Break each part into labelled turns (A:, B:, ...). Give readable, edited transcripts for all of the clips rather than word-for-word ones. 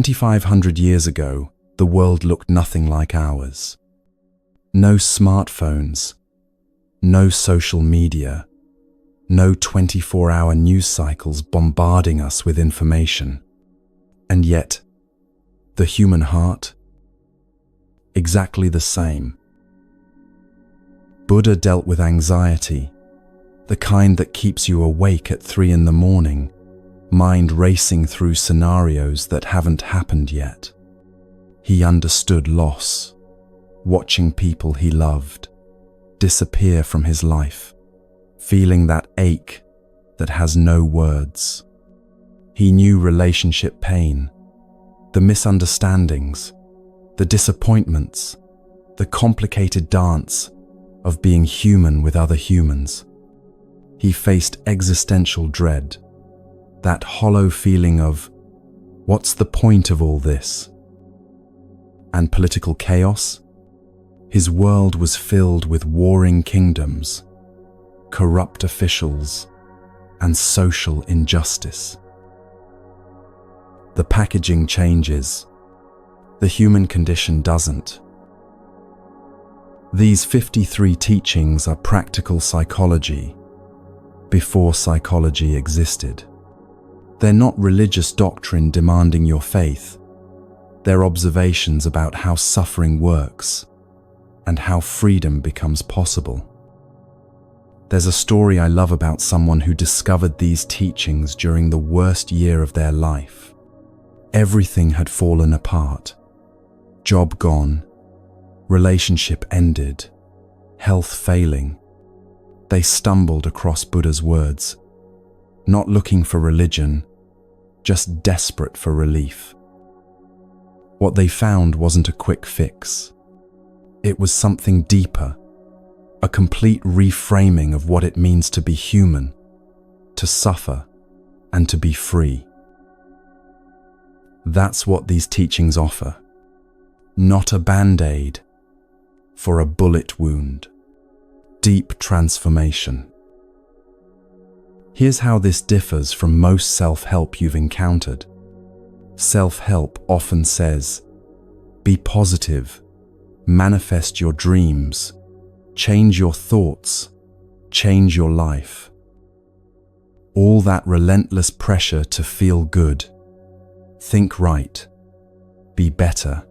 A: 2,500 years ago, the world looked nothing like ours. No smartphones, no social media, no 24-hour news cycles bombarding us with information. And yet, the human heart? Exactly the same. Buddha dealt with anxiety, the kind that keeps you awake at 3 in the morning, mind racing through scenarios that haven't happened yet. He understood loss, watching people he loved disappear from his life, feeling that ache that has no words. He knew relationship pain, the misunderstandings, the disappointments, the complicated dance of being human with other humans. He faced existential dread, that hollow feeling of, what's the point of all this? And political chaos? His world was filled with warring kingdoms, corrupt officials, and social injustice. The packaging changes. The human condition doesn't. These 53 teachings are practical psychology before psychology existed. They're not religious doctrine demanding your faith. They're observations about how suffering works and how freedom becomes possible. There's a story I love about someone who discovered these teachings during the worst year of their life. Everything had fallen apart. Job gone, relationship ended, health failing. They stumbled across Buddha's words, not looking for religion, just desperate for relief. What they found wasn't a quick fix. It was something deeper, a complete reframing of what it means to be human, to suffer, and to be free. That's what these teachings offer. Not a band-aid for a bullet wound. Deep transformation. Here's how this differs from most self-help you've encountered. Self-help often says, be positive, manifest your dreams, change your thoughts, change your life. All that relentless pressure to feel good, think right, be better.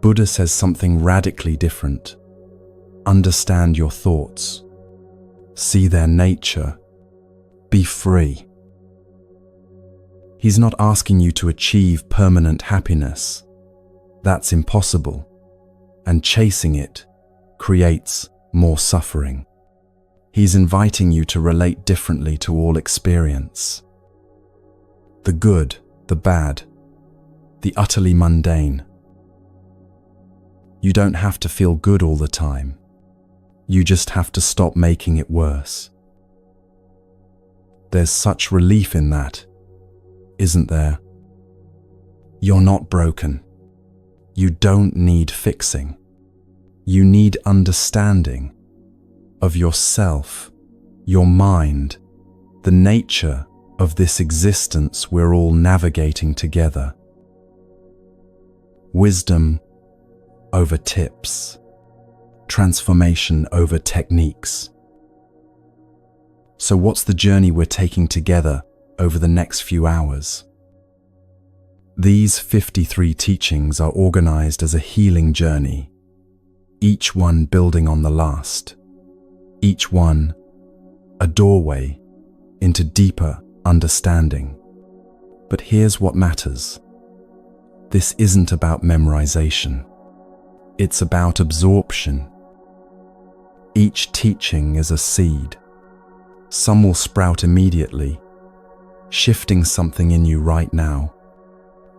A: Buddha says something radically different. Understand your thoughts. See their nature. Be free. He's not asking you to achieve permanent happiness. That's impossible. And chasing it creates more suffering. He's inviting you to relate differently to all experience. The good, the bad, the utterly mundane. You don't have to feel good all the time. You just have to stop making it worse. There's such relief in that, isn't there? You're not broken. You don't need fixing. You need understanding of yourself, your mind, the nature of this existence we're all navigating together. Wisdom over tips. Transformation over techniques. So what's the journey we're taking together over the next few hours? These 53 teachings are organized as a healing journey, each one building on the last, each one a doorway into deeper understanding. But here's what matters. This isn't about memorization. It's about absorption. Each teaching is a seed. Some will sprout immediately, shifting something in you right now.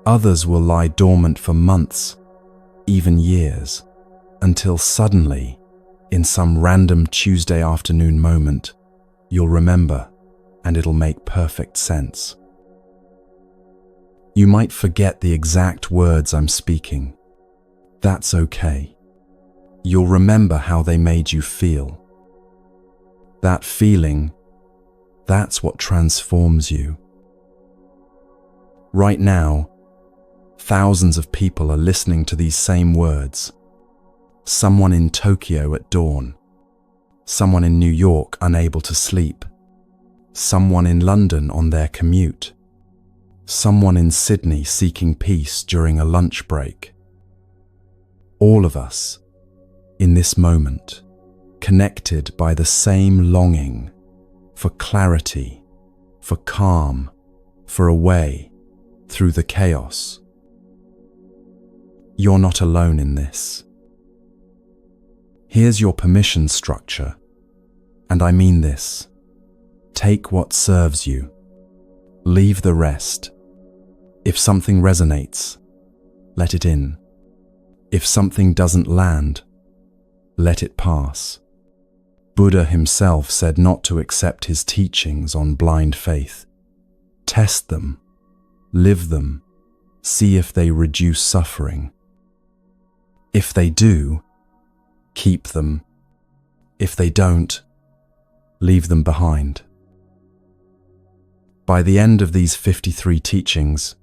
A: Others will lie dormant for months, even years, until suddenly, in some random Tuesday afternoon moment, you'll remember, and it'll make perfect sense. You might forget the exact words I'm speaking. That's okay. You'll remember how they made you feel. That feeling, that's what transforms you. Right now, thousands of people are listening to these same words. Someone in Tokyo at dawn. Someone in New York unable to sleep. Someone in London on their commute. Someone in Sydney seeking peace during a lunch break. All of us, in this moment, connected by the same longing for clarity, for calm, for a way through the chaos. You're not alone in this. Here's your permission structure, and I mean this. Take what serves you. Leave the rest. If something resonates, let it in. If something doesn't land, let it pass. Buddha himself said not to accept his teachings on blind faith. Test them, live them, see if they reduce suffering. If they do, keep them. If they don't, leave them behind. By the end of these 53 teachings,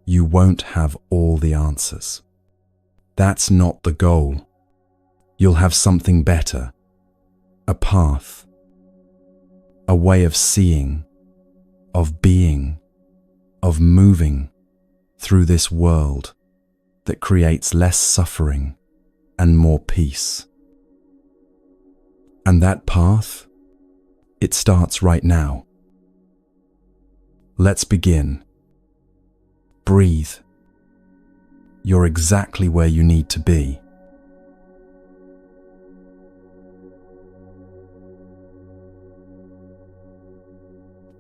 A: you won't have all the answers. That's not the goal. You'll have something better, a path, a way of seeing, of being, of moving through this world that creates less suffering and more peace. And that path, it starts right now. Let's begin. Breathe. You're exactly where you need to be.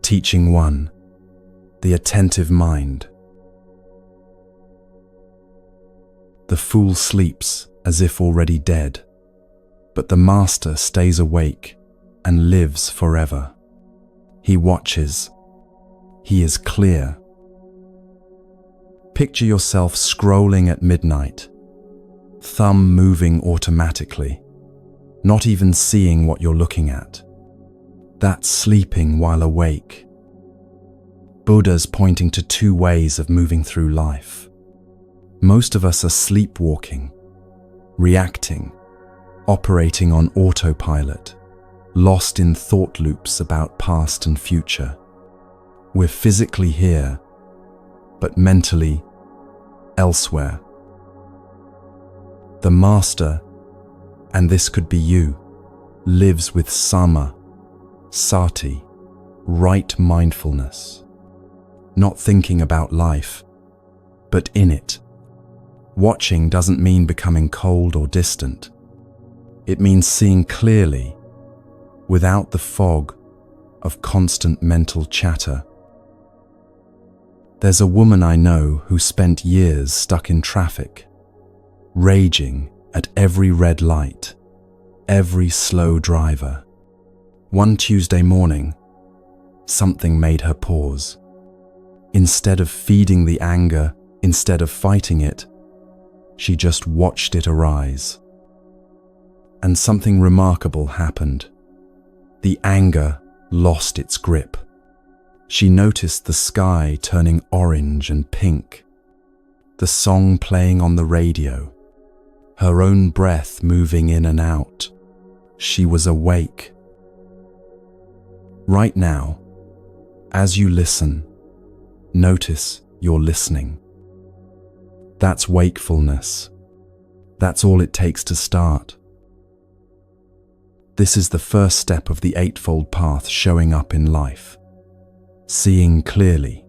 A: Teaching 1. The attentive mind. The fool sleeps as if already dead, but the master stays awake and lives forever. He watches. He is clear. Picture yourself scrolling at midnight, thumb moving automatically, not even seeing what you're looking at. That's sleeping while awake. Buddha's pointing to 2 ways of moving through life. Most of us are sleepwalking, reacting, operating on autopilot, lost in thought loops about past and future. We're physically here, but mentally elsewhere. The master, and this could be you, lives with sama, sati, right mindfulness. Not thinking about life, but in it. Watching doesn't mean becoming cold or distant. It means seeing clearly, without the fog of constant mental chatter. There's a woman I know who spent years stuck in traffic, raging at every red light, every slow driver. One Tuesday morning, something made her pause. Instead of feeding the anger, instead of fighting it, she just watched it arise. And something remarkable happened. The anger lost its grip. She noticed the sky turning orange and pink, the song playing on the radio, her own breath moving in and out. She was awake. Right now, as you listen, notice you're listening. That's wakefulness. That's all it takes to start. This is the first step of the Eightfold Path showing up in life. Seeing clearly.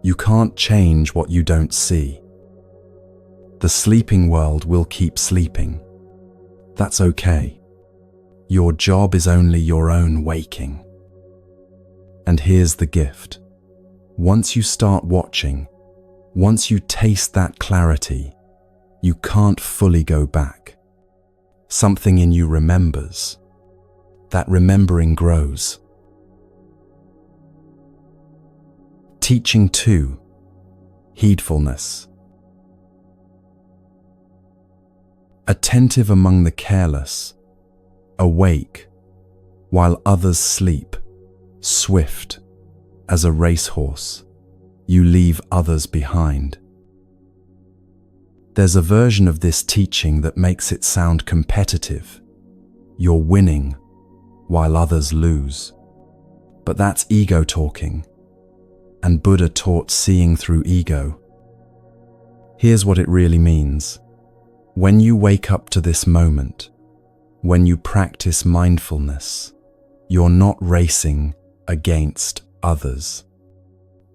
A: You can't change what you don't see. The sleeping world will keep sleeping. That's okay. Your job is only your own waking. And here's the gift. Once you start watching, once you taste that clarity, you can't fully go back. Something in you remembers. That remembering grows. Teaching 2. Heedfulness. Attentive among the careless, awake, while others sleep, swift as a racehorse, you leave others behind. There's a version of this teaching that makes it sound competitive. You're winning while others lose. But that's ego talking, and Buddha taught seeing through ego. Here's what it really means. When you wake up to this moment, when you practice mindfulness, you're not racing against others.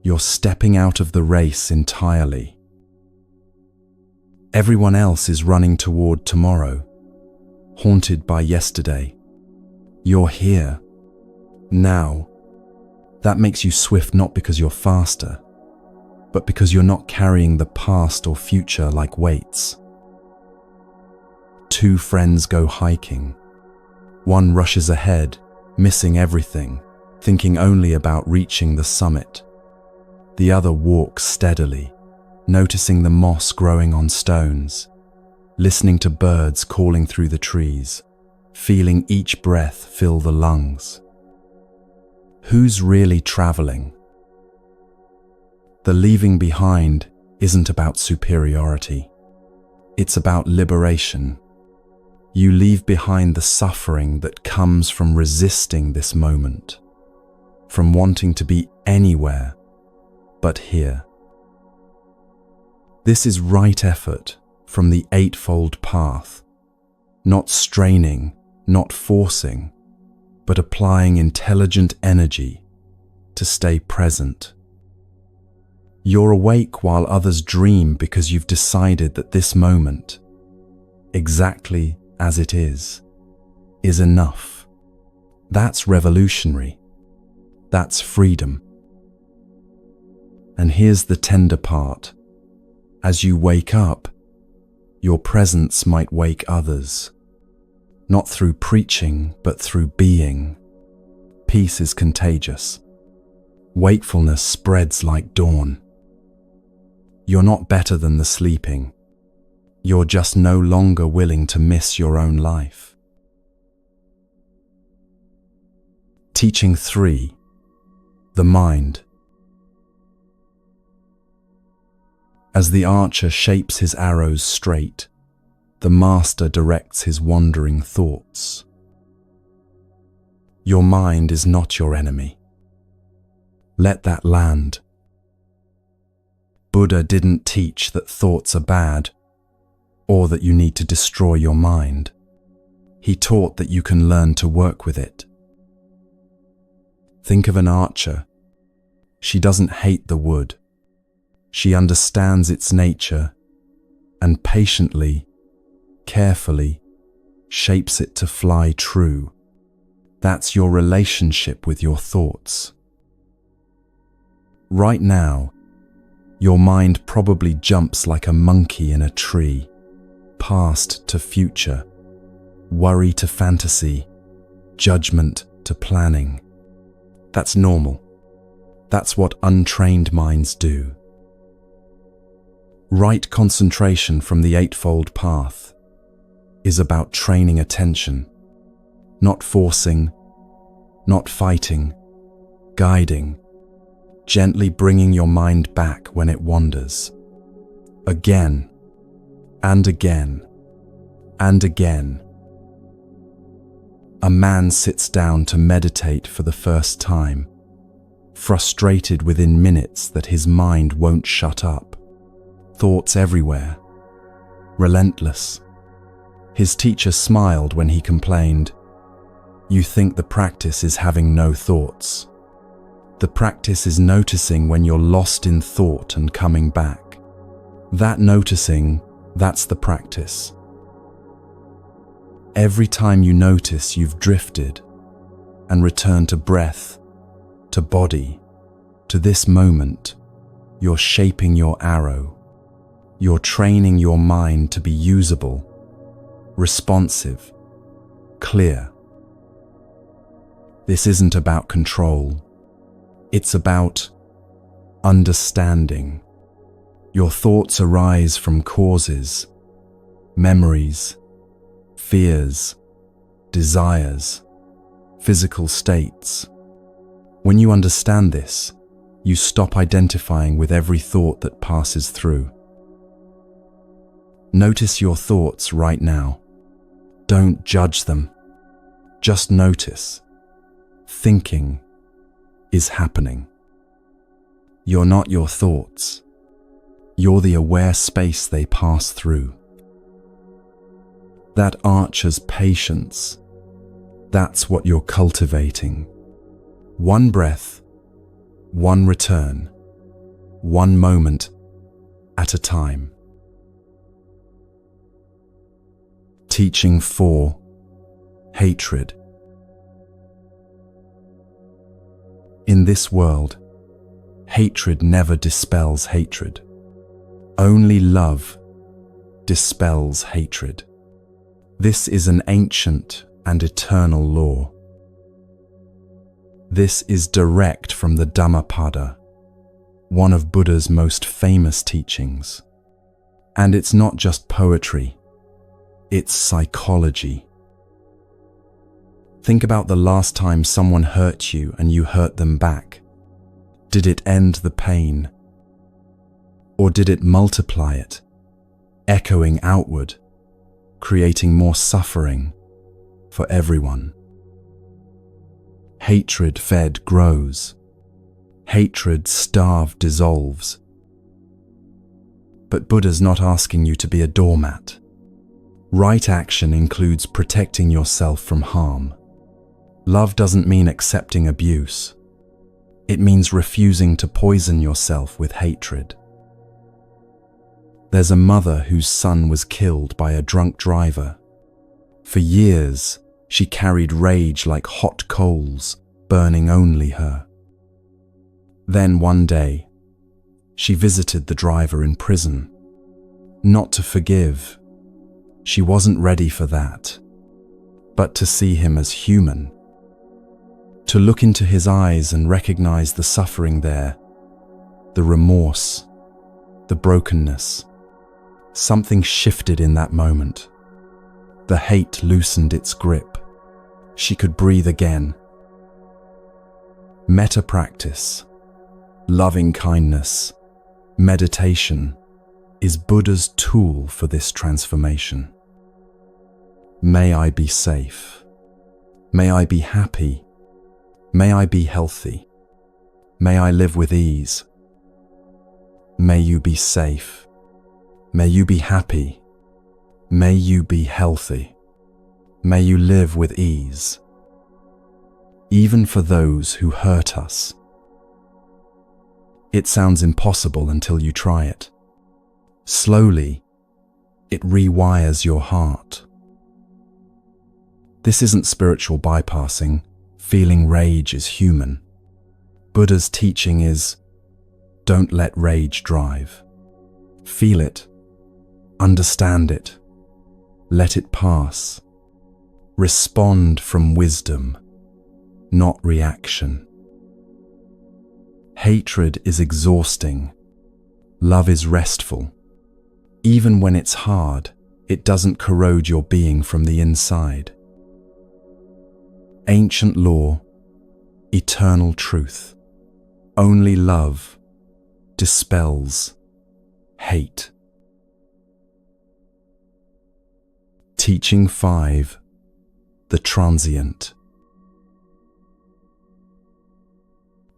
A: You're stepping out of the race entirely. Everyone else is running toward tomorrow, haunted by yesterday. You're here, now. That makes you swift not because you're faster, but because you're not carrying the past or future like weights. Two friends go hiking. One rushes ahead, missing everything, thinking only about reaching the summit. The other walks steadily, noticing the moss growing on stones, listening to birds calling through the trees, feeling each breath fill the lungs. Who's really traveling? The leaving behind isn't about superiority. It's about liberation. You leave behind the suffering that comes from resisting this moment, from wanting to be anywhere but here. This is right effort from the Eightfold Path, not straining, not forcing, but applying intelligent energy to stay present. You're awake while others dream because you've decided that this moment, exactly as it is enough. That's revolutionary. That's freedom. And here's the tender part. As you wake up, your presence might wake others. Not through preaching, but through being. Peace is contagious. Wakefulness spreads like dawn. You're not better than the sleeping. You're just no longer willing to miss your own life. Teaching 3. The mind. As the archer shapes his arrows straight, the master directs his wandering thoughts. Your mind is not your enemy. Let that land. Buddha didn't teach that thoughts are bad, or that you need to destroy your mind. He taught that you can learn to work with it. Think of an archer. She doesn't hate the wood. She understands its nature and patiently, carefully shapes it to fly true. That's your relationship with your thoughts. Right now, your mind probably jumps like a monkey in a tree, past to future, worry to fantasy, judgment to planning. That's normal. That's what untrained minds do. Right concentration from the Eightfold Path is about training attention, not forcing, not fighting, guiding, gently bringing your mind back when it wanders. Again, and again, and again. A man sits down to meditate for the first time, frustrated within minutes that his mind won't shut up. Thoughts everywhere, relentless. His teacher smiled when he complained, "You think the practice is having no thoughts. The practice is noticing when you're lost in thought and coming back. That noticing, that's the practice. Every time you notice you've drifted and return to breath, to body, to this moment, you're shaping your arrow. You're training your mind to be usable, responsive, clear. This isn't about control. It's about understanding. Your thoughts arise from causes, memories, fears, desires, physical states. When you understand this, You stop identifying with every thought that passes through. Notice your thoughts right now. Don't judge them. Just notice. Thinking is happening. You're not your thoughts. You're the aware space they pass through. That archer's patience, that's what you're cultivating. One breath, one return, one moment at a time. Teaching 4. Hatred. In this world, hatred never dispels hatred. Only love dispels hatred. This is an ancient and eternal law. This is direct from the Dhammapada, one of Buddha's most famous teachings. And it's not just poetry, it's psychology. Think about the last time someone hurt you and you hurt them back. Did it end the pain? Or did it multiply it, echoing outward, creating more suffering for everyone? Hatred fed grows. Hatred starved dissolves. But Buddha's not asking you to be a doormat. Right action includes protecting yourself from harm. Love doesn't mean accepting abuse. It means refusing to poison yourself with hatred. There's a mother whose son was killed by a drunk driver. For years, she carried rage like hot coals, burning only her. Then one day, she visited the driver in prison. Not to forgive. She wasn't ready for that. But to see him as human. To look into his eyes and recognize the suffering there, the remorse, the brokenness. Something shifted in that moment. The hate loosened its grip. She could breathe again. Metta practice, loving kindness, meditation is Buddha's tool for this transformation. May I be safe. May I be happy. May I be healthy. May I live with ease. May you be safe. May you be happy. May you be healthy. May you live with ease. Even for those who hurt us. It sounds impossible until you try it. Slowly, it rewires your heart. This isn't spiritual bypassing. Feeling rage is human. Buddha's teaching is, don't let rage drive. Feel it. Understand it. Let it pass. Respond from wisdom, not reaction. Hatred is exhausting. Love is restful. Even when it's hard, it doesn't corrode your being from the inside. Ancient law, eternal truth. Only love dispels hate. Teaching 5. The transient.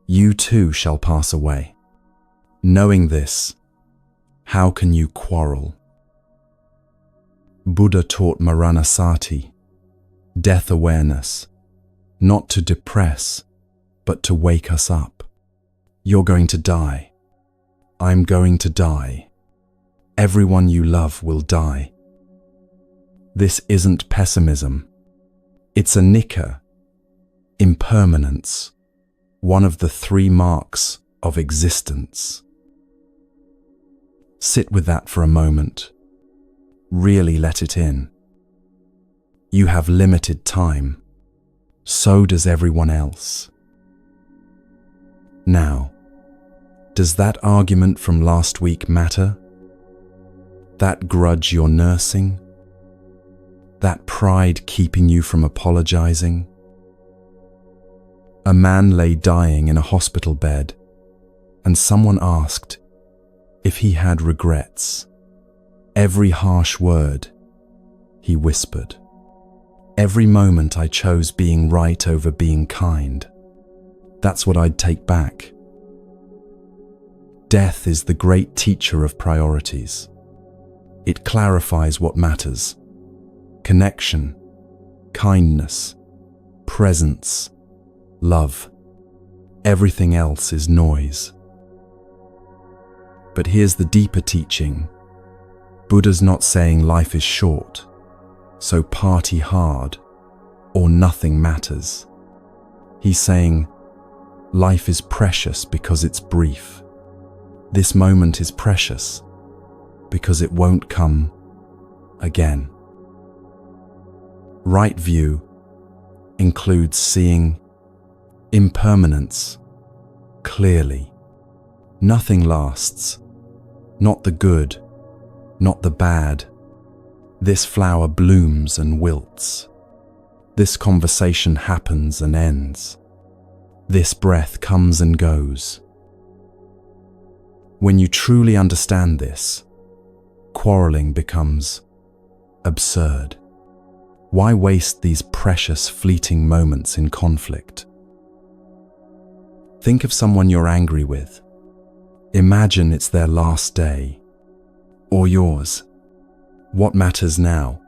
A: You too shall pass away. Knowing this, how can you quarrel? Buddha taught Maranasati, death awareness, not to depress, but to wake us up. You're going to die. I'm going to die. Everyone you love will die. This isn't pessimism. It's a nikka, impermanence, one of the 3 marks of existence. Sit with that for a moment. Really let it in. You have limited time. So does everyone else. Now, does that argument from last week matter? That grudge you're nursing? That pride keeping you from apologizing? A man lay dying in a hospital bed, and someone asked if he had regrets. Every harsh word, he whispered. Every moment I chose being right over being kind. That's what I'd take back. Death is the great teacher of priorities. It clarifies what matters. Connection, kindness, presence, love. Everything else is noise. But here's the deeper teaching. Buddha's not saying life is short, so party hard, or nothing matters. He's saying life is precious because it's brief. This moment is precious because it won't come again. Right view includes seeing impermanence clearly. Nothing lasts, not the good, not the bad. This flower blooms and wilts. This conversation happens and ends. This breath comes and goes. When you truly understand this, quarreling becomes absurd. Why waste these precious, fleeting moments in conflict? Think of someone you're angry with. Imagine it's their last day, or yours. What matters now?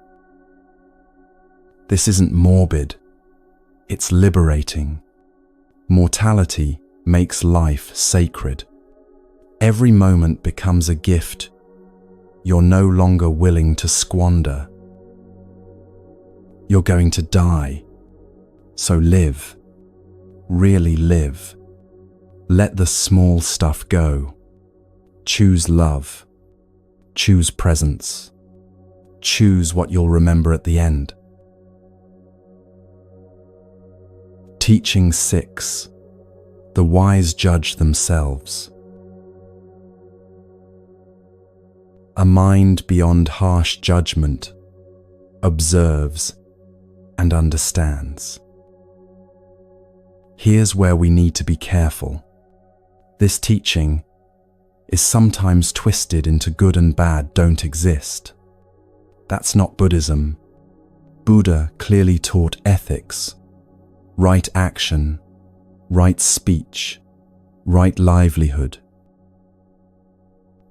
A: This isn't morbid, it's liberating. Mortality makes life sacred. Every moment becomes a gift you're no longer willing to squander. You're going to die, so live, really live. Let the small stuff go. Choose love. Choose presence. Choose what you'll remember at the end. Teaching 6. The wise judge themselves. A mind beyond harsh judgment observes and understands. Here's where we need to be careful. This teaching is sometimes twisted into good and bad don't exist. That's not Buddhism. Buddha clearly taught ethics, right action, right speech, right livelihood.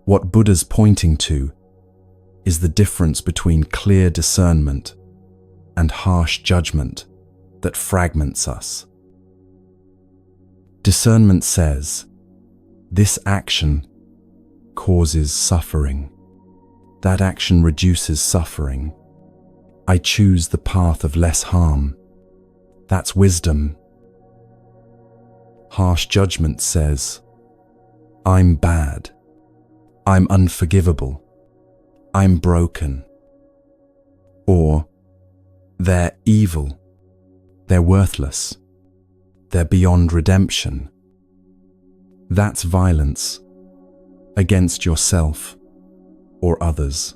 A: What Buddha's pointing to is the difference between clear discernment and harsh judgment that fragments us. Discernment says, this action causes suffering. That action reduces suffering. I choose the path of less harm. That's wisdom. Harsh judgment says, I'm bad. I'm unforgivable. I'm broken. Or, they're evil. They're worthless. They're beyond redemption. That's violence against yourself or others.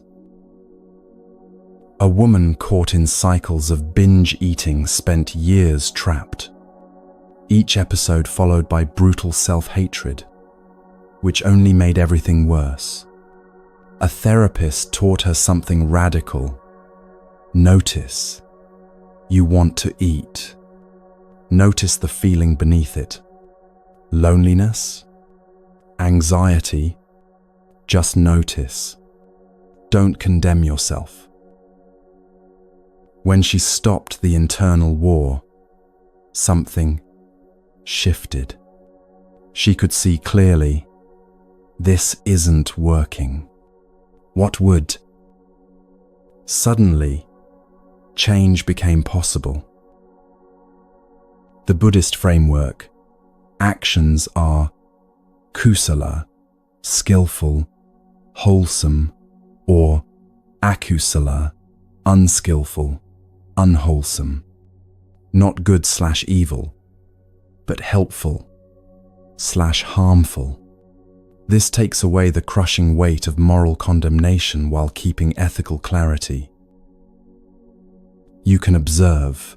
A: A woman caught in cycles of binge eating spent years trapped, each episode followed by brutal self-hatred, which only made everything worse. A therapist taught her something radical. Notice. You want to eat. Notice the feeling beneath it. Loneliness? Anxiety? Just notice. Don't condemn yourself. When she stopped the internal war, something shifted. She could see clearly, this isn't working. What would? Suddenly, change became possible. The Buddhist framework, actions are kusala, skillful, wholesome, or akusala, unskillful, unwholesome. Not good/evil, but helpful/harmful. This takes away the crushing weight of moral condemnation while keeping ethical clarity. You can observe.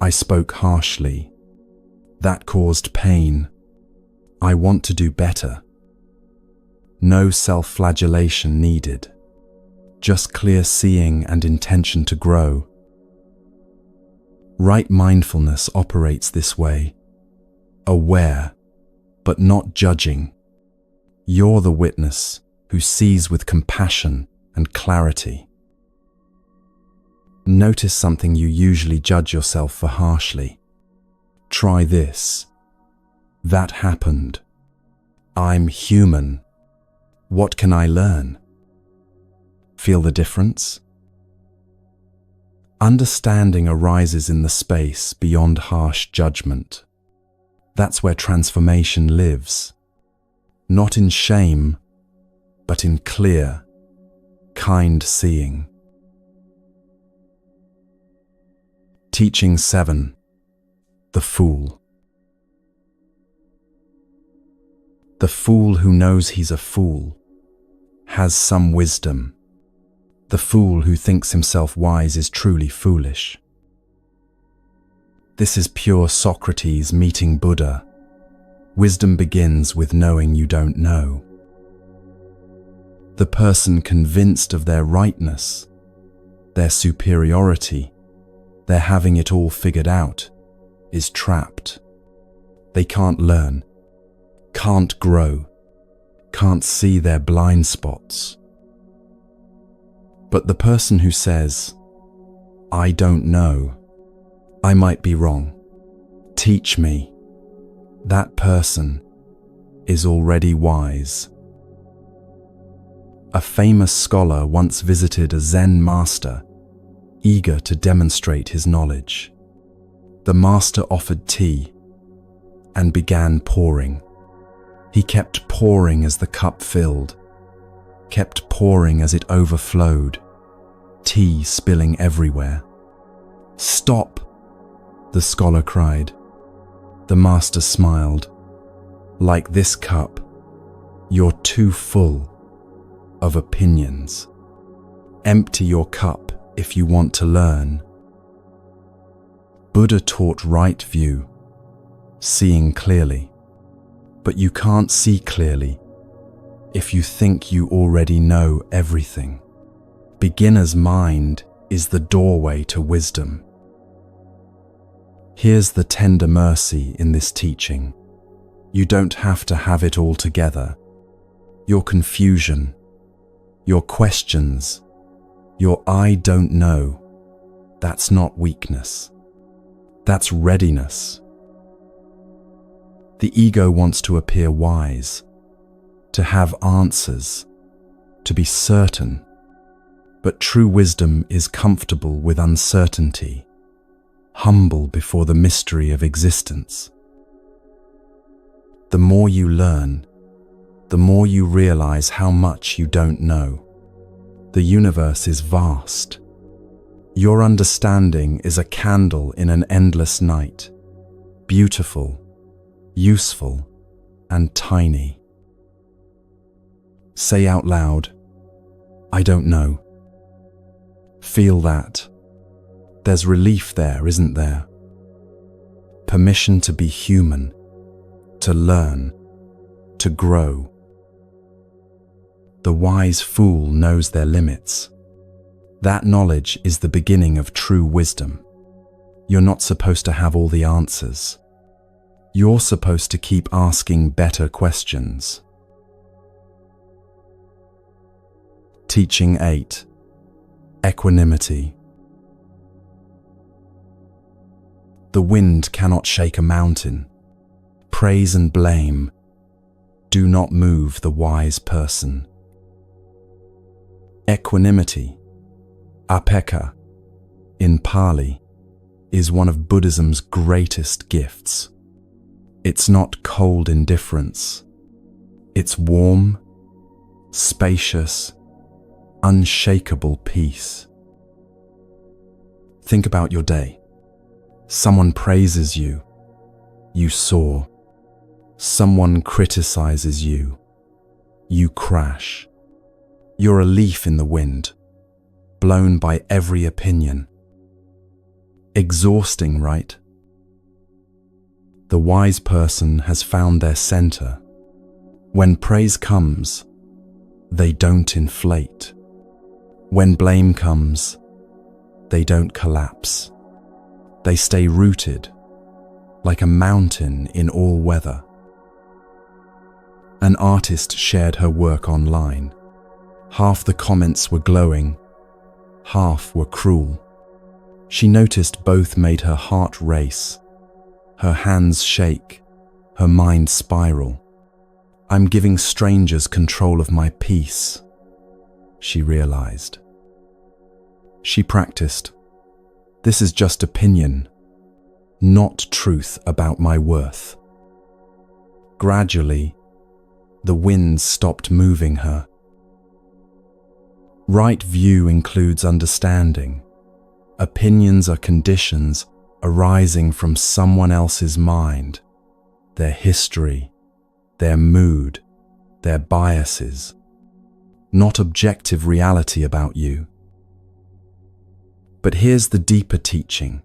A: I spoke harshly. That caused pain. I want to do better. No self-flagellation needed. Just clear seeing and intention to grow. Right mindfulness operates this way. Aware, but not judging. You're the witness who sees with compassion and clarity. Notice something you usually judge yourself for harshly. Try this. That happened. I'm human. What can I learn? Feel the difference? Understanding arises in the space beyond harsh judgment. That's where transformation lives. Not in shame, but in clear, kind seeing. Teaching 7. The Fool. The fool who knows he's a fool has some wisdom. The fool who thinks himself wise is truly foolish. This is pure Socrates meeting Buddha. Wisdom begins with knowing you don't know. The person convinced of their rightness, their superiority, their having it all figured out, is trapped. They can't learn, can't grow, can't see their blind spots. But the person who says, I don't know, I might be wrong, teach me, that person is already wise. A famous scholar once visited a Zen master, eager to demonstrate his knowledge. The master offered tea and began pouring. He kept pouring as the cup filled, kept pouring as it overflowed, tea spilling everywhere. Stop, the scholar cried. The master smiled. Like this cup, you're too full of opinions. Empty your cup if you want to learn. Buddha taught right view, seeing clearly. But you can't see clearly if you think you already know everything. Beginner's mind is the doorway to wisdom. Here's the tender mercy in this teaching. You don't have to have it all together. Your confusion, your questions, your I don't know, that's not weakness. That's readiness. The ego wants to appear wise, to have answers, to be certain. But true wisdom is comfortable with uncertainty, humble before the mystery of existence. The more you learn, the more you realize how much you don't know. The universe is vast. Your understanding is a candle in an endless night, beautiful, useful, and tiny. Say out loud, I don't know. Feel that. There's relief there, isn't there? Permission to be human, to learn, to grow. The wise fool knows their limits. That knowledge is the beginning of true wisdom. You're not supposed to have all the answers. You're supposed to keep asking better questions. Teaching 8. Equanimity. The wind cannot shake a mountain. Praise and blame do not move the wise person. Equanimity, apeka, in Pali, is one of Buddhism's greatest gifts. It's not cold indifference. It's warm, spacious, unshakable peace. Think about your day. Someone praises you, you soar. Someone criticizes you, you crash. You're a leaf in the wind, blown by every opinion. Exhausting, right? The wise person has found their center. When praise comes, they don't inflate. When blame comes, they don't collapse. They stay rooted, like a mountain in all weather. An artist shared her work online. Half the comments were glowing, half were cruel. She noticed both made her heart race, her hands shake, her mind spiral. "I'm giving strangers control of my peace," she realized. She practiced. "This is just opinion, not truth about my worth." Gradually, the winds stopped moving her. Right view includes understanding. Opinions are conditions arising from someone else's mind, their history, their mood, their biases, not objective reality about you. But here's the deeper teaching.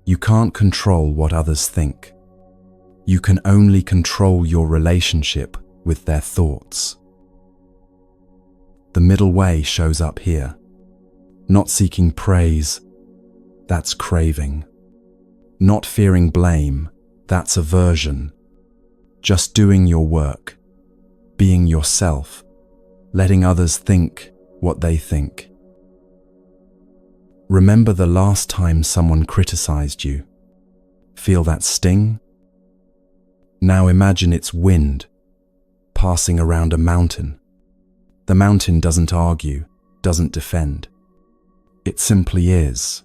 A: You can't control what others think. You can only control your relationship with their thoughts. The middle way shows up here. Not seeking praise, that's craving. Not fearing blame, that's aversion. Just doing your work, being yourself, letting others think what they think. Remember the last time someone criticized you. Feel that sting? Now imagine it's wind passing around a mountain. The mountain doesn't argue, doesn't defend. It simply is.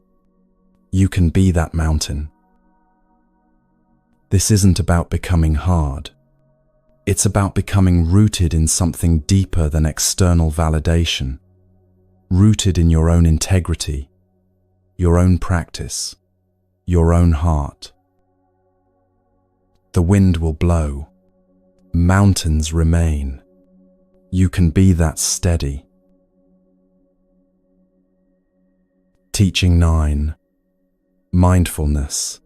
A: You can be that mountain. This isn't about becoming hard. It's about becoming rooted in something deeper than external validation, rooted in your own integrity, your own practice, your own heart. The wind will blow. Mountains remain. You can be that steady. Teaching 9. Mindfulness.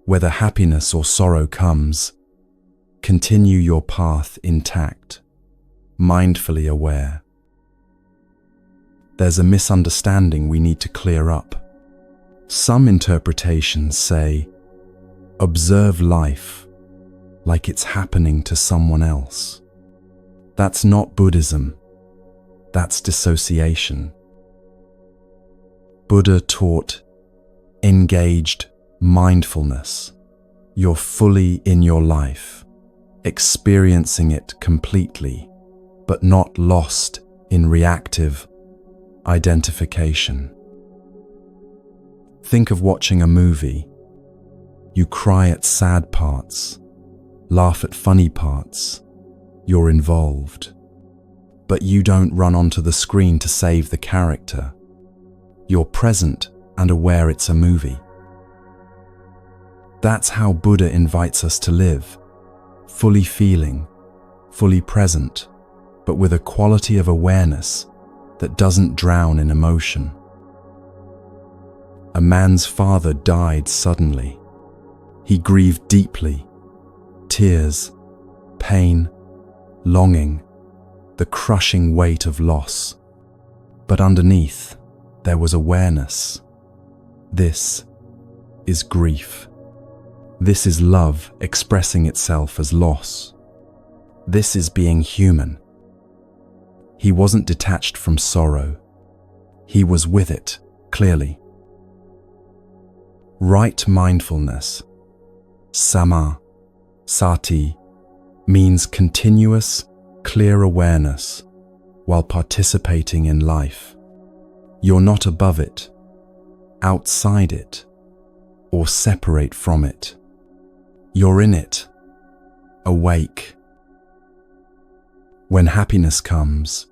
A: Whether happiness or sorrow comes, continue your path intact, mindfully aware. There's a misunderstanding we need to clear up. Some interpretations say, observe life like it's happening to someone else. That's not Buddhism. That's dissociation. Buddha taught engaged mindfulness. You're fully in your life, experiencing it completely, but not lost in reactive identification. Think of watching a movie. You cry at sad parts, laugh at funny parts. You're involved. But you don't run onto the screen to save the character. You're present and aware it's a movie. That's how Buddha invites us to live, fully feeling, fully present, but with a quality of awareness that doesn't drown in emotion. A man's father died suddenly. He grieved deeply. Tears, pain, longing, the crushing weight of loss. But underneath, there was awareness. This is grief. This is love expressing itself as loss. This is being human. He wasn't detached from sorrow. He was with it, clearly. Right mindfulness, sama, sati, means continuous, clear awareness while participating in life. You're not above it, outside it, or separate from it. You're in it, awake. When happiness comes,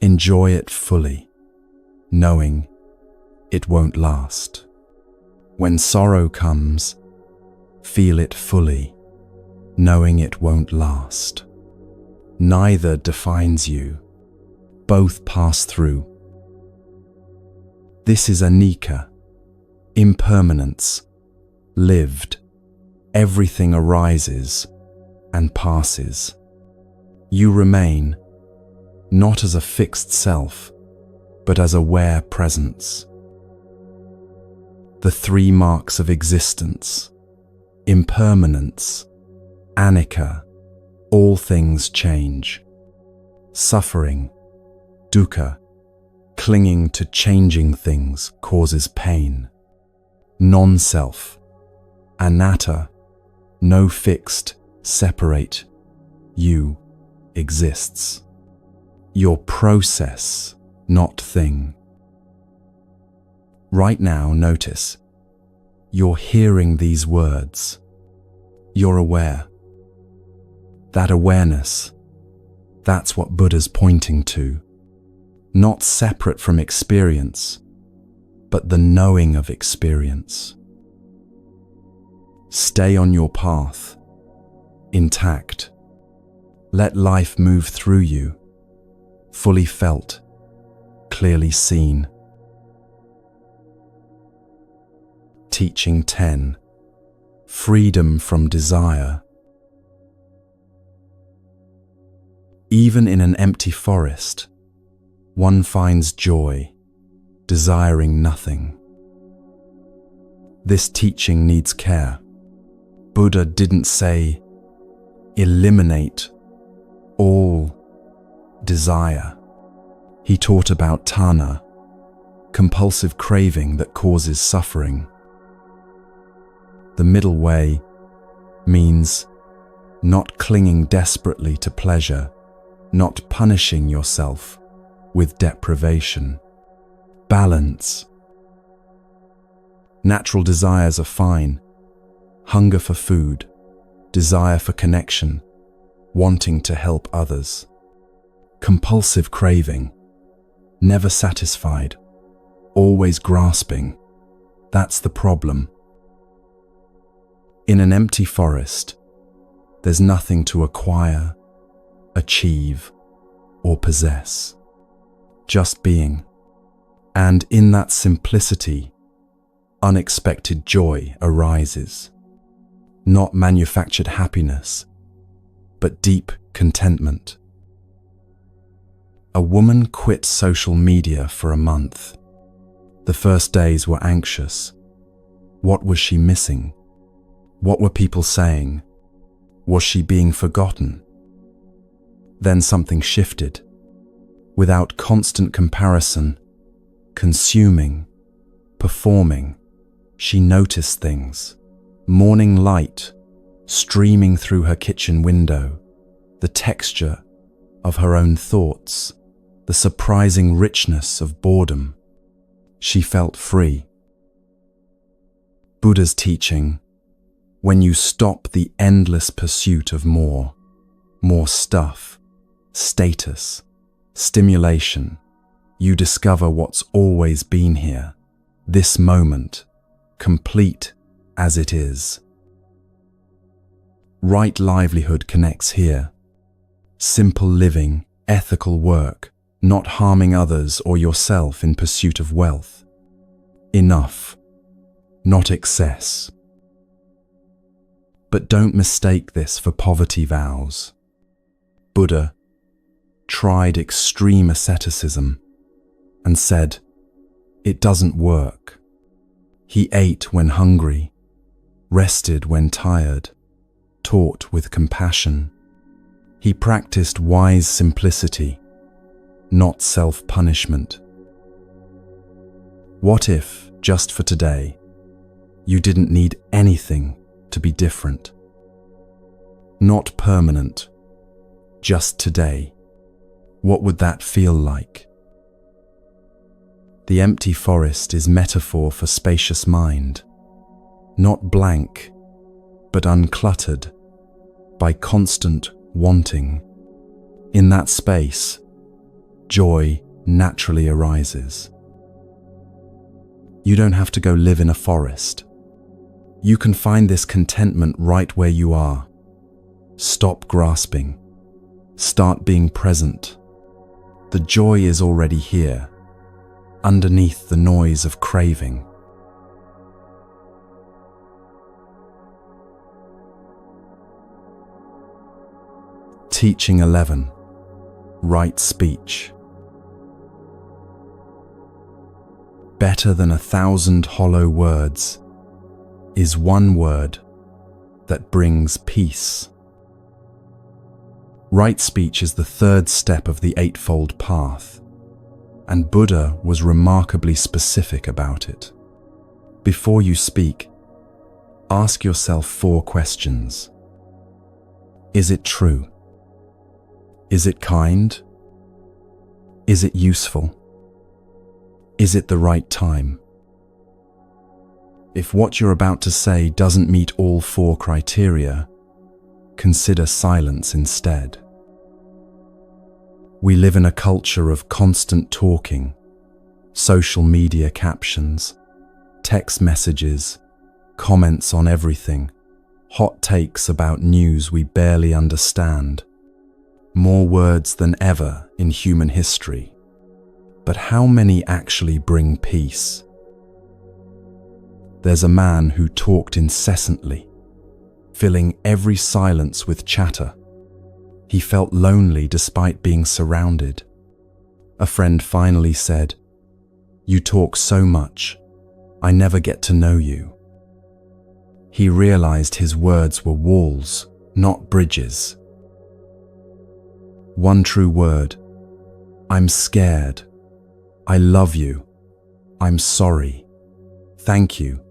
A: enjoy it fully, knowing it won't last. When sorrow comes, feel it fully, knowing it won't last. Neither defines you. Both pass through. This is anicca, impermanence, lived. Everything arises and passes. You remain, not as a fixed self, but as aware presence. The three marks of existence: impermanence, anicca, all things change; suffering, dukkha, clinging to changing things causes pain; non-self, anatta, no fixed, separate, you exists. Your process, not thing. Right now, notice, you're hearing these words. You're aware. That awareness, that's what Buddha's pointing to. Not separate from experience, but the knowing of experience. Stay on your path, intact. Let life move through you, fully felt, clearly seen. Teaching 10. Freedom from desire. Even in an empty forest, one finds joy, desiring nothing. This teaching needs care. Buddha didn't say, eliminate all desire. He taught about tanha, compulsive craving that causes suffering. The middle way means not clinging desperately to pleasure, not punishing yourself with deprivation. Balance. Natural desires are fine. Hunger for food, desire for connection, wanting to help others. Compulsive craving, never satisfied, always grasping. That's the problem. In an empty forest, there's nothing to acquire, achieve, or possess. Just being. And in that simplicity, unexpected joy arises. Not manufactured happiness, but deep contentment. A woman quit social media for a month. The first days were anxious. What was she missing? What were people saying? Was she being forgotten? Then something shifted. Without constant comparison, consuming, performing, she noticed things. Morning light streaming through her kitchen window, the texture of her own thoughts, the surprising richness of boredom. She felt free. Buddha's teaching: when you stop the endless pursuit of more stuff, status, stimulation, you discover what's always been here, this moment, complete as it is. Right livelihood connects here. Simple living, ethical work, not harming others or yourself in pursuit of wealth. Enough, not excess. But don't mistake this for poverty vows. Buddha tried extreme asceticism and said, it doesn't work. He ate when hungry, rested when tired, taught with compassion. He practiced wise simplicity, not self-punishment. What if, just for today, you didn't need anything to be different? Not permanent, just today. What would that feel like? The empty forest is metaphor for spacious mind, not blank, but uncluttered by constant wanting. In that space, joy naturally arises. You don't have to go live in a forest. You can find this contentment right where you are. Stop grasping. Start being present. The joy is already here, underneath the noise of craving. Teaching 11. Right speech. Better than 1,000 hollow words is one word that brings peace. Right speech is the third step of the Eightfold Path, and Buddha was remarkably specific about it. Before you speak, ask yourself 4 questions. Is it true? Is it kind? Is it useful? Is it the right time? If what you're about to say doesn't meet all 4 criteria, consider silence instead. We live in a culture of constant talking, social media captions, text messages, comments on everything, hot takes about news we barely understand. More words than ever in human history. But how many actually bring peace? There's a man who talked incessantly, filling every silence with chatter. He felt lonely despite being surrounded. A friend finally said, "You talk so much, I never get to know you." He realized his words were walls, not bridges. One true word, "I'm scared," "I love you," "I'm sorry," "Thank you,"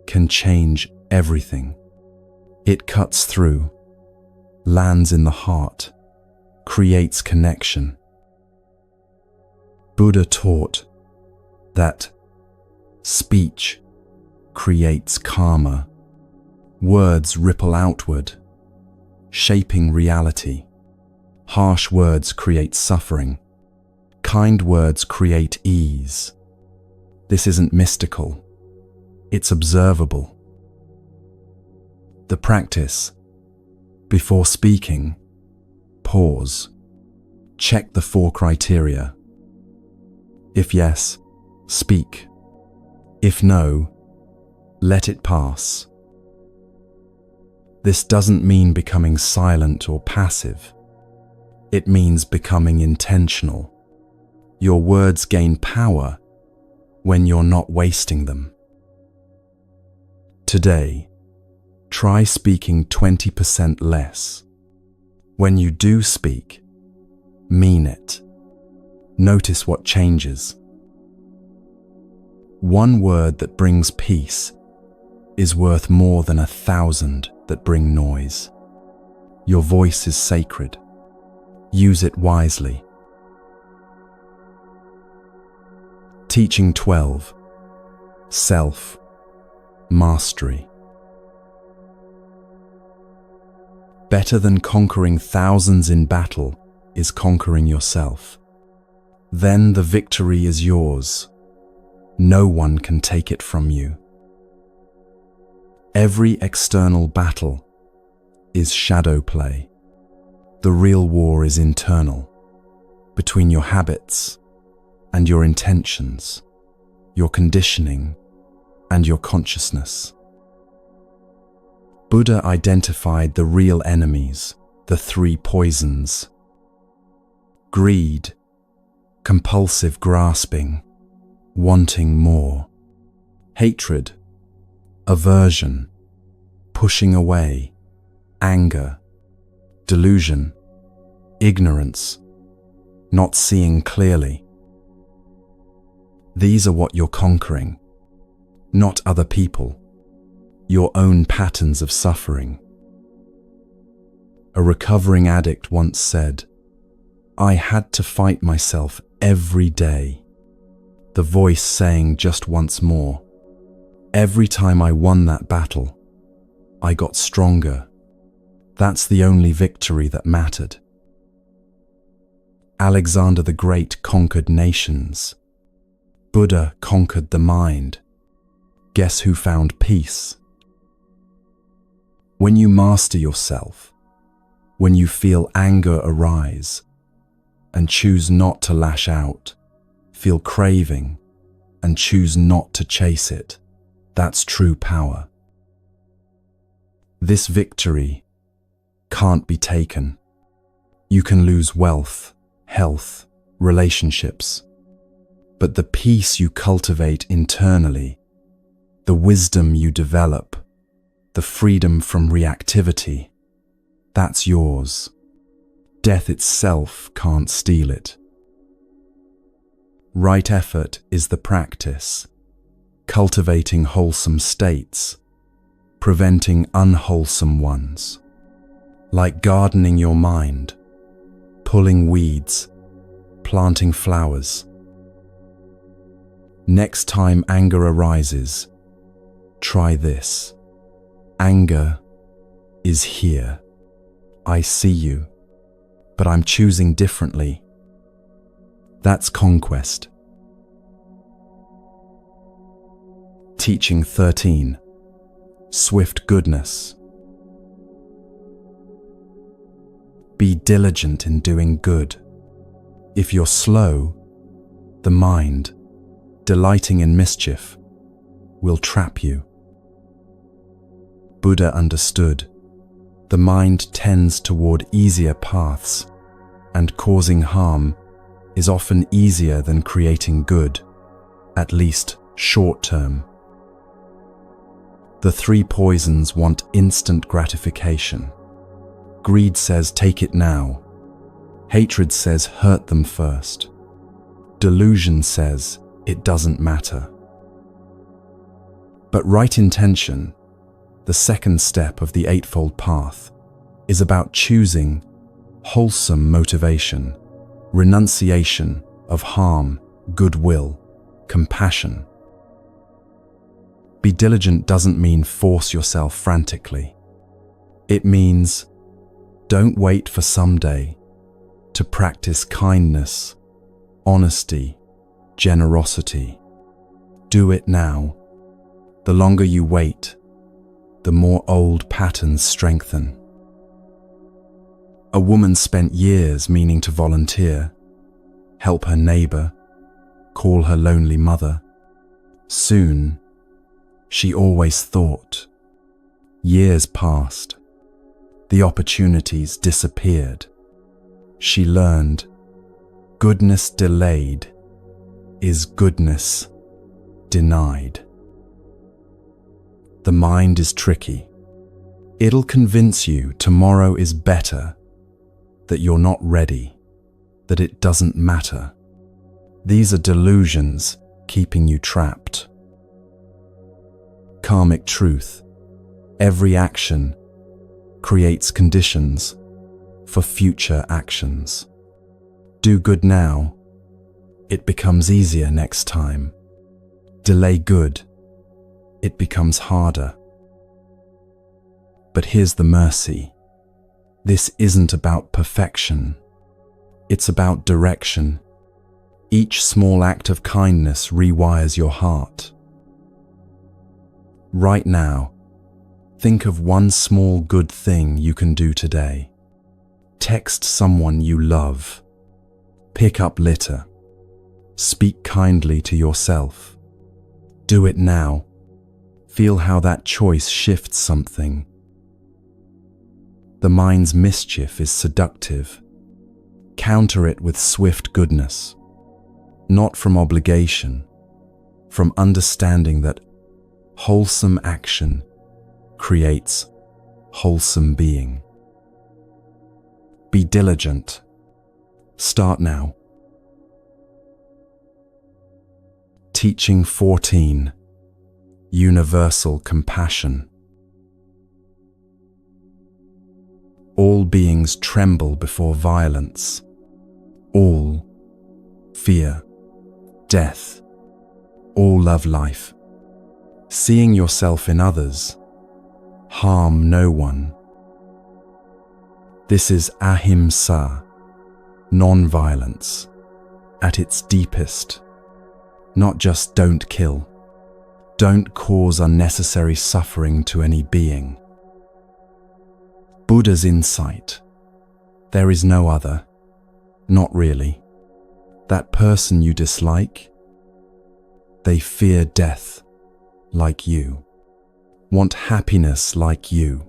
A: can change everything. It cuts through, lands in the heart, creates connection. Buddha taught that speech creates karma. Words ripple outward, shaping reality. Harsh words create suffering. Kind words create ease. This isn't mystical. It's observable. The practice. Before speaking, pause. Check the 4 criteria. If yes, speak. If no, let it pass. This doesn't mean becoming silent or passive. It means becoming intentional. Your words gain power when you're not wasting them. Today, try speaking 20% less. When you do speak, mean it. Notice what changes. One word that brings peace is worth more than 1,000 that bring noise. Your voice is sacred. Use it wisely. Teaching 12. Self-mastery. Better than conquering thousands in battle is conquering yourself. Then the victory is yours. No one can take it from you. Every external battle is shadow play. The real war is internal, between your habits and your intentions, your conditioning and your consciousness. Buddha identified the real enemies, the 3 poisons: greed, compulsive grasping, wanting more; hatred, aversion, pushing away; anger, delusion, ignorance, not seeing clearly. These are what you're conquering, not other people, your own patterns of suffering. A recovering addict once said, "I had to fight myself every day," the voice saying just once more, "Every time I won that battle, I got stronger." That's the only victory that mattered. Alexander the Great conquered nations. Buddha conquered the mind. Guess who found peace? When you master yourself, when you feel anger arise and choose not to lash out, feel craving and choose not to chase it, that's true power. This victory can't be taken. You can lose wealth, health, relationships. But the peace you cultivate internally, the wisdom you develop, the freedom from reactivity, that's yours. Death itself can't steal it. Right effort is the practice, cultivating wholesome states, preventing unwholesome ones. Like gardening your mind, pulling weeds, planting flowers. Next time anger arises, try this. Anger is here. I see you, but I'm choosing differently. That's conquest. Teaching 13. Swift goodness. Be diligent in doing good. If you're slow, the mind, delighting in mischief, will trap you. Buddha understood. The mind tends toward easier paths, and causing harm is often easier than creating good, at least short term. The three poisons want instant gratification. Greed says take it now. Hatred says hurt them first. Delusion says it doesn't matter. But right intention, the second step of the Eightfold Path, is about choosing wholesome motivation, renunciation of harm, goodwill, compassion. Be diligent doesn't mean force yourself frantically. It means don't wait for someday to practice kindness, honesty, generosity. Do it now. The longer you wait, the more old patterns strengthen. A woman spent years meaning to volunteer, help her neighbor, call her lonely mother. Soon, she always thought. Years passed. The opportunities disappeared. She learned, goodness delayed is goodness denied. The mind is tricky. It'll convince you tomorrow is better, that you're not ready, that it doesn't matter. These are delusions keeping you trapped. Karmic truth. Every action creates conditions for future actions. Do good now, it becomes easier next time. Delay good, it becomes harder. But here's the mercy. This isn't about perfection. It's about direction. Each small act of kindness rewires your heart. Right now, think of one small good thing you can do today. Text someone you love. Pick up litter. Speak kindly to yourself. Do it now. Feel how that choice shifts something. The mind's mischief is seductive. Counter it with swift goodness. Not from obligation, from understanding that wholesome action creates wholesome being. Be diligent. Start now. Teaching 14. Universal compassion. All beings tremble before violence. All fear death. All love life. Seeing yourself in others. Harm no one. This is ahimsa, non-violence, at its deepest. Not just don't kill. Don't cause unnecessary suffering to any being. Buddha's insight. There is no other. Not really. That person you dislike, they fear death like you, want happiness like you,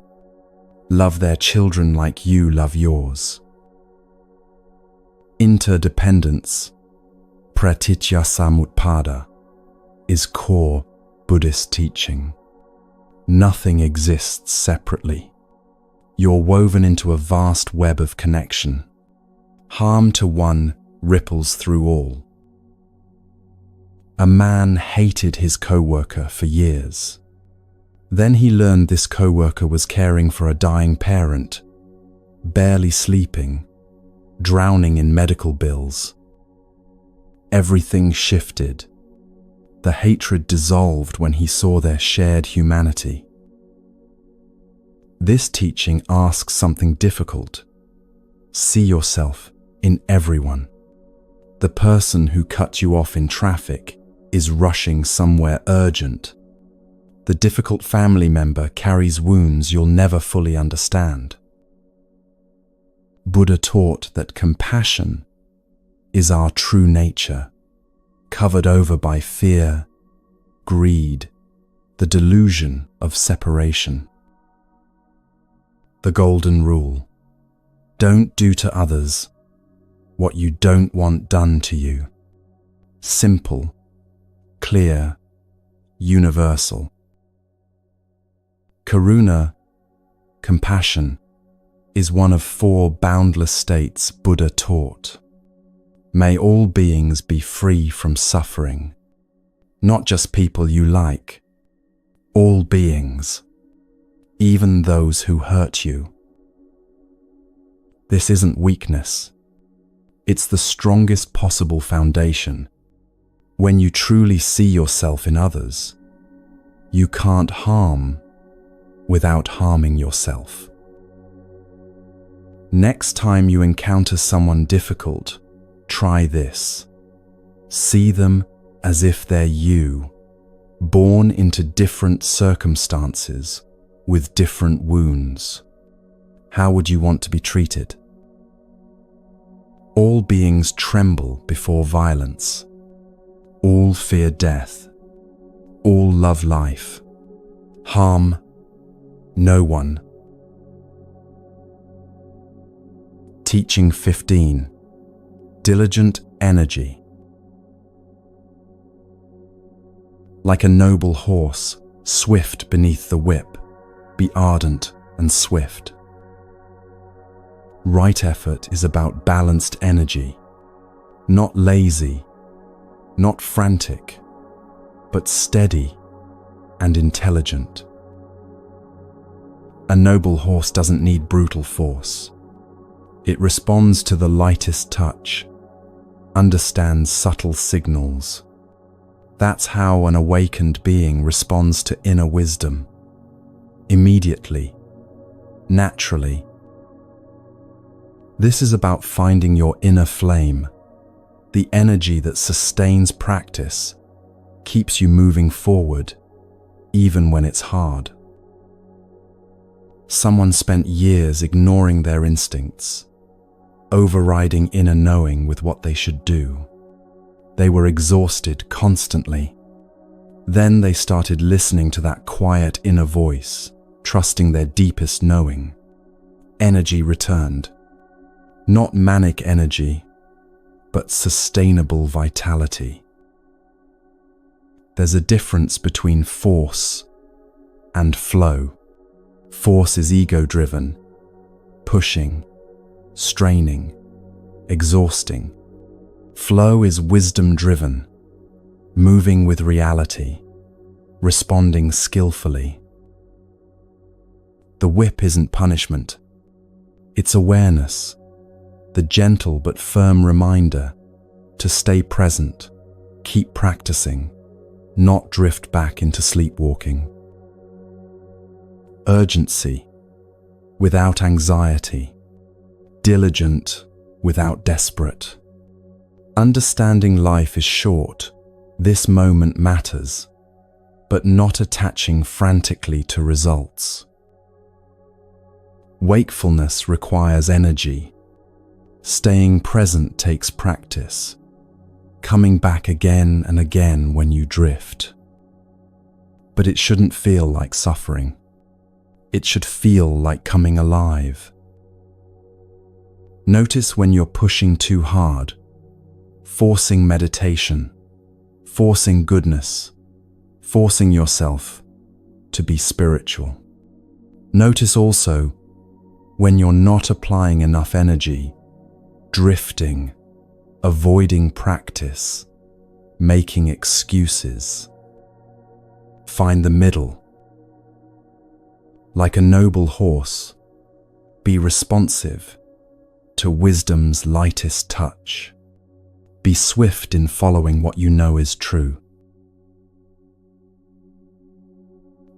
A: love their children like you love yours. Interdependence, pratityasamutpada, is core Buddhist teaching. Nothing exists separately. You're woven into a vast web of connection. Harm to one ripples through all. A man hated his co-worker for years. Then he learned this co-worker was caring for a dying parent, barely sleeping, drowning in medical bills. Everything shifted. The hatred dissolved when he saw their shared humanity. This teaching asks something difficult. See yourself in everyone. The person who cut you off in traffic is rushing somewhere urgent. The difficult family member carries wounds you'll never fully understand. Buddha taught that compassion is our true nature, covered over by fear, greed, the delusion of separation. The golden rule: don't do to others what you don't want done to you. Simple, clear, universal. Karuna, compassion, is one of 4 boundless states Buddha taught. May all beings be free from suffering, not just people you like, all beings, even those who hurt you. This isn't weakness. It's the strongest possible foundation. When you truly see yourself in others, you can't harm without harming yourself. Next time you encounter someone difficult, try this. See them as if they're you, born into different circumstances with different wounds. How would you want to be treated? All beings tremble before violence. All fear death. All love life. Harm no one. Teaching 15. Diligent energy. Like a noble horse, swift beneath the whip, be ardent and swift. Right effort is about balanced energy, not lazy, not frantic, but steady and intelligent. A noble horse doesn't need brutal force. It responds to the lightest touch, understands subtle signals. That's how an awakened being responds to inner wisdom. Immediately, naturally. This is about finding your inner flame, the energy that sustains practice, keeps you moving forward, even when it's hard. Someone spent years ignoring their instincts, overriding inner knowing with what they should do. They were exhausted constantly. Then they started listening to that quiet inner voice, trusting their deepest knowing. Energy returned. Not manic energy, but sustainable vitality. There's a difference between force and flow. Force is ego-driven, pushing, straining, exhausting. Flow is wisdom-driven, moving with reality, responding skillfully. The whip isn't punishment. It's awareness, the gentle but firm reminder to stay present, keep practicing, not drift back into sleepwalking. Urgency without anxiety, diligent without desperate. Understanding life is short, this moment matters, but not attaching frantically to results. Wakefulness requires energy. Staying present takes practice, coming back again and again when you drift. But it shouldn't feel like suffering. It should feel like coming alive. Notice when you're pushing too hard, forcing meditation, forcing goodness, forcing yourself to be spiritual. Notice also when you're not applying enough energy, drifting, avoiding practice, making excuses. Find the middle. Like a noble horse, be responsive to wisdom's lightest touch. Be swift in following what you know is true.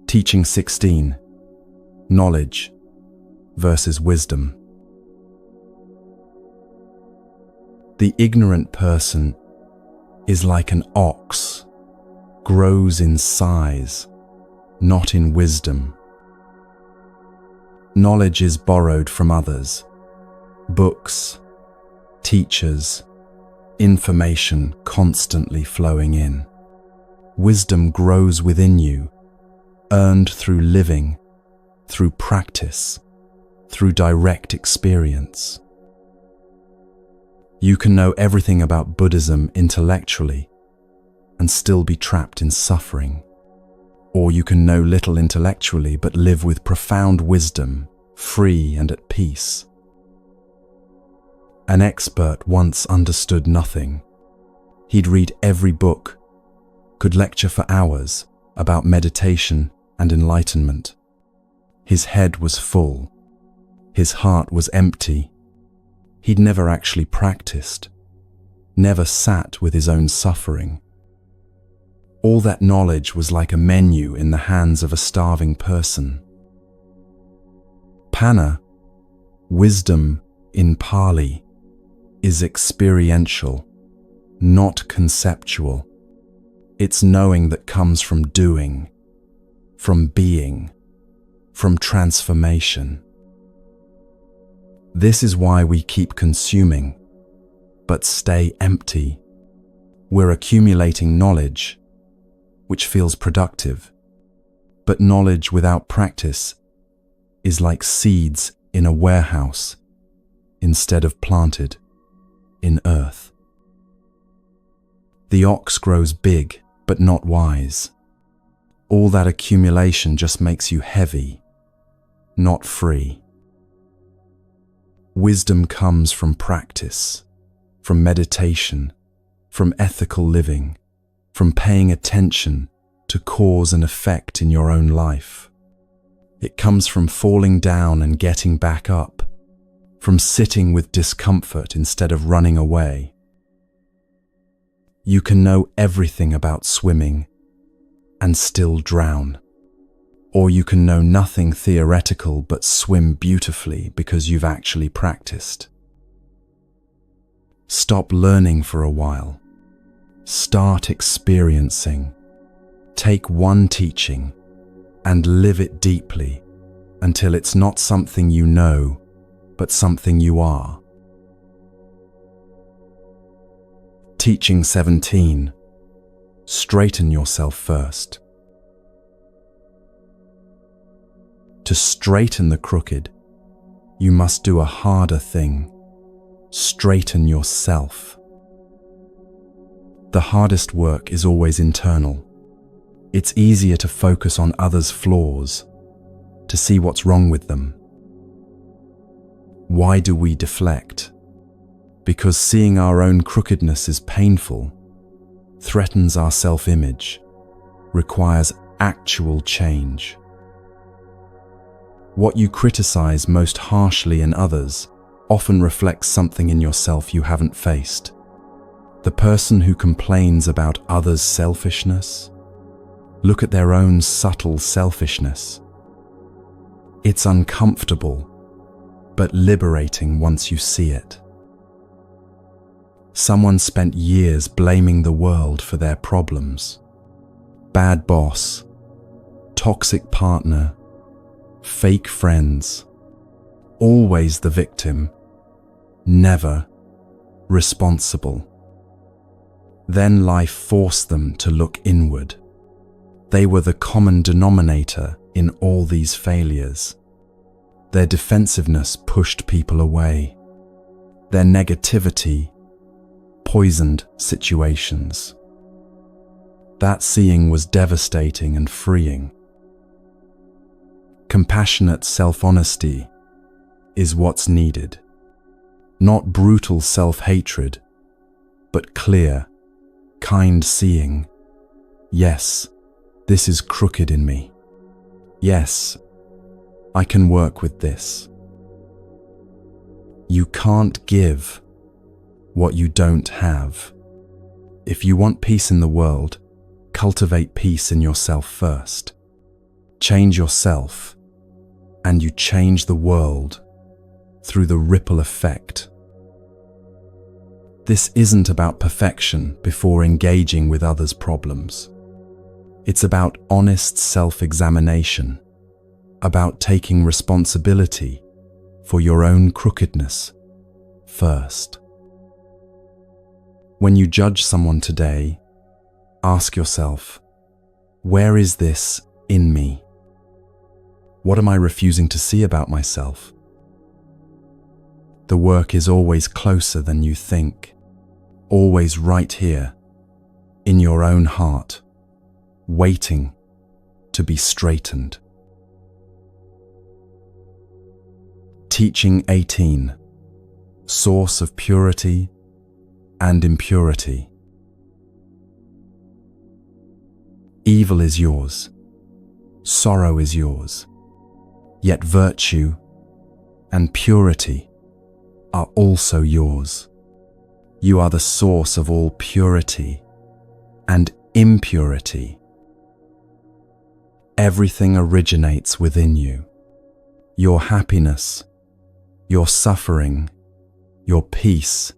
A: Teaching 16. Knowledge versus wisdom. The ignorant person is like an ox, grows in size, not in wisdom. Knowledge is borrowed from others, books, teachers, information constantly flowing in. Wisdom grows within you, earned through living, through practice, through direct experience. You can know everything about Buddhism intellectually and still be trapped in suffering. Or you can know little intellectually but live with profound wisdom, free and at peace. An expert once understood nothing. He'd read every book, could lecture for hours about meditation and enlightenment. His head was full. His heart was empty. He'd never actually practiced, never sat with his own suffering. All that knowledge was like a menu in the hands of a starving person. Panna, wisdom in Pali, is experiential, not conceptual. It's knowing that comes from doing, from being, from transformation. This is why we keep consuming, but stay empty. We're accumulating knowledge, which feels productive, but knowledge without practice is like seeds in a warehouse instead of planted in earth. The ox grows big, but not wise. All that accumulation just makes you heavy, not free. Wisdom comes from practice, from meditation, from ethical living, from paying attention to cause and effect in your own life. It comes from falling down and getting back up, from sitting with discomfort instead of running away. You can know everything about swimming and still drown. Or you can know nothing theoretical but swim beautifully because you've actually practiced. Stop learning for a while. Start experiencing. Take one teaching and live it deeply until it's not something you know, but something you are. Teaching 17. Straighten yourself first. To straighten the crooked, you must do a harder thing. Straighten yourself. The hardest work is always internal. It's easier to focus on others' flaws, to see what's wrong with them. Why do we deflect? Because seeing our own crookedness is painful, threatens our self-image, requires actual change. What you criticize most harshly in others often reflects something in yourself you haven't faced. The person who complains about others' selfishness, look at their own subtle selfishness. It's uncomfortable, but liberating once you see it. Someone spent years blaming the world for their problems. Bad boss, toxic partner, fake friends, always the victim, never responsible. Then life forced them to look inward. They were the common denominator in all these failures. Their defensiveness pushed people away. Their negativity poisoned situations. That seeing was devastating and freeing. Compassionate self-honesty is what's needed. Not brutal self-hatred, but clear, kind seeing. Yes, this is crooked in me. Yes, I can work with this. You can't give what you don't have. If you want peace in the world, cultivate peace in yourself first. Change yourself, and you change the world through the ripple effect. This isn't about perfection before engaging with others' problems. It's about honest self-examination, about taking responsibility for your own crookedness first. When you judge someone today, ask yourself, where is this in me? What am I refusing to see about myself? The work is always closer than you think, always right here, in your own heart, waiting to be straightened. Teaching 18. Source of purity and impurity. Evil is yours, sorrow is yours, yet virtue and purity are also yours. You are the source of all purity and impurity. Everything originates within you. Your happiness, your suffering, your peace,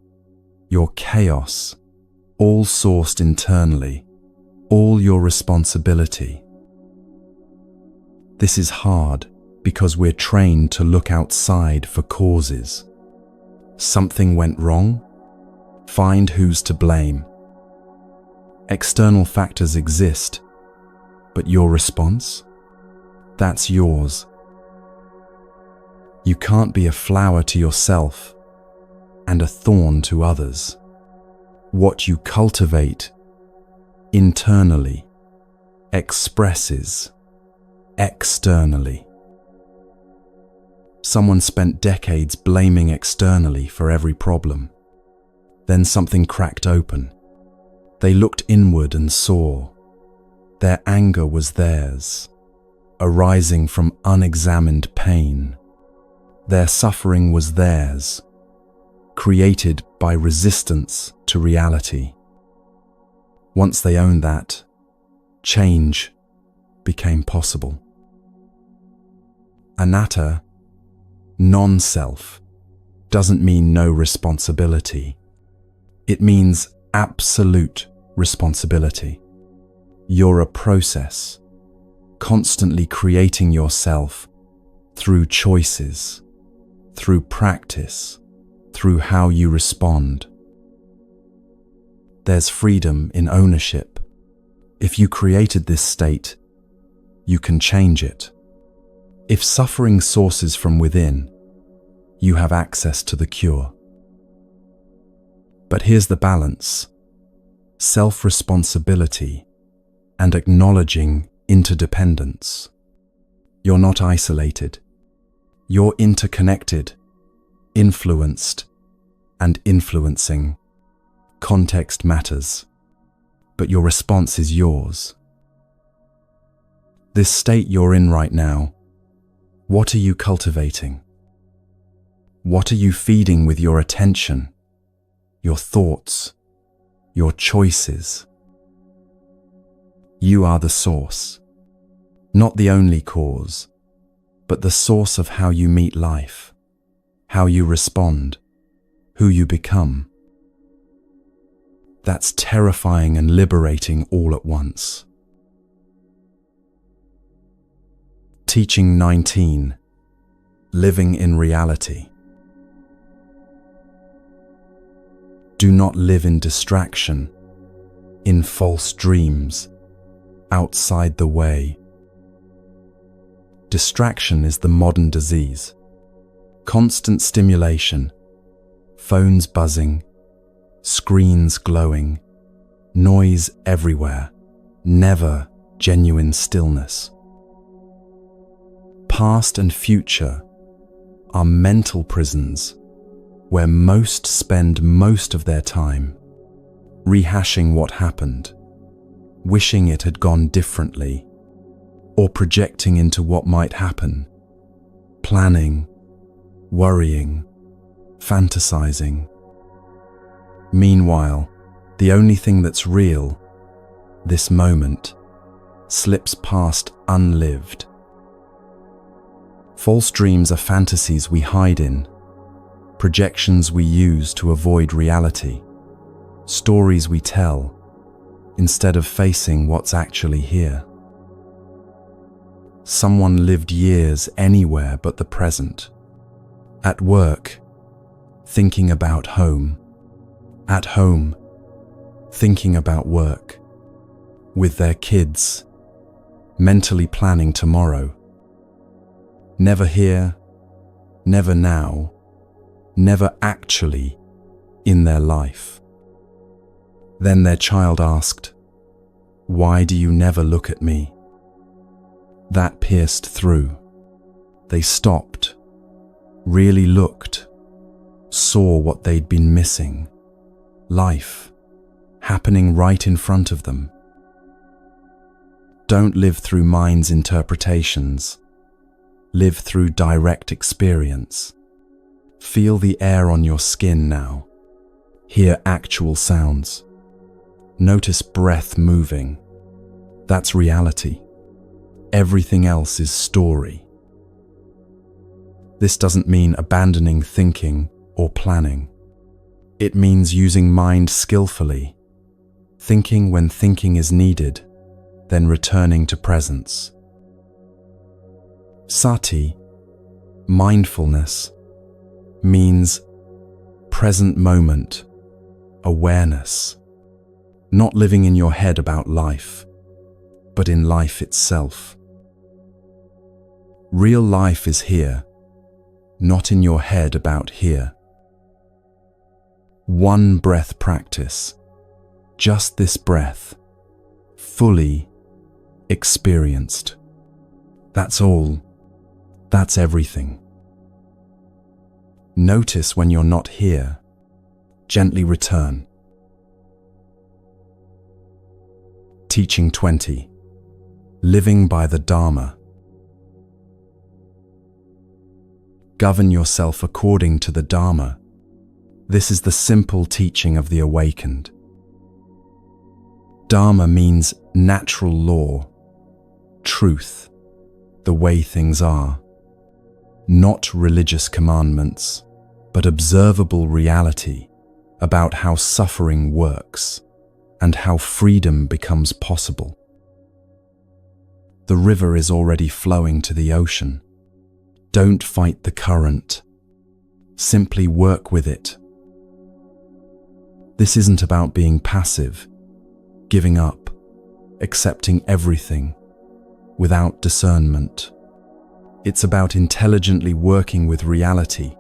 A: your chaos, all sourced internally, all your responsibility. This is hard because we're trained to look outside for causes. Something went wrong? Find who's to blame. External factors exist, but your response? That's yours. You can't be a flower to yourself and a thorn to others. What you cultivate internally expresses externally. Someone spent decades blaming externally for every problem. Then something cracked open. They looked inward and saw. Their anger was theirs, arising from unexamined pain. Their suffering was theirs, created by resistance to reality. Once they owned that, change became possible. Anatta, non-self, doesn't mean no responsibility. It means absolute responsibility. You're a process, constantly creating yourself through choices, through practice, through how you respond. There's freedom in ownership. If you created this state, you can change it. If suffering sources from within, you have access to the cure. But here's the balance: self-responsibility and acknowledging interdependence. You're not isolated. You're interconnected, influenced, and influencing. Context matters, but your response is yours. This state you're in right now, what are you cultivating? What are you feeding with your attention, your thoughts, your choices? You are the source, not the only cause, but the source of how you meet life, how you respond, who you become. That's terrifying and liberating all at once. Teaching 19. Living in reality. Do not live in distraction, in false dreams, outside the way. Distraction is the modern disease. Constant stimulation, Phones buzzing, screens glowing, noise everywhere, never genuine stillness. Past and future are mental prisons where most spend most of their time rehashing what happened, wishing it had gone differently, or projecting into what might happen, planning, worrying, fantasizing. Meanwhile, the only thing that's real, this moment, slips past unlived. False dreams are fantasies we hide in, projections we use to avoid reality, stories we tell instead of facing what's actually here. Someone lived years anywhere but the present. At work, thinking about home. At home, thinking about work. With their kids, mentally planning tomorrow. Never here, never now, never actually in their life. Then their child asked, "Why do you never look at me?" That pierced through. They stopped, really looked, saw what they'd been missing. Life, happening right in front of them. Don't live through mind's interpretations. Live through direct experience. Feel the air on your skin now. Hear actual sounds. Notice breath moving. That's reality. Everything else is story. This doesn't mean abandoning thinking or planning. It means using mind skillfully, thinking when thinking is needed, then returning to presence. Sati, mindfulness, means present moment, awareness, not living in your head about life, but in life itself. Real life is here, not in your head about here. One breath practice, just this breath, fully experienced. That's all. That's everything. Notice when you're not here. Gently return. Teaching 20. Living by the Dharma. Govern yourself according to the Dharma. This is the simple teaching of the awakened. Dharma means natural law, truth, the way things are. Not religious commandments, but observable reality about how suffering works and how freedom becomes possible. The river is already flowing to the ocean. Don't fight the current. Simply work with it. This isn't about being passive, giving up, accepting everything without discernment. It's about intelligently working with reality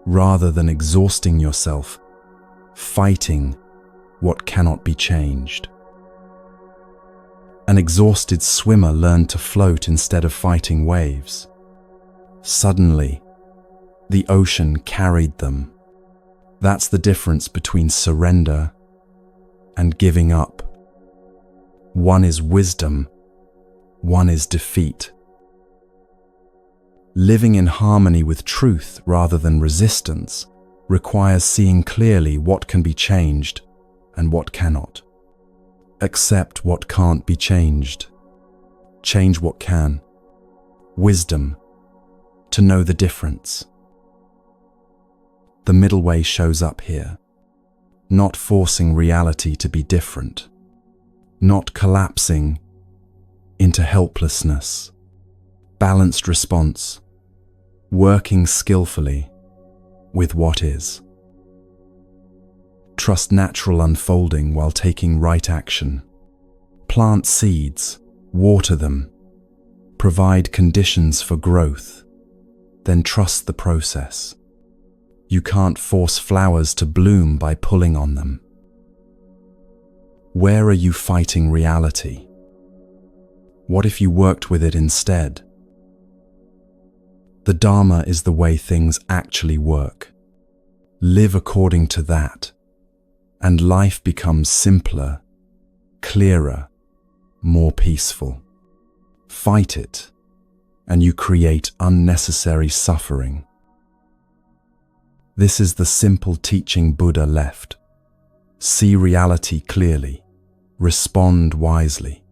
A: rather than exhausting yourself, fighting what cannot be changed. An exhausted swimmer learned to float instead of fighting waves. Suddenly, the ocean carried them. That's the difference between surrender and giving up. One is wisdom, one is defeat. Living in harmony with truth rather than resistance requires seeing clearly what can be changed and what cannot. Accept what can't be changed. Change what can. Wisdom, to know the difference. The middle way shows up here, not forcing reality to be different, not collapsing into helplessness, balanced response, working skillfully with what is. Trust natural unfolding while taking right action. Plant seeds, water them, provide conditions for growth, then trust the process. You can't force flowers to bloom by pulling on them. Where are you fighting reality? What if you worked with it instead? The Dharma is the way things actually work. Live according to that, and life becomes simpler, clearer, more peaceful. Fight it, and you create unnecessary suffering. This is the simple teaching Buddha left. See reality clearly, respond wisely,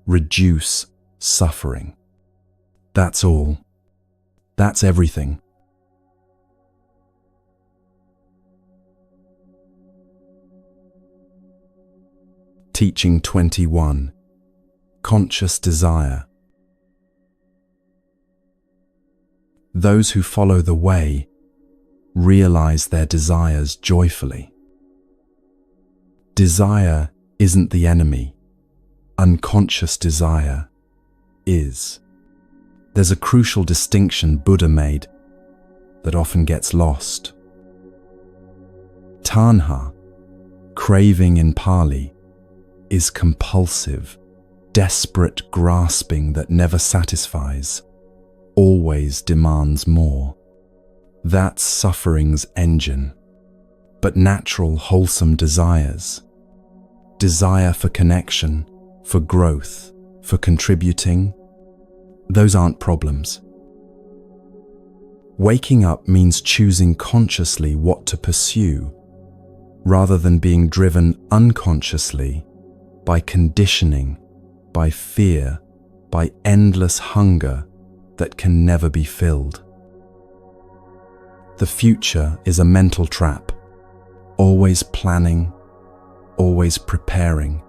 A: reduce suffering. That's all. That's everything. Teaching 21. Conscious desire. Those who follow the way realize their desires joyfully. Desire isn't the enemy. Unconscious desire is. There's a crucial distinction Buddha made that often gets lost. Tanha, craving in Pali, is compulsive, desperate grasping that never satisfies, always demands more. That's suffering's engine. But natural, wholesome desires, desire for connection, for growth, for contributing, those aren't problems. Waking up means choosing consciously what to pursue, rather than being driven unconsciously by conditioning, by fear, by endless hunger that can never be filled. The future is a mental trap, always planning, always preparing,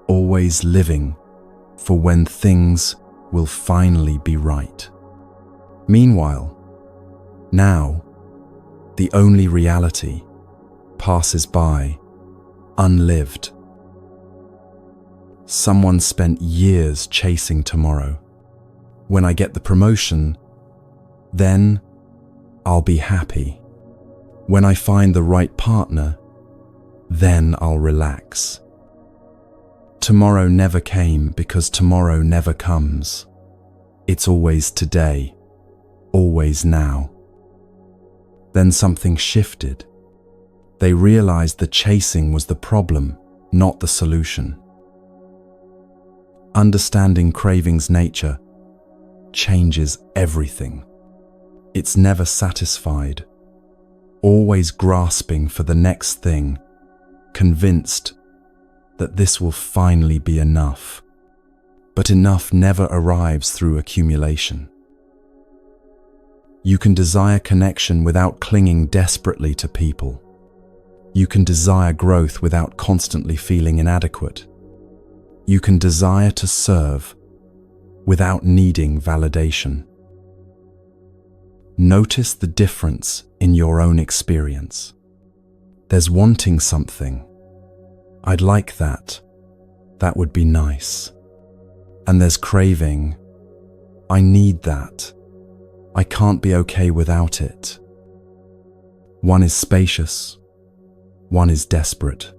A: always living for when things will finally be right. Meanwhile, now, the only reality passes by, unlived. Someone spent years chasing tomorrow. When I get the promotion, then I'll be happy. When I find the right partner, then I'll relax. Tomorrow never came because tomorrow never comes. It's always today, always now. Then something shifted. They realized the chasing was the problem, not the solution. Understanding craving's nature changes everything. It's never satisfied, always grasping for the next thing, convinced that this will finally be enough. But enough never arrives through accumulation. You can desire connection without clinging desperately to people. You can desire growth without constantly feeling inadequate. You can desire to serve without needing validation. Notice the difference in your own experience. There's wanting something. I'd like that. That would be nice. And there's craving. I need that. I can't be okay without it. One is spacious. One is desperate.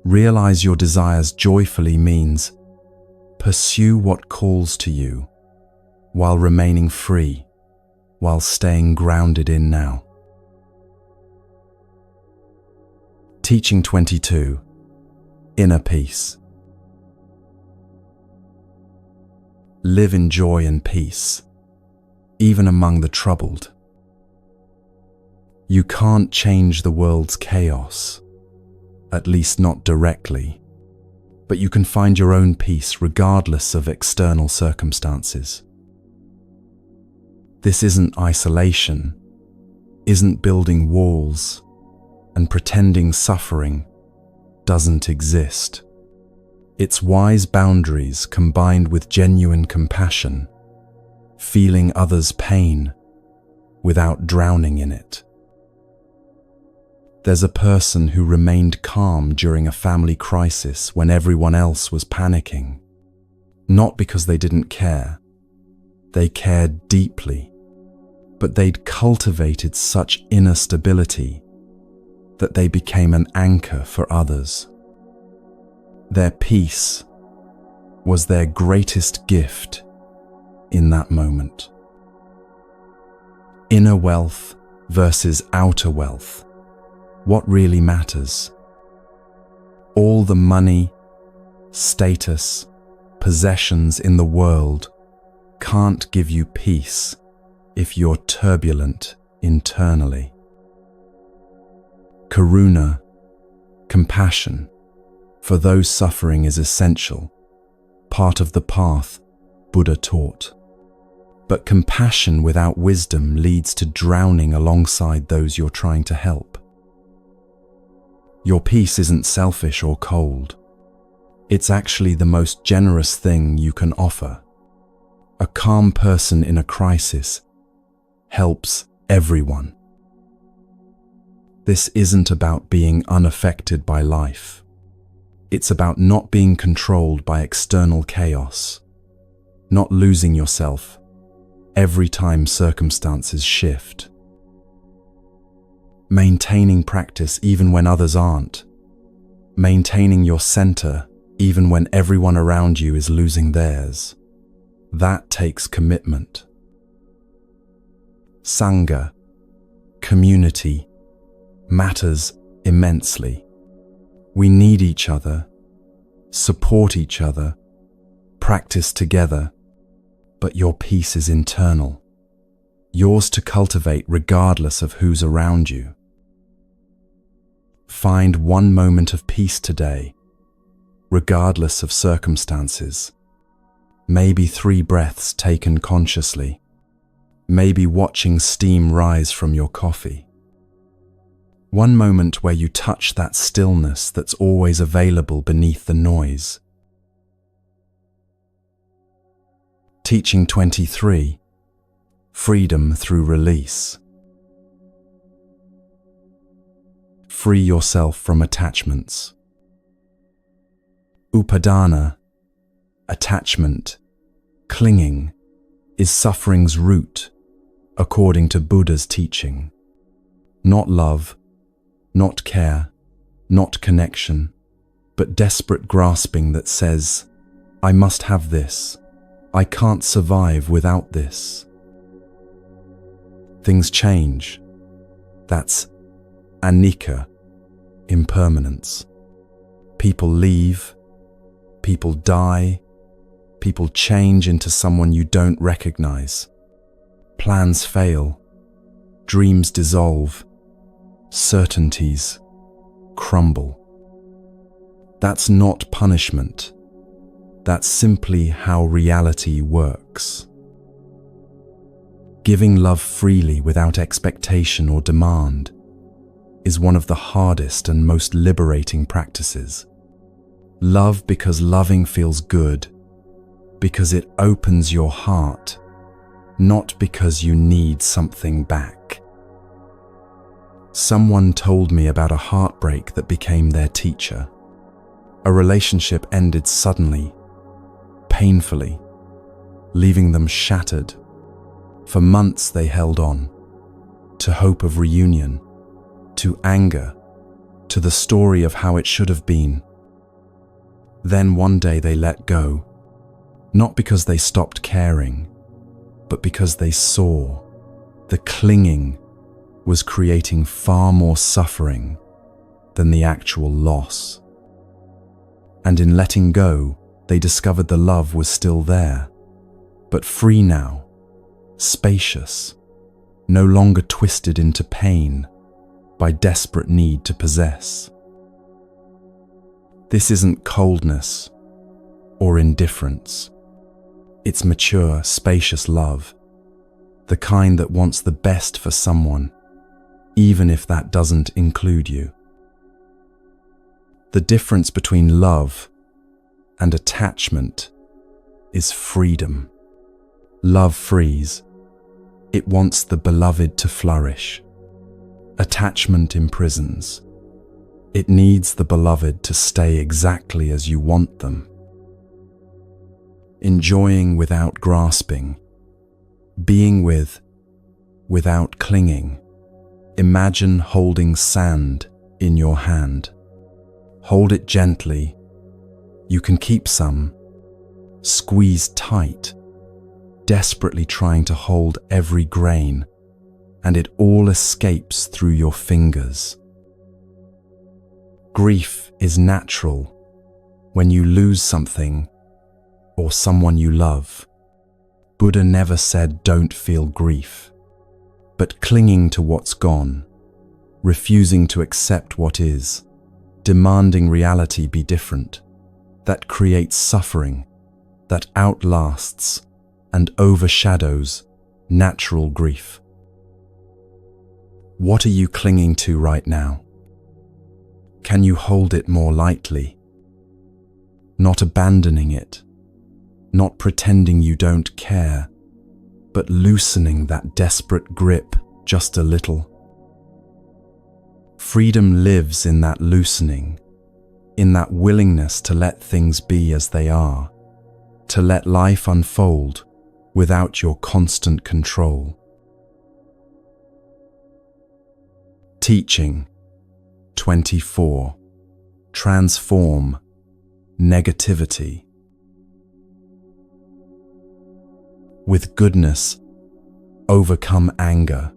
A: Realize your desires joyfully means pursue what calls to you while remaining free, while staying grounded in now. Teaching 22. Inner peace. Live in joy and peace, even among the troubled. You can't change the world's chaos, at least not directly, but you can find your own peace regardless of external circumstances. This isn't isolation, isn't building walls and pretending suffering doesn't exist. It's wise boundaries combined with genuine compassion, feeling others' pain without drowning in it. There's a person who remained calm during a family crisis when everyone else was panicking. Not because they didn't care. They cared deeply, but they'd cultivated such inner stability that they became an anchor for others. Their peace was their greatest gift in that moment. Inner wealth versus outer wealth. What really matters? All the money, status, possessions in the world can't give you peace if you're turbulent internally. Karuna, compassion, for those suffering is essential, part of the path Buddha taught. But compassion without wisdom leads to drowning alongside those you're trying to help. Your peace isn't selfish or cold. It's actually the most generous thing you can offer. A calm person in a crisis helps everyone. This isn't about being unaffected by life. It's about not being controlled by external chaos, not losing yourself every time circumstances shift. Maintaining practice even when others aren't. Maintaining your center even when everyone around you is losing theirs. That takes commitment. Sangha, community, matters immensely. We need each other, support each other, practice together, but your peace is internal, yours to cultivate regardless of who's around you. Find one moment of peace today, regardless of circumstances. Maybe 3 breaths taken consciously. Maybe watching steam rise from your coffee. One moment where you touch that stillness that's always available beneath the noise. Teaching 23. Freedom through release. Free yourself from attachments. Upadana, attachment, clinging, is suffering's root, according to Buddha's teaching. Not love, not care, not connection, but desperate grasping that says, I must have this, I can't survive without this. Things change. That's anicca, impermanence. People leave, people die, people change into someone you don't recognize. Plans fail, dreams dissolve, certainties crumble. That's not punishment. That's simply how reality works. Giving love freely without expectation or demand is one of the hardest and most liberating practices. Love because loving feels good, because it opens your heart, not because you need something back. Someone told me about a heartbreak that became their teacher. A relationship ended suddenly, painfully, leaving them shattered. For months they held on, to hope of reunion, to anger, to the story of how it should have been. Then one day they let go, not because they stopped caring, but because they saw the clinging was creating far more suffering than the actual loss. And in letting go, they discovered the love was still there, but free now, spacious, no longer twisted into pain by desperate need to possess. This isn't coldness or indifference. It's mature, spacious love, the kind that wants the best for someone, even if that doesn't include you. The difference between love and attachment is freedom. Love frees. It wants the beloved to flourish. Attachment imprisons. It needs the beloved to stay exactly as you want them. Enjoying without grasping. Being with without clinging. Imagine holding sand in your hand. Hold it gently. You can keep some. Squeeze tight, desperately trying to hold every grain, and it all escapes through your fingers. Grief is natural when you lose something or someone you love. Buddha never said don't feel grief, but clinging to what's gone, refusing to accept what is, demanding reality be different, that creates suffering, that outlasts and overshadows natural grief. What are you clinging to right now? Can you hold it more lightly? Not abandoning it, not pretending you don't care, but loosening that desperate grip just a little. Freedom lives in that loosening, in that willingness to let things be as they are, to let life unfold without your constant control. Teaching 24. Transform negativity. With goodness, overcome anger.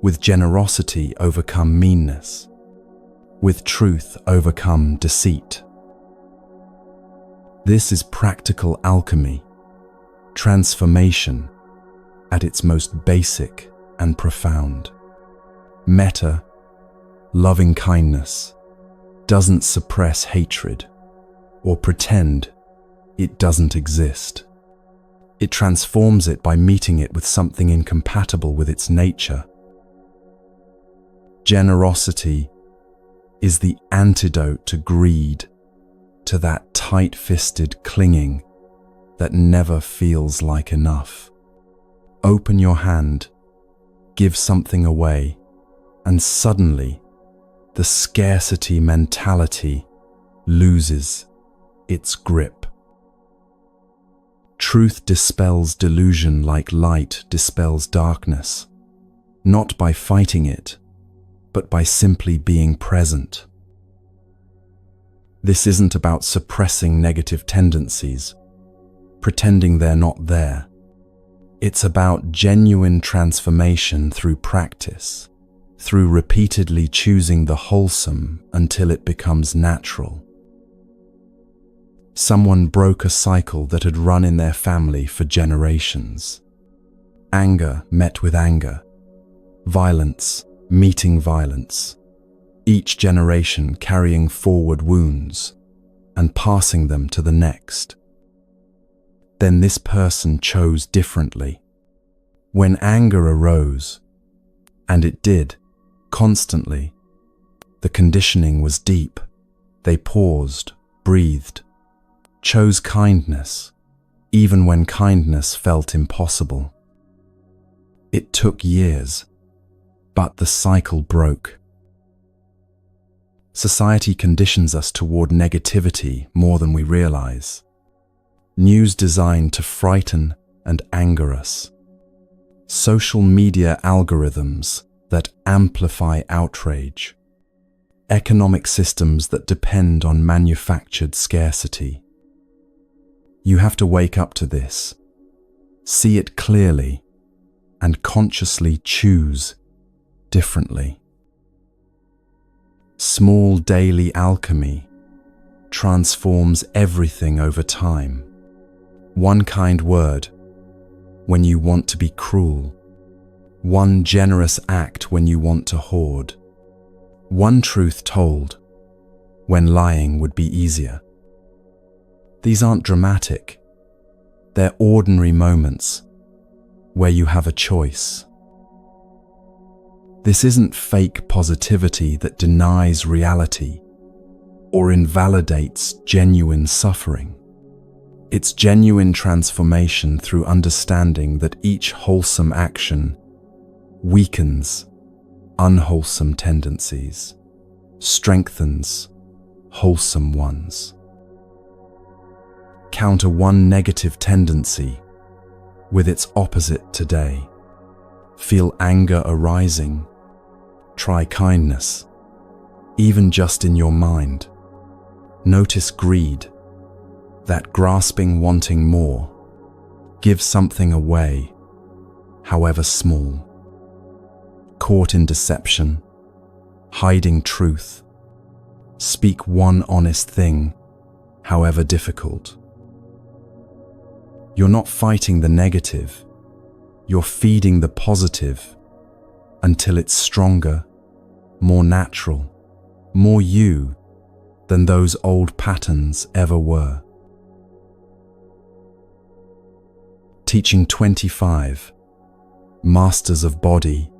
A: With generosity, overcome meanness. With truth, overcome deceit. This is practical alchemy, transformation at its most basic and profound. Metta, loving kindness, doesn't suppress hatred or pretend it doesn't exist. It transforms it by meeting it with something incompatible with its nature. Generosity is the antidote to greed, to that tight-fisted clinging that never feels like enough. Open your hand, give something away, and suddenly the scarcity mentality loses its grip. Truth dispels delusion like light dispels darkness, not by fighting it, but by simply being present. This isn't about suppressing negative tendencies, pretending they're not there. It's about genuine transformation through practice, through repeatedly choosing the wholesome until it becomes natural. Someone broke a cycle that had run in their family for generations. Anger met with anger, violence meeting violence, each generation carrying forward wounds and passing them to the next. Then this person chose differently. When anger arose, and it did, constantly, the conditioning was deep. They paused, breathed, chose kindness, even when kindness felt impossible. It took years, but the cycle broke. Society conditions us toward negativity more than we realize. News designed to frighten and anger us. Social media algorithms that amplify outrage. Economic systems that depend on manufactured scarcity. You have to wake up to this, see it clearly, and consciously choose differently. Small daily alchemy transforms everything over time. One kind word when you want to be cruel. One generous act when you want to hoard. One truth told when lying would be easier. These aren't dramatic. They're ordinary moments where you have a choice. This isn't fake positivity that denies reality or invalidates genuine suffering. It's genuine transformation through understanding that each wholesome action weakens unwholesome tendencies, strengthens wholesome ones. Counter one negative tendency with its opposite today. Feel anger arising. Try kindness, even just in your mind. Notice greed, that grasping, wanting more. Give something away, however small. Caught in deception, hiding truth. Speak one honest thing, however difficult. You're not fighting the negative, you're feeding the positive until it's stronger, more natural, more you than those old patterns ever were. Teaching 25. Masters of Body,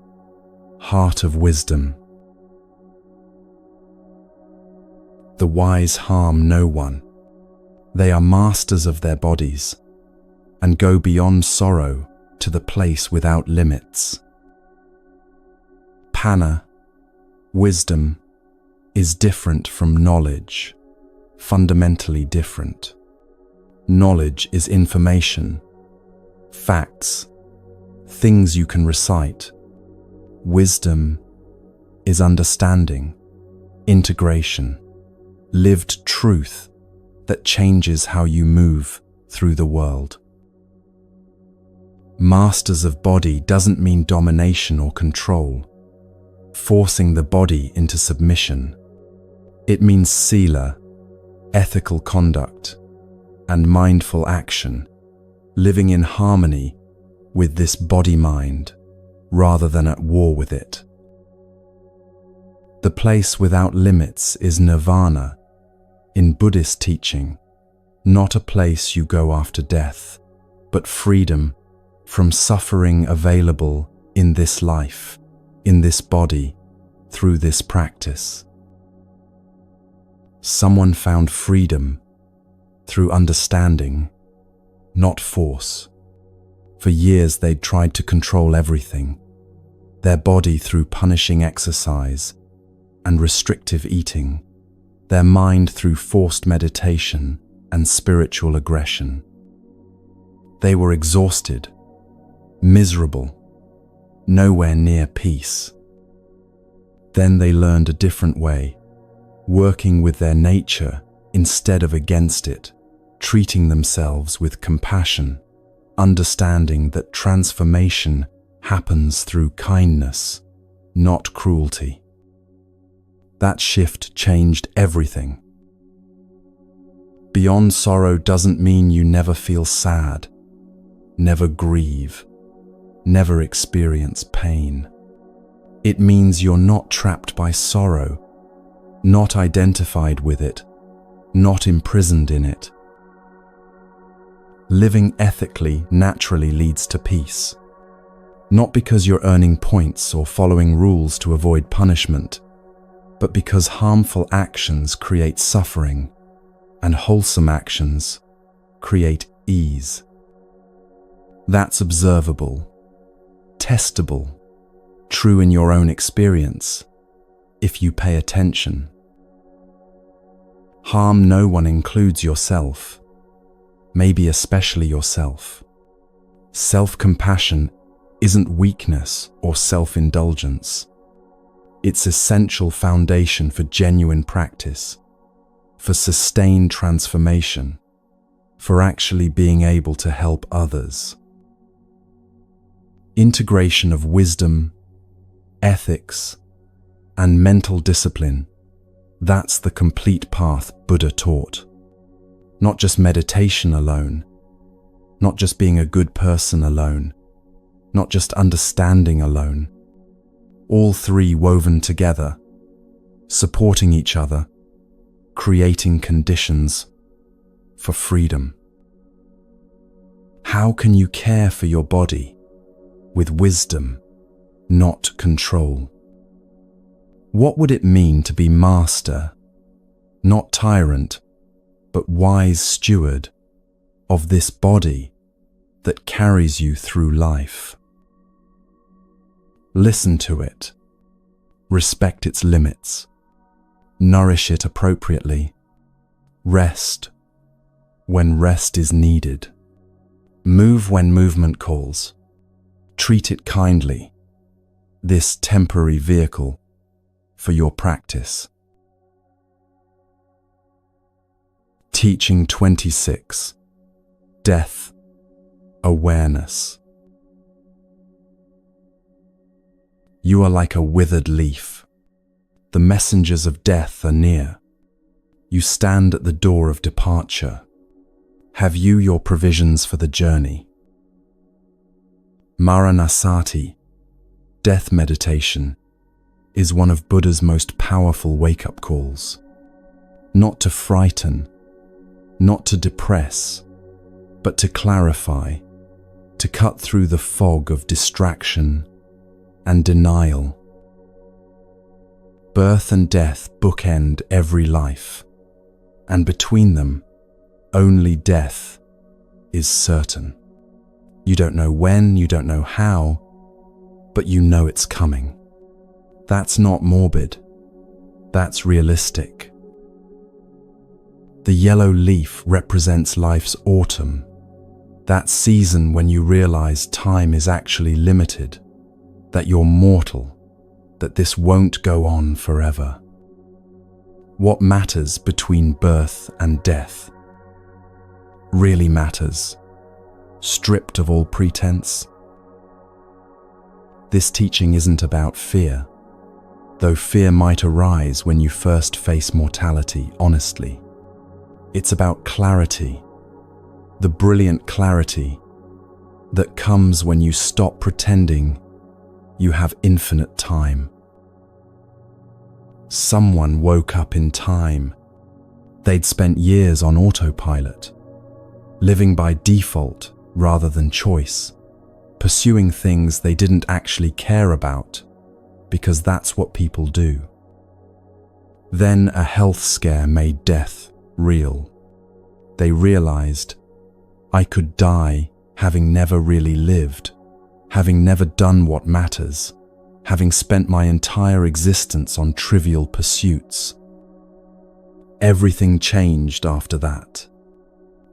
A: Heart of Wisdom. The wise harm no one. They are masters of their bodies and go beyond sorrow to the place without limits. Panna, wisdom, is different from knowledge, fundamentally different. Knowledge is information, facts, things you can recite. Wisdom is understanding, integration, lived truth that changes how you move through the world. Masters of body doesn't mean domination or control, forcing the body into submission. It means sila, ethical conduct, and mindful action, living in harmony with this body-mind rather than at war with it. The place without limits is nirvana in Buddhist teaching, not a place you go after death, but freedom from suffering available in this life, in this body, through this practice. Someone found freedom through understanding, not force. For years they'd tried to control everything, their body through punishing exercise and restrictive eating, their mind through forced meditation and spiritual aggression. They were exhausted, miserable, nowhere near peace. Then they learned a different way, working with their nature instead of against it, treating themselves with compassion, understanding that transformation happens through kindness, not cruelty. That shift changed everything. Beyond sorrow doesn't mean you never feel sad, never grieve, never experience pain. It means you're not trapped by sorrow, not identified with it, not imprisoned in it. Living ethically naturally leads to peace. Not because you're earning points or following rules to avoid punishment, but because harmful actions create suffering and wholesome actions create ease. That's observable, testable, true in your own experience, if you pay attention. Harm no one includes yourself, maybe especially yourself. Self-compassion isn't weakness or self-indulgence. It's essential foundation for genuine practice, for sustained transformation, for actually being able to help others. Integration of wisdom, ethics, and mental discipline, that's the complete path Buddha taught. Not just meditation alone, not just being a good person alone, not just understanding alone. All three woven together, supporting each other, creating conditions for freedom. How can you care for your body with wisdom, not control? What would it mean to be master, not tyrant, but wise steward of this body that carries you through life? Listen to it, respect its limits, nourish it appropriately, rest when rest is needed, move when movement calls, Treat it kindly, this temporary vehicle for your practice. Teaching 26. Death Awareness. You are like a withered leaf. The messengers of death are near. You stand at the door of departure. Have you your provisions for the journey? Maranasati, death meditation, is one of Buddha's most powerful wake-up calls. Not to frighten, not to depress, but to clarify, to cut through the fog of distraction and denial. Birth and death bookend every life, and between them, only death is certain. You don't know when, you don't know how, but you know it's coming. That's not morbid, that's realistic. The yellow leaf represents life's autumn, that season when you realize time is actually limited, that you're mortal, that this won't go on forever. What matters between birth and death really matters, stripped of all pretense. This teaching isn't about fear, though fear might arise when you first face mortality honestly. It's about clarity, the brilliant clarity that comes when you stop pretending you have infinite time. Someone woke up in time. They'd spent years on autopilot, living by default rather than choice, pursuing things they didn't actually care about, because that's what people do. Then a health scare made death real. They realized, I could die having never really lived, having never done what matters, having spent my entire existence on trivial pursuits. Everything changed after that.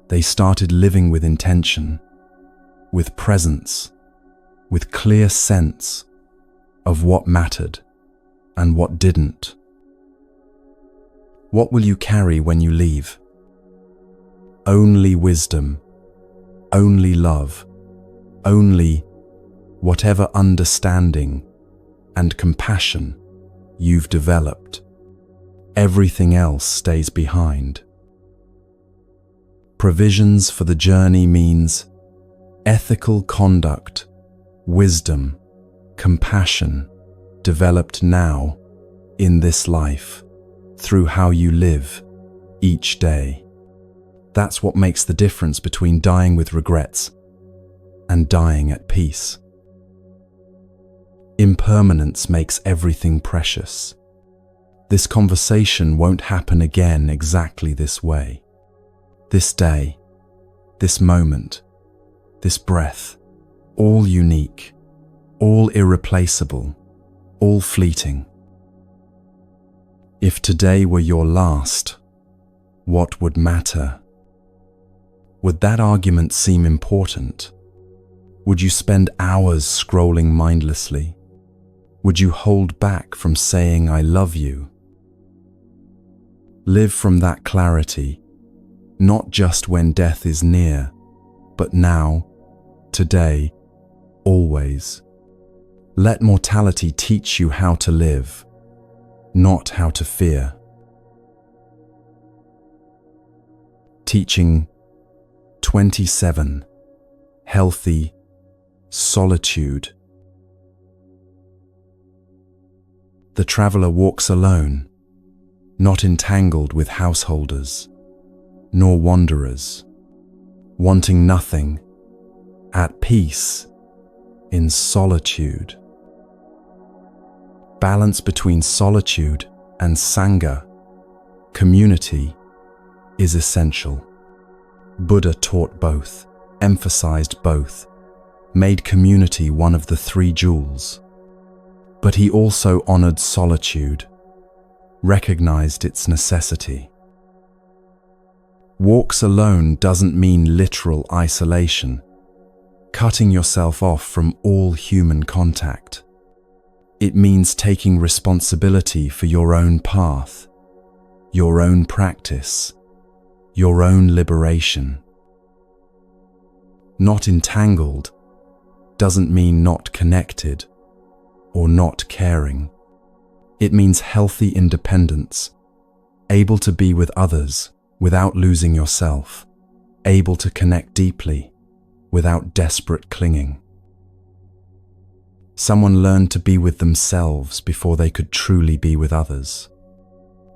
A: They started living with intention, with presence, with clear sense of what mattered and what didn't. What will you carry when you leave? Only wisdom, only love, only whatever understanding and compassion you've developed. Everything else stays behind. Provisions for the journey means ethical conduct, wisdom, compassion, developed now, in this life, through how you live each day. That's what makes the difference between dying with regrets and dying at peace. Impermanence makes everything precious. This conversation won't happen again exactly this way. This day, this moment, this breath, all unique, all irreplaceable, all fleeting. If today were your last, what would matter? Would that argument seem important? Would you spend hours scrolling mindlessly? Would you hold back from saying I love you? Live from that clarity, not just when death is near, but now, today, always. Let mortality teach you how to live, not how to fear. Teaching 27. Healthy solitude. The traveler walks alone, not entangled with householders, nor wanderers, wanting nothing, at peace, in solitude. Balance between solitude and sangha, community, is essential. Buddha taught both, emphasized both, made community one of the three jewels. But he also honored solitude, recognized its necessity. Walks alone doesn't mean literal isolation. cutting yourself off from all human contact. It means taking responsibility for your own path, your own practice, your own liberation. Not entangled doesn't mean not connected or not caring. It means healthy independence, able to be with others without losing yourself, able to connect deeply without desperate clinging. Someone learned to be with themselves before they could truly be with others.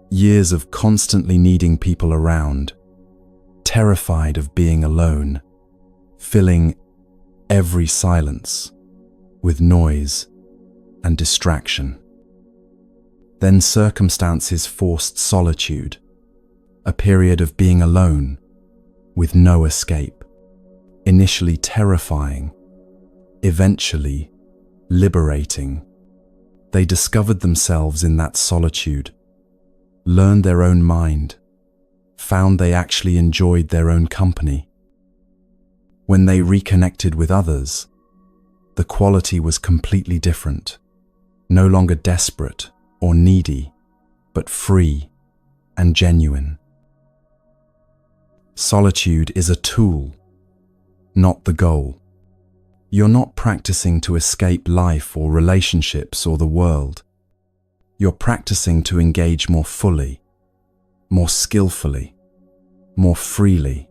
A: Years of constantly needing people around, terrified of being alone, filling every silence with noise and distraction. Then circumstances forced solitude, a period of being alone with no escape, initially terrifying, eventually liberating. They discovered themselves in that solitude, learned their own mind, found they actually enjoyed their own company. When they reconnected with others, the quality was completely different, no longer desperate or needy, but free and genuine. Solitude is a tool, not the goal. You're not practicing to escape life or relationships or the world. You're practicing to engage more fully, more skillfully, more freely.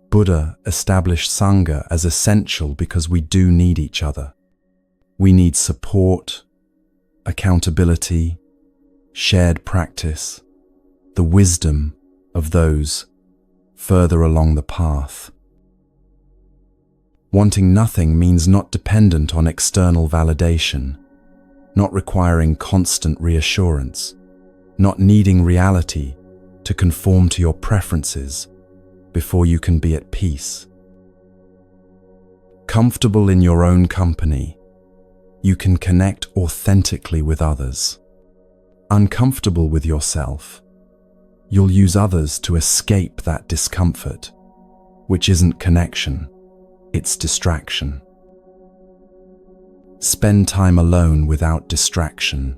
A: Buddha established Sangha as essential because we do need each other. We need support, accountability, shared practice, the wisdom of those further along the path. Wanting nothing means not dependent on external validation, not requiring constant reassurance, not needing reality to conform to your preferences before you can be at peace. Comfortable in your own company, you can connect authentically with others. Uncomfortable with yourself, you'll use others to escape that discomfort, which isn't connection, it's distraction. Spend time alone without distraction.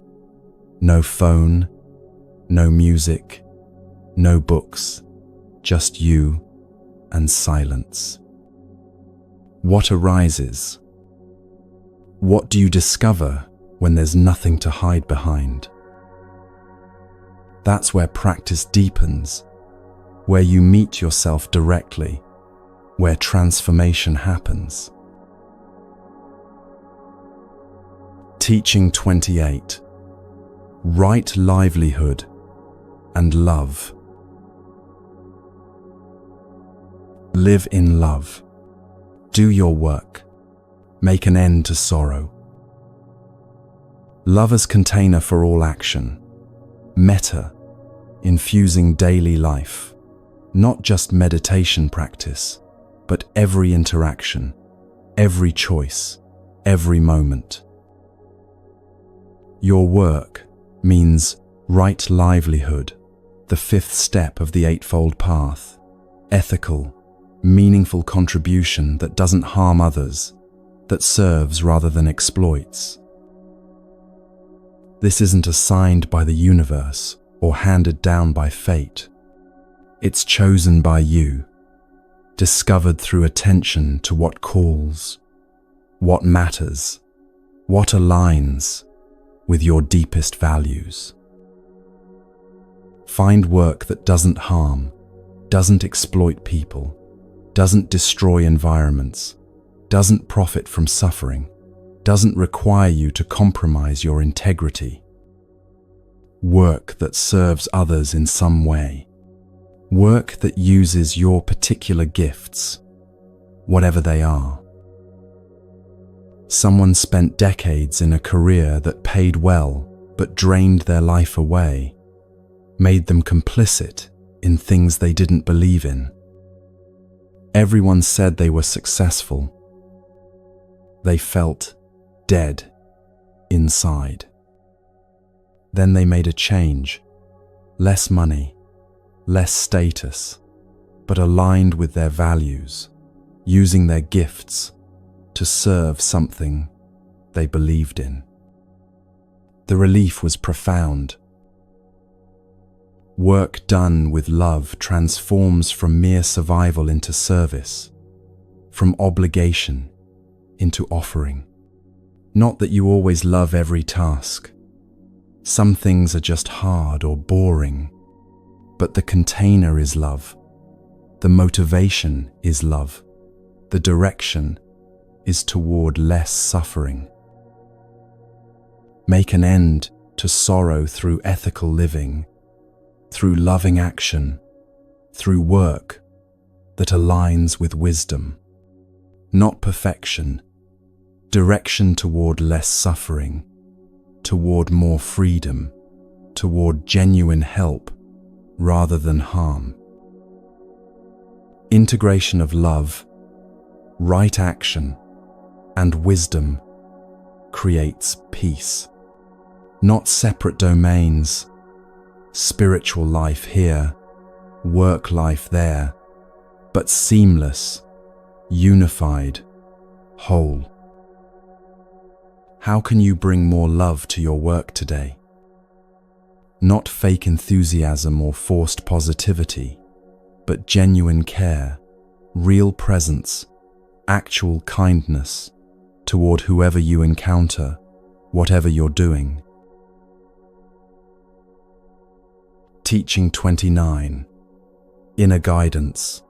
A: No phone, no music, no books, just you and silence. What arises? What do you discover when there's nothing to hide behind? That's where practice deepens, where you meet yourself directly, where transformation happens. Teaching 28. Right livelihood and love. Live in love. Do your work. Make an end to sorrow. Love as container for all action. Metta, infusing daily life. Not just meditation practice, but every interaction, every choice, every moment. Your work means right livelihood, the fifth step of the Eightfold Path. Ethical, meaningful contribution that doesn't harm others, that serves rather than exploits. This isn't assigned by the universe or handed down by fate. It's chosen by you, discovered through attention to what calls, what matters, what aligns with your deepest values. Find work that doesn't harm, doesn't exploit people, doesn't destroy environments, doesn't profit from suffering, doesn't require you to compromise your integrity. Work that serves others in some way. Work that uses your particular gifts, whatever they are. Someone spent decades in a career that paid well but drained their life away, made them complicit in things they didn't believe in. Everyone said they were successful. They felt dead inside. Then they made a change. Less money, less status, but aligned with their values. using their gifts to serve something they believed in. The relief was profound. Work done with love transforms from mere survival into service, from obligation into offering. Not that you always love every task. Some things are just hard or boring, but the container is love. The motivation is love. The direction is toward less suffering. Make an end to sorrow through ethical living, through loving action, through work that aligns with wisdom. Not perfection, direction toward less suffering, toward more freedom, toward genuine help rather than harm. Integration of love, right action, and wisdom creates peace. Not separate domains, spiritual life here, work life there, but seamless, unified, whole. How can you bring more love to your work today? Not fake enthusiasm or forced positivity, but genuine care, real presence, actual kindness toward whoever you encounter, whatever you're doing. Teaching 29. Inner Guidance.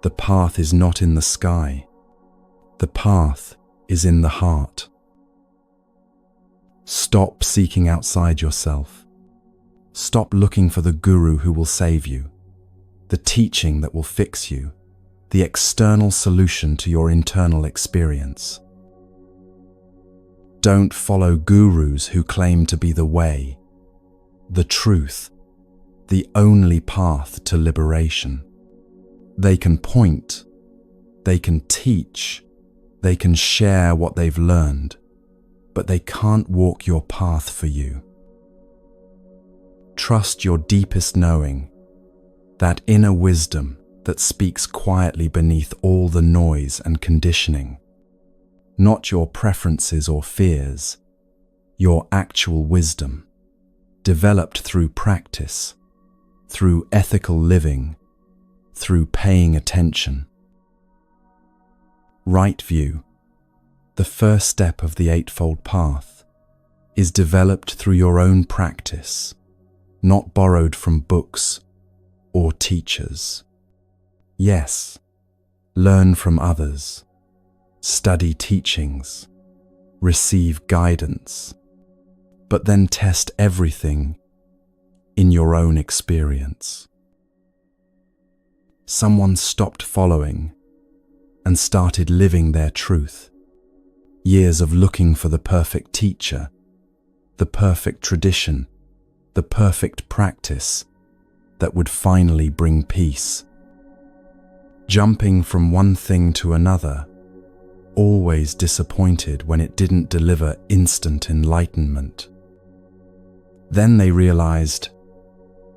A: The path is not in the sky. The path is in the heart. Stop seeking outside yourself. Stop looking for the guru who will save you, the teaching that will fix you, the external solution to your internal experience. Don't follow gurus who claim to be the way, the truth, the only path to liberation. They can point, they can teach, they can share what they've learned, but they can't walk your path for you. Trust your deepest knowing, that inner wisdom that speaks quietly beneath all the noise and conditioning. Not your preferences or fears, your actual wisdom, developed through practice, through ethical living, through paying attention. Right view, the first step of the Eightfold Path, is developed through your own practice, not borrowed from books or teachers. Yes, learn from others, study teachings, receive guidance, but then test everything in your own experience. Someone stopped following and started living their truth. Years of looking for the perfect teacher, the perfect tradition, the perfect practice that would finally bring peace. Jumping from one thing to another, always disappointed when it didn't deliver instant enlightenment. Then they realized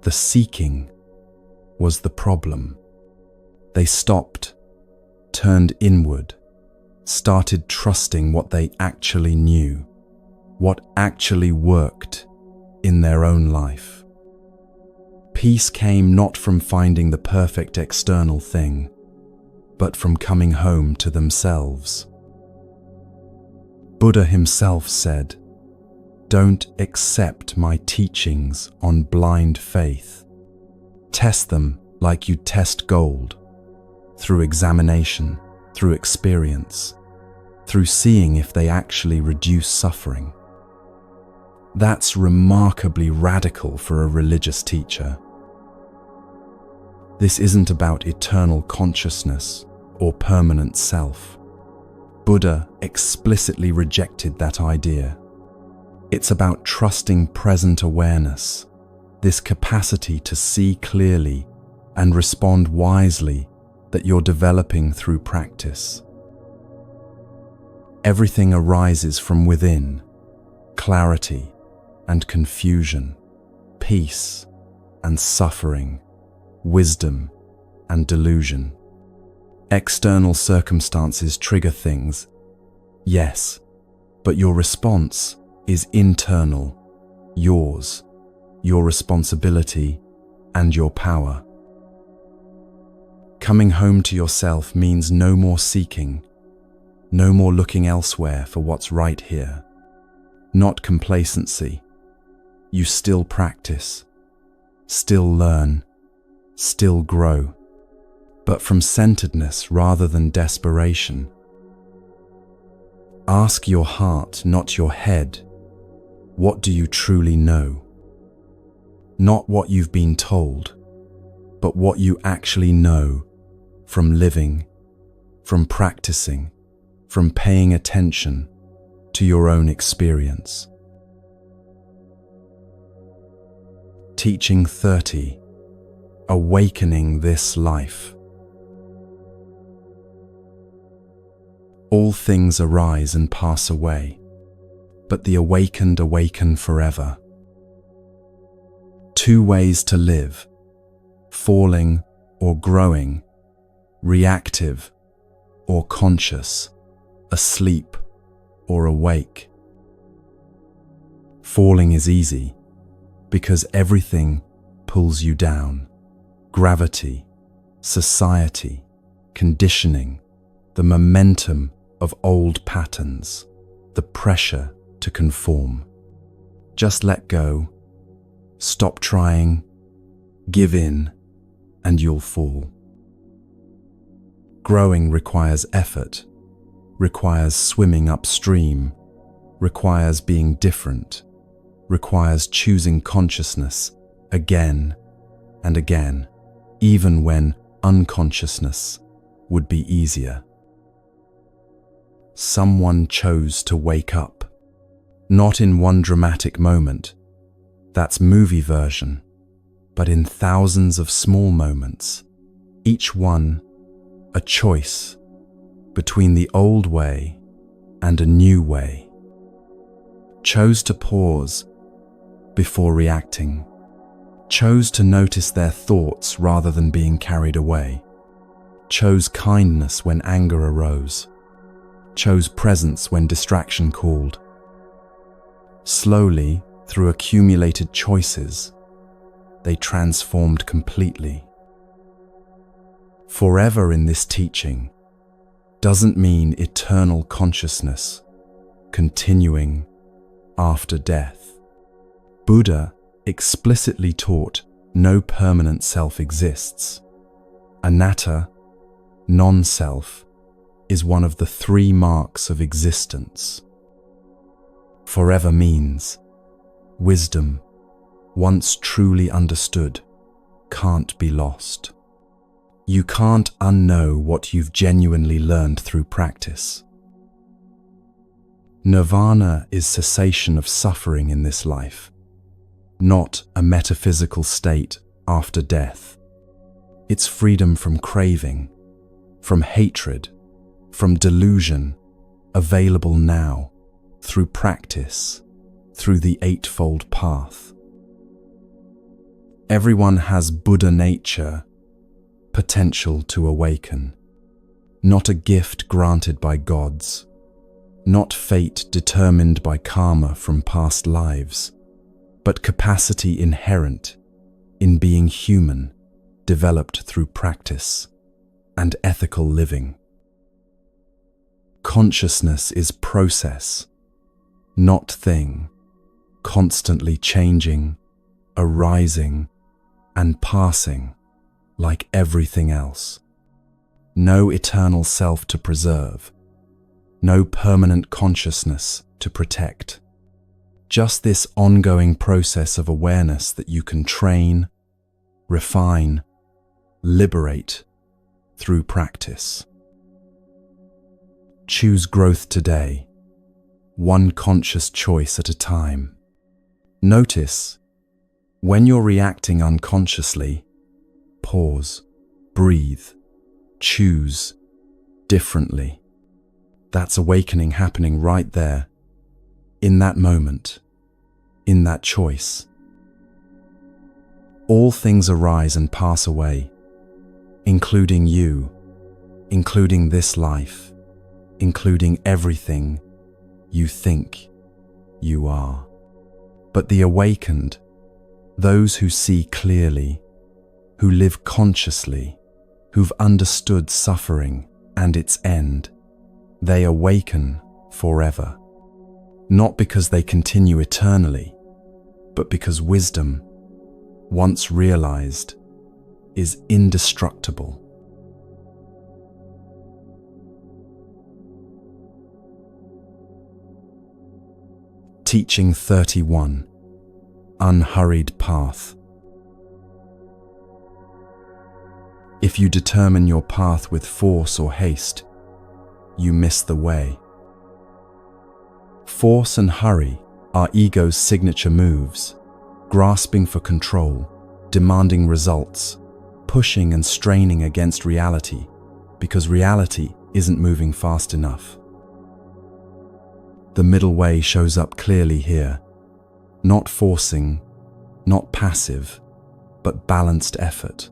A: the seeking was the problem. They stopped, turned inward, started trusting what they actually knew, what actually worked in their own life. Peace came not from finding the perfect external thing, but from coming home to themselves. Buddha himself said, "Don't accept my teachings on blind faith. Test them like you test gold, through examination, through experience, through seeing if they actually reduce suffering." That's remarkably radical for a religious teacher. This isn't about eternal consciousness or permanent self. Buddha explicitly rejected that idea. It's about trusting present awareness, this capacity to see clearly and respond wisely that you're developing through practice. Everything arises from within: clarity and confusion, peace and suffering, wisdom and delusion. External circumstances trigger things, yes, but your response is internal, yours, your responsibility, and your power. Coming home to yourself means no more seeking, no more looking elsewhere for what's right here. Not complacency. You still practice, still learn, still grow, but from centeredness rather than desperation. Ask your heart, not your head. What do you truly know? Not what you've been told, but what you actually know from living, from practicing, from paying attention to your own experience. Teaching 30. Awakening this life. All things arise and pass away, but the awakened awaken forever. 2 ways to live: falling or growing, reactive or conscious, asleep or awake. Falling is easy because everything pulls you down. Gravity, society, conditioning, the momentum of old patterns, the pressure to conform. Just let go, stop trying, give in, and you'll fall. Growing requires effort, requires swimming upstream, requires being different, requires choosing consciousness again and again, even when unconsciousness would be easier. Someone chose to wake up, not in one dramatic moment, that's movie version, but in thousands of small moments, each one a choice between the old way and a new way. Chose to pause before reacting, chose to notice their thoughts rather than being carried away, chose kindness when anger arose, chose presence when distraction called. Slowly, through accumulated choices, they transformed completely. Forever in this teaching doesn't mean eternal consciousness, continuing after death. Buddha explicitly taught no permanent self exists. Anatta, non-self, is one of the 3 marks of existence. Forever means wisdom, once truly understood, can't be lost. You can't unknow what you've genuinely learned through practice. Nirvana is cessation of suffering in this life, not a metaphysical state after death. It's freedom from craving, from hatred, from delusion, available now, through practice, through the Eightfold Path. Everyone has Buddha nature, potential to awaken, not a gift granted by gods, not fate determined by karma from past lives, but capacity inherent in being human, developed through practice and ethical living. Consciousness is process, not thing, constantly changing, arising, and passing like everything else. No eternal self to preserve, no permanent consciousness to protect. Just this ongoing process of awareness that you can train, refine, liberate through practice. Choose growth today, one conscious choice at a time. Notice, when you're reacting unconsciously, pause, breathe, choose differently. That's awakening happening right there, in that moment, in that choice. All things arise and pass away, including you, including this life, including everything you think you are. But the awakened, those who see clearly, who live consciously, who've understood suffering and its end, they awaken forever. Not because they continue eternally, but because wisdom, once realized, is indestructible. Teaching 31. Unhurried Path. If you determine your path with force or haste, you miss the way. Force and hurry are ego's signature moves, grasping for control, demanding results, pushing and straining against reality, because reality isn't moving fast enough. The middle way shows up clearly here, not forcing, not passive, but balanced effort.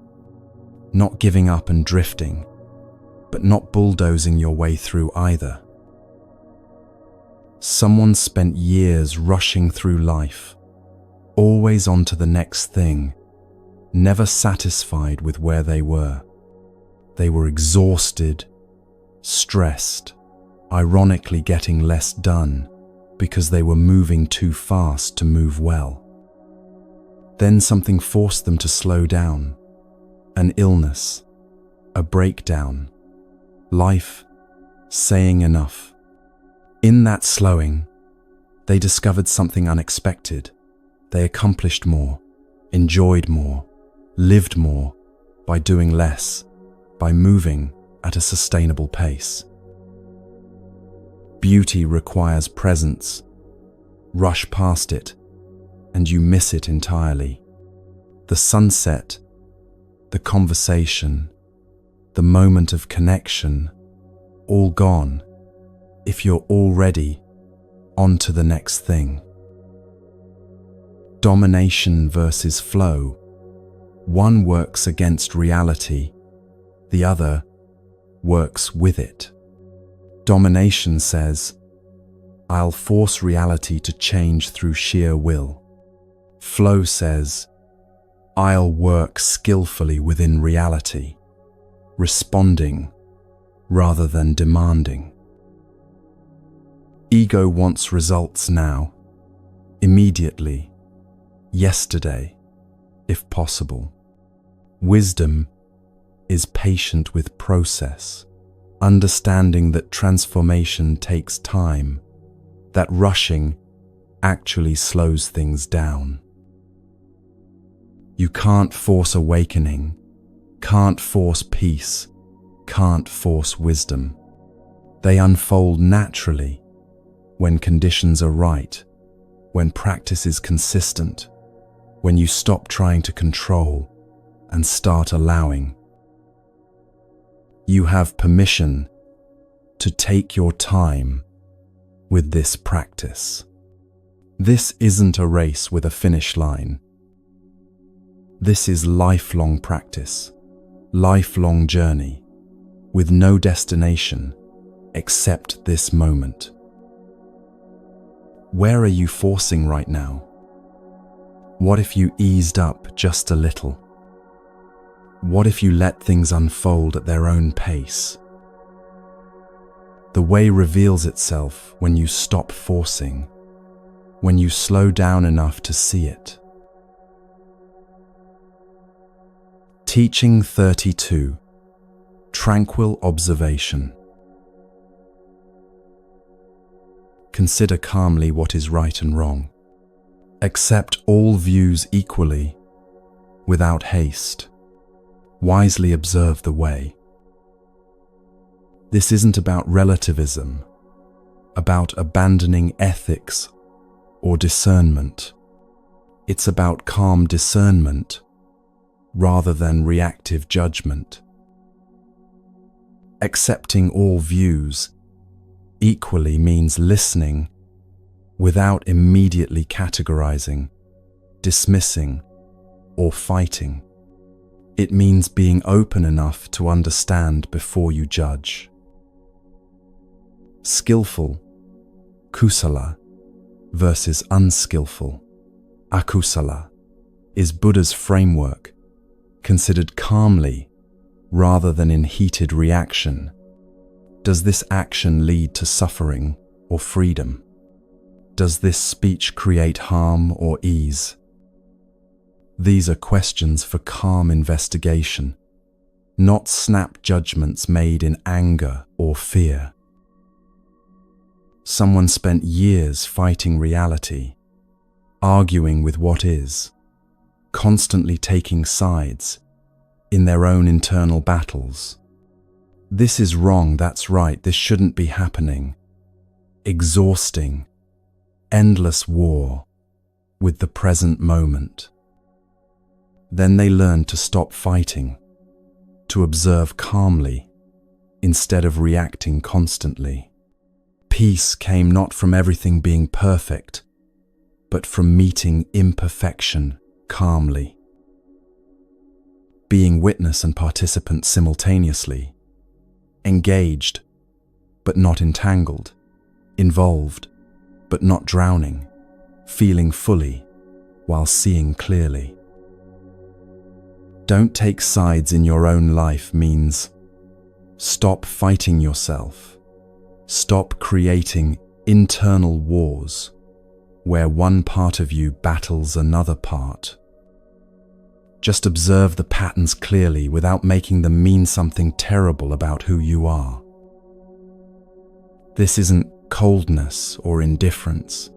A: Not giving up and drifting, but not bulldozing your way through either. Someone spent years rushing through life, always on to the next thing, never satisfied with where they were. They were exhausted, stressed, ironically getting less done because they were moving too fast to move well. Then something forced them to slow down. An illness, a breakdown, life saying enough. In that slowing, they discovered something unexpected. They accomplished more, enjoyed more, lived more by doing less, by moving at a sustainable pace. Beauty requires presence. Rush past it, and you miss it entirely. The sunset, the conversation, the moment of connection, all gone if you're already on to the next thing. Domination versus flow. One works against reality, the other works with it. Domination says, I'll force reality to change through sheer will. Flow says, I'll work skillfully within reality, responding rather than demanding. Ego wants results now, immediately, yesterday, if possible. Wisdom is patient with process, understanding that transformation takes time, that rushing actually slows things down. You can't force awakening, can't force peace, can't force wisdom. They unfold naturally when conditions are right, when practice is consistent, when you stop trying to control and start allowing. You have permission to take your time with this practice. This isn't a race with a finish line. This is lifelong practice, lifelong journey, with no destination except this moment. Where are you forcing right now? What if you eased up just a little? What if you let things unfold at their own pace? The way reveals itself when you stop forcing, when you slow down enough to see it. Teaching 32. Tranquil Observation. Consider calmly what is right and wrong. Accept all views equally, without haste. Wisely observe the way. This isn't about relativism, about abandoning ethics or discernment. It's about calm discernment rather than reactive judgment. Accepting all views equally means listening without immediately categorizing, dismissing, or fighting. It means being open enough to understand before you judge. Skillful, kusala, versus unskillful, akusala, is Buddha's framework, considered calmly rather than in heated reaction. Does this action lead to suffering or freedom? Does this speech create harm or ease? These are questions for calm investigation, not snap judgments made in anger or fear. Someone spent years fighting reality, arguing with what is, constantly taking sides in their own internal battles. This is wrong, that's right, this shouldn't be happening. Exhausting, endless war with the present moment. Then they learned to stop fighting, to observe calmly instead of reacting constantly. Peace came not from everything being perfect, but from meeting imperfection calmly. Being witness and participant simultaneously, engaged but not entangled, involved but not drowning, feeling fully while seeing clearly. Don't take sides in your own life means stop fighting yourself. Stop creating internal wars where one part of you battles another part. Just observe the patterns clearly without making them mean something terrible about who you are. This isn't coldness or indifference.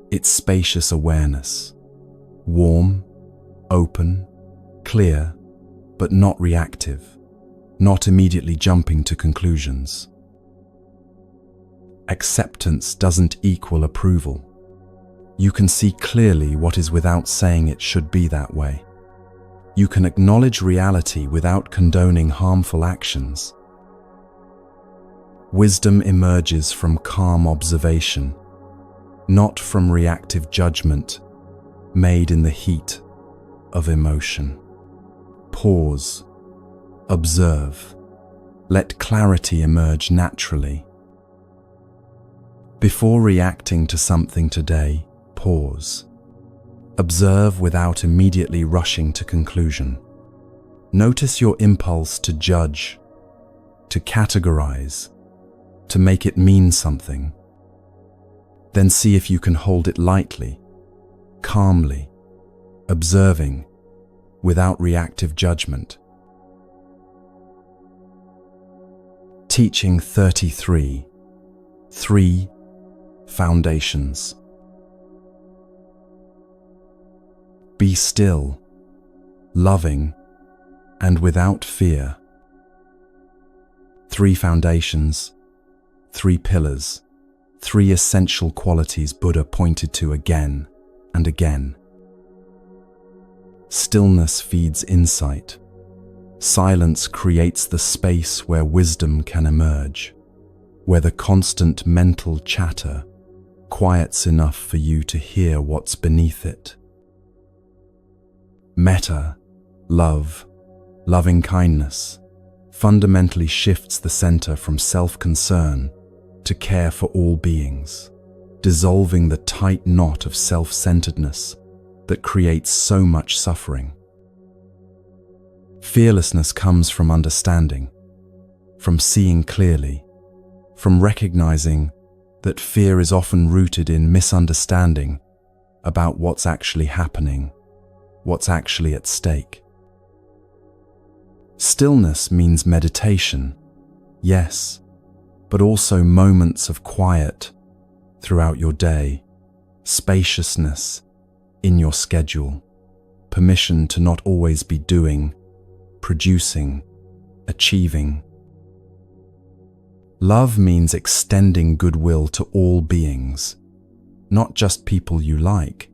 A: It's spacious awareness. Warm, open, clear, but not reactive, not immediately jumping to conclusions. Acceptance doesn't equal approval. You can see clearly what is without saying it should be that way. You can acknowledge reality without condoning harmful actions. Wisdom emerges from calm observation, not from reactive judgment made in the heat of emotion. Pause, observe, let clarity emerge naturally. Before reacting to something today, pause. Observe without immediately rushing to conclusion. Notice your impulse to judge, to categorize, to make it mean something. Then see if you can hold it lightly, calmly, observing, without reactive judgment. Teaching 33. 3 Foundations. Be still, loving, and without fear. 3 foundations, 3 pillars, 3 essential qualities Buddha pointed to again and again. Stillness feeds insight. Silence creates the space where wisdom can emerge, where the constant mental chatter quiets enough for you to hear what's beneath it. Metta, love, loving kindness, fundamentally shifts the center from self-concern to care for all beings, dissolving the tight knot of self-centeredness that creates so much suffering. Fearlessness comes from understanding, from seeing clearly, from recognizing that fear is often rooted in misunderstanding about what's actually happening, what's actually at stake. Stillness means meditation, yes, but also moments of quiet throughout your day, spaciousness in your schedule, permission to not always be doing, producing, achieving. Love means extending goodwill to all beings, not just people you like,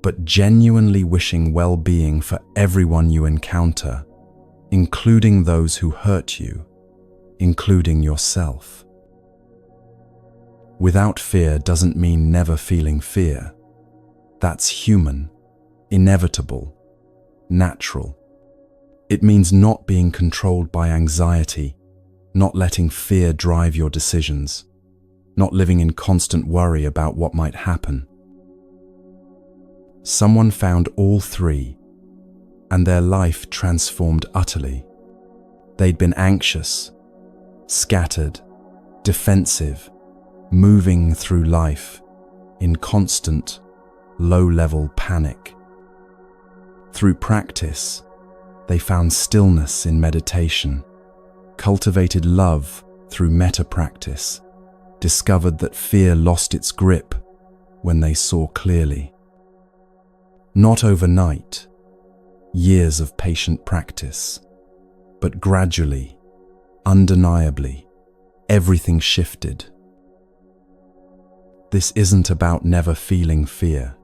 A: but genuinely wishing well-being for everyone you encounter, including those who hurt you, including yourself. Without fear doesn't mean never feeling fear. That's human, inevitable, natural. It means not being controlled by anxiety, not letting fear drive your decisions, not living in constant worry about what might happen. Someone found all three, and their life transformed utterly. They'd been anxious, scattered, defensive, moving through life in constant, low-level panic. Through practice, they found stillness in meditation, cultivated love through metta practice, discovered that fear lost its grip when they saw clearly. Not overnight, years of patient practice, but gradually, undeniably, everything shifted. This isn't about never feeling fear.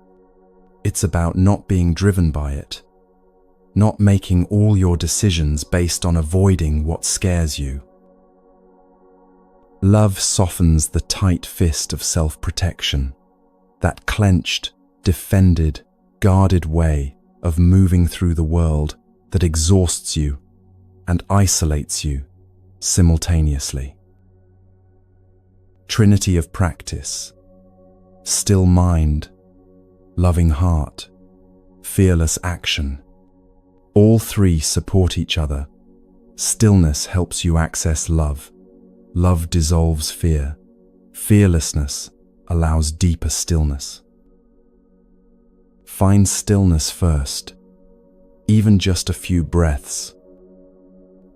A: It's about not being driven by it, not making all your decisions based on avoiding what scares you. Love softens the tight fist of self-protection, that clenched, defended, guarded way of moving through the world that exhausts you and isolates you simultaneously. Trinity of practice: still mind, loving heart, fearless action. All three support each other. Stillness helps you access love. Love dissolves fear. Fearlessness allows deeper stillness. Find stillness first, even just a few breaths.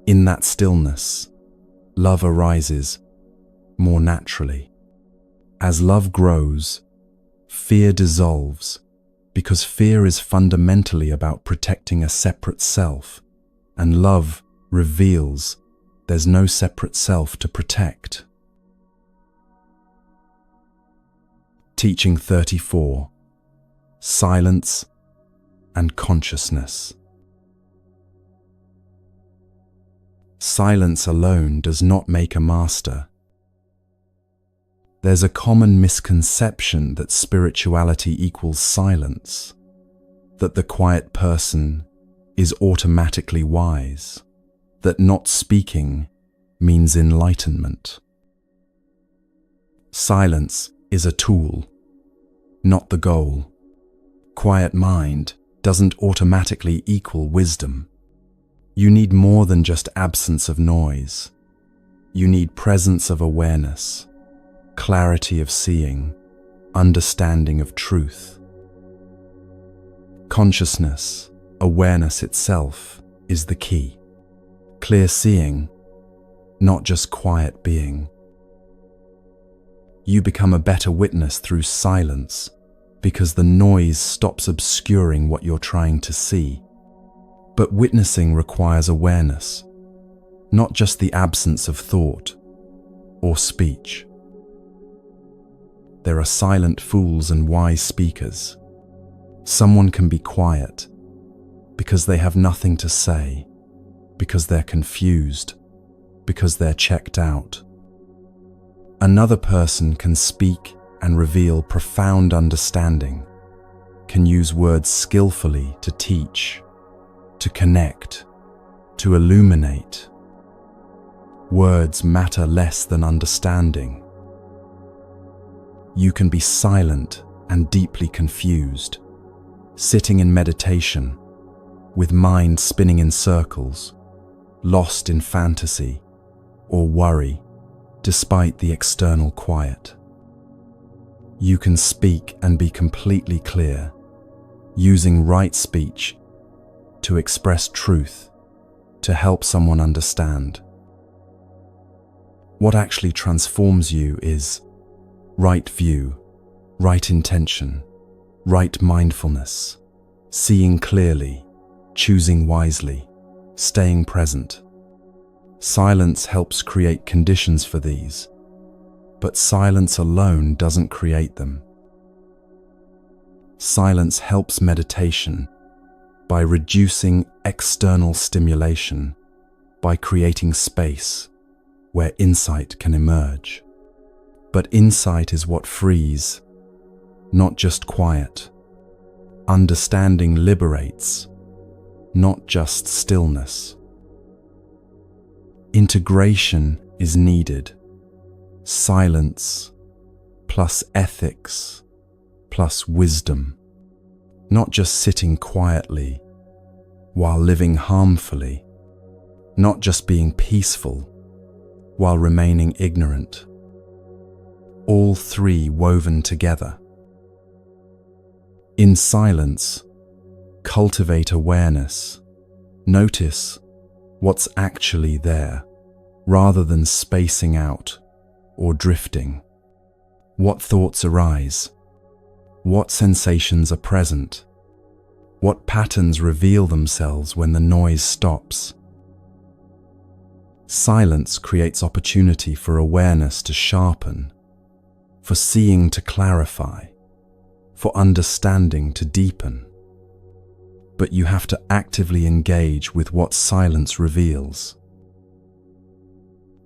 A: In that stillness, love arises more naturally. As love grows, fear dissolves, because fear is fundamentally about protecting a separate self, and love reveals there's no separate self to protect. Teaching 34: Silence and Consciousness. Silence alone does not make a master. There's a common misconception that spirituality equals silence, that the quiet person is automatically wise, that not speaking means enlightenment. Silence is a tool, not the goal. Quiet mind doesn't automatically equal wisdom. You need more than just absence of noise. You need presence of awareness, clarity of seeing, understanding of truth. Consciousness, awareness itself, is the key. Clear seeing, not just quiet being. You become a better witness through silence because the noise stops obscuring what you're trying to see. But witnessing requires awareness, not just the absence of thought or speech. There are silent fools and wise speakers. Someone can be quiet because they have nothing to say, because they're confused, because they're checked out. Another person can speak and reveal profound understanding, can use words skillfully to teach, to connect, to illuminate. Words matter less than understanding. You can be silent and deeply confused, sitting in meditation, with mind spinning in circles, lost in fantasy or worry, despite the external quiet. You can speak and be completely clear, using right speech to express truth, to help someone understand. What actually transforms you is right view, right intention, right mindfulness, seeing clearly, choosing wisely, staying present. Silence helps create conditions for these, but silence alone doesn't create them. Silence helps meditation by reducing external stimulation, by creating space where insight can emerge. But insight is what frees, not just quiet. Understanding liberates, not just stillness. Integration is needed. Silence plus ethics plus wisdom. Not just sitting quietly while living harmfully. Not just being peaceful while remaining ignorant. All three woven together. In silence, cultivate awareness. Notice what's actually there, rather than spacing out or drifting. What thoughts arise? What sensations are present? What patterns reveal themselves when the noise stops? Silence creates opportunity for awareness to sharpen, for seeing to clarify, for understanding to deepen. But you have to actively engage with what silence reveals.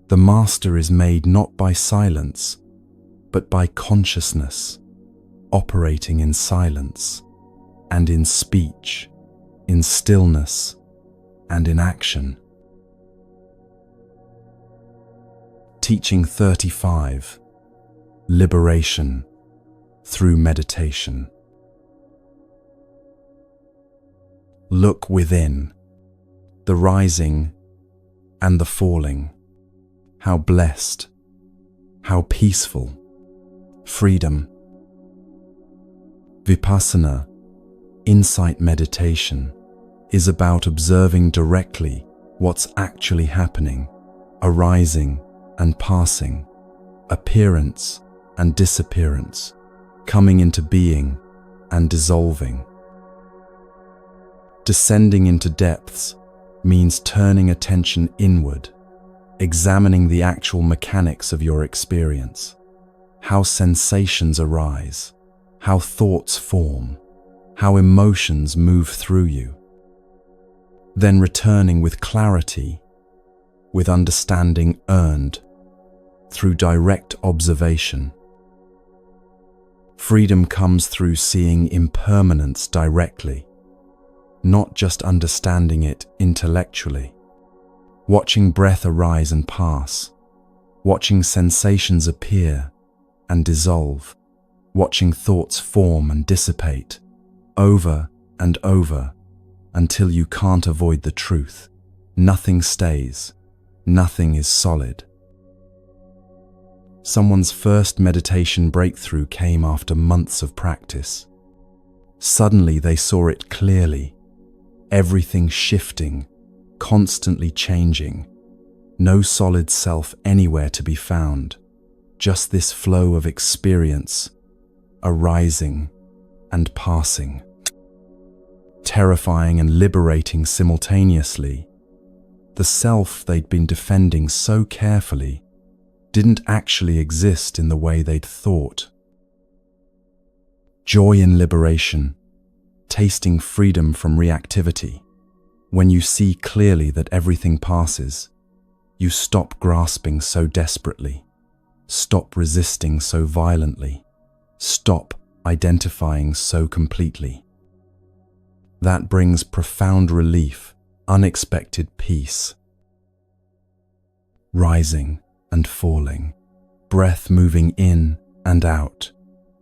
A: The master is made not by silence, but by consciousness, operating in silence, and in speech, in stillness, and in action. Teaching 35. Liberation through meditation. Look within, the rising and the falling. How blessed, how peaceful, freedom. Vipassana, insight meditation, is about observing directly what's actually happening, arising and passing, appearance and disappearance, coming into being and dissolving. Descending into depths means turning attention inward, examining the actual mechanics of your experience, how sensations arise, how thoughts form, how emotions move through you. Then returning with clarity, with understanding earned through direct observation. Freedom comes through seeing impermanence directly, not just understanding it intellectually. Watching breath arise and pass, watching sensations appear and dissolve, watching thoughts form and dissipate, over and over, until you can't avoid the truth. Nothing stays, nothing is solid. Someone's first meditation breakthrough came after months of practice. Suddenly they saw it clearly, everything shifting, constantly changing, no solid self anywhere to be found, just this flow of experience, arising and passing. Terrifying and liberating simultaneously, the self they'd been defending so carefully didn't actually exist in the way they'd thought. Joy in liberation, tasting freedom from reactivity. When you see clearly that everything passes, you stop grasping so desperately, stop resisting so violently, stop identifying so completely. That brings profound relief, unexpected peace. Rising and falling, breath moving in and out,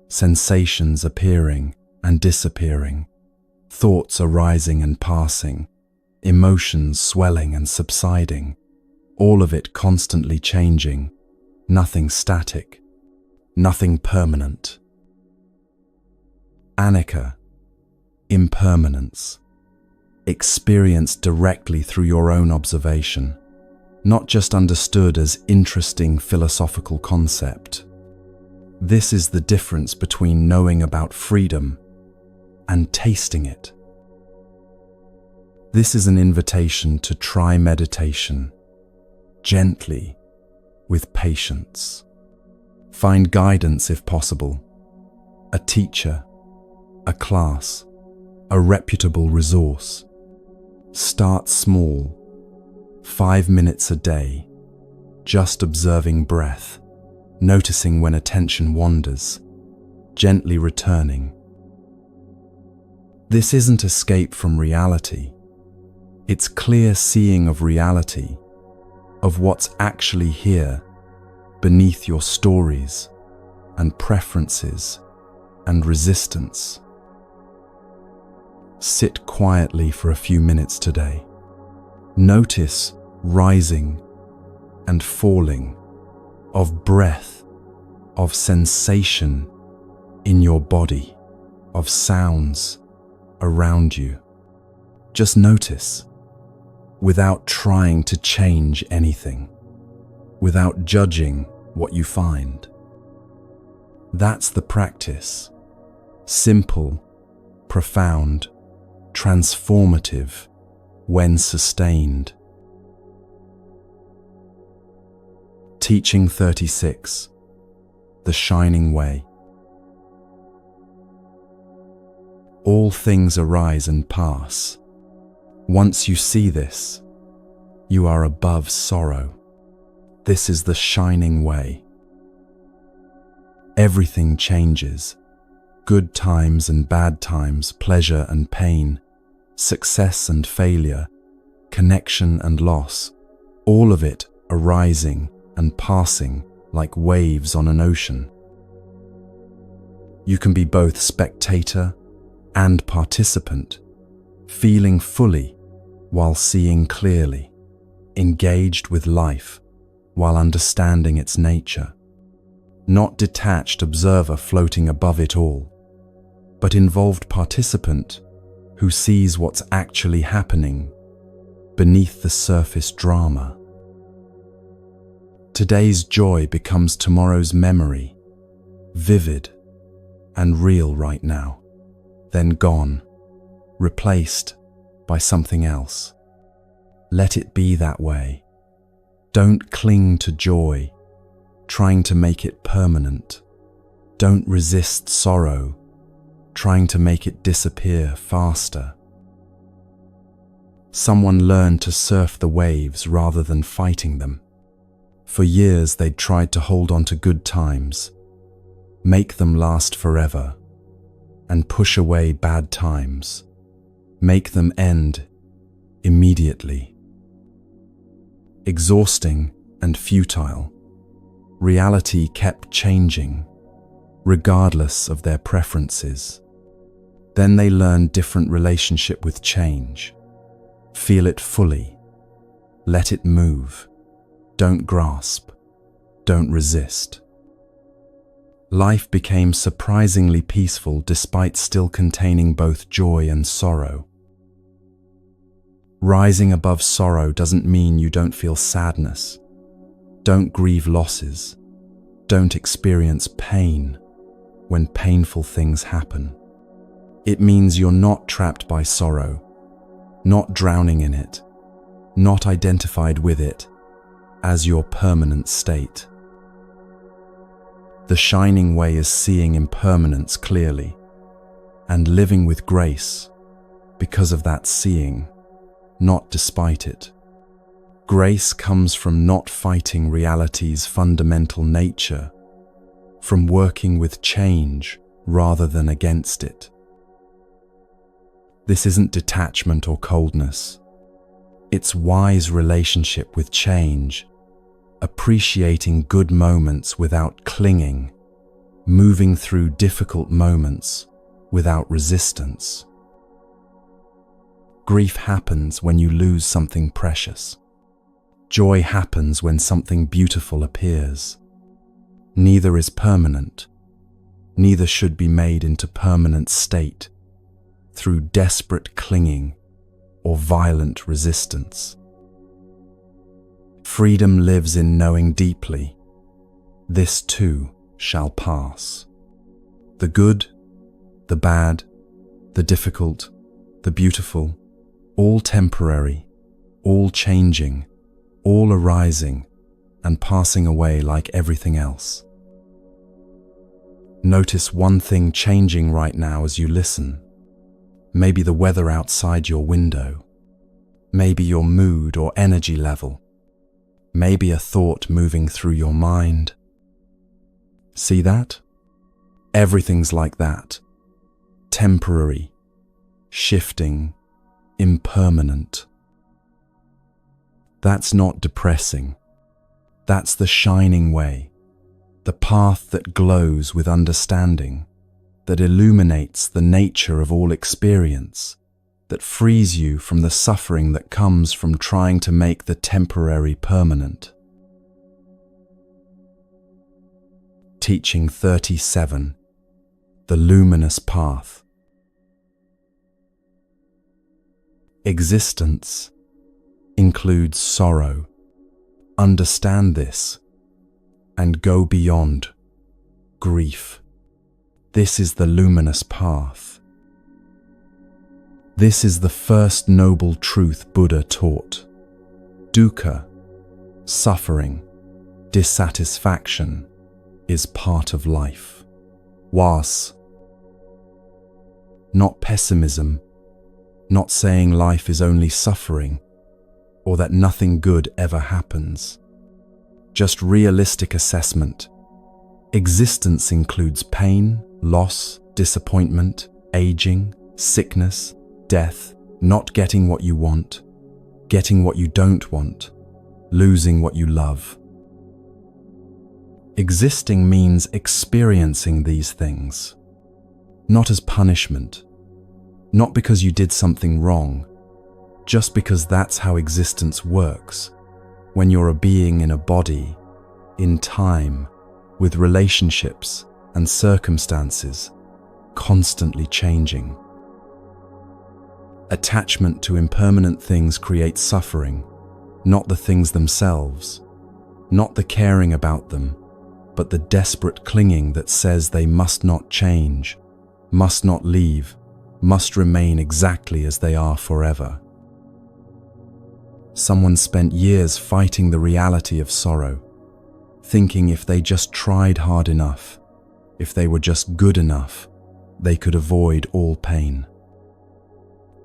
A: sensations appearing and disappearing, thoughts arising and passing, emotions swelling and subsiding, all of it constantly changing, nothing static, nothing permanent. Anicca, impermanence, experienced directly through your own observation, not just understood as interesting philosophical concept. This is the difference between knowing about freedom and tasting it. This is an invitation to try meditation, gently, with patience. Find guidance if possible, a teacher, a class, a reputable resource. Start small, 5 minutes a day, just observing breath, noticing when attention wanders, gently returning. This isn't escape from reality, It's clear seeing of reality, of what's actually here, beneath your stories and preferences and resistance. Sit quietly for a few minutes today. Notice rising and falling of breath, of sensation in your body, of sounds around you. Just notice, without trying to change anything, without judging what you find. That's the practice. Simple, profound, transformative when sustained. Teaching 36. The Shining Way. All things arise and pass. Once you see this, you are above sorrow. This is the shining way. Everything changes. Good times and bad times, pleasure and pain, success and failure, connection and loss, all of it arising and passing like waves on an ocean. You can be both spectator and participant, feeling fully while seeing clearly, engaged with life while understanding its nature. Not detached observer floating above it all, but involved participant who sees what's actually happening beneath the surface drama. Today's joy becomes tomorrow's memory, vivid and real right now, then gone, replaced by something else. Let it be that way. Don't cling to joy, trying to make it permanent. Don't resist sorrow, trying to make it disappear faster. Someone learned to surf the waves rather than fighting them. For years they'd tried to hold on to good times, make them last forever, and push away bad times, make them end immediately. Exhausting and futile, reality kept changing, regardless of their preferences. Then they learned different relationship with change. Feel it fully. Let it move. Don't grasp. Don't resist. Life became surprisingly peaceful despite still containing both joy and sorrow. Rising above sorrow doesn't mean you don't feel sadness. Don't grieve losses. Don't experience pain when painful things happen. It means you're not trapped by sorrow, not drowning in it, not identified with it as your permanent state. The shining way is seeing impermanence clearly and living with grace because of that seeing, not despite it. Grace comes from not fighting reality's fundamental nature, from working with change rather than against it. This isn't detachment or coldness. It's wise relationship with change, appreciating good moments without clinging, moving through difficult moments without resistance. Grief happens when you lose something precious. Joy happens when something beautiful appears. Neither is permanent. Neither should be made into permanent state through desperate clinging or violent resistance. Freedom lives in knowing deeply, this too shall pass. The good, the bad, the difficult, the beautiful, all temporary, all changing, all arising and passing away like everything else. Notice one thing changing right now as you listen. Maybe the weather outside your window. Maybe your mood or energy level. Maybe a thought moving through your mind. See that? Everything's like that. Temporary, shifting, impermanent. That's not depressing. That's the shining way, the path that glows with understanding, that illuminates the nature of all experience, that frees you from the suffering that comes from trying to make the temporary permanent. Teaching 37. The Luminous Path. Existence includes sorrow. Understand this and go beyond grief. This is the luminous path. This is the first noble truth Buddha taught. Dukkha, suffering, dissatisfaction, is part of life. Was, not pessimism, not saying life is only suffering or that nothing good ever happens. Just realistic assessment. Existence includes pain, loss, disappointment, aging, sickness, death, not getting what you want, getting what you don't want, losing what you love. Existing means experiencing these things, not as punishment, not because you did something wrong, just because that's how existence works when you're a being in a body, in time, with relationships and circumstances constantly changing. Attachment to impermanent things creates suffering, not the things themselves, not the caring about them, but the desperate clinging that says they must not change, must not leave, must remain exactly as they are forever. Someone spent years fighting the reality of sorrow, thinking if they just tried hard enough, if they were just good enough, they could avoid all pain.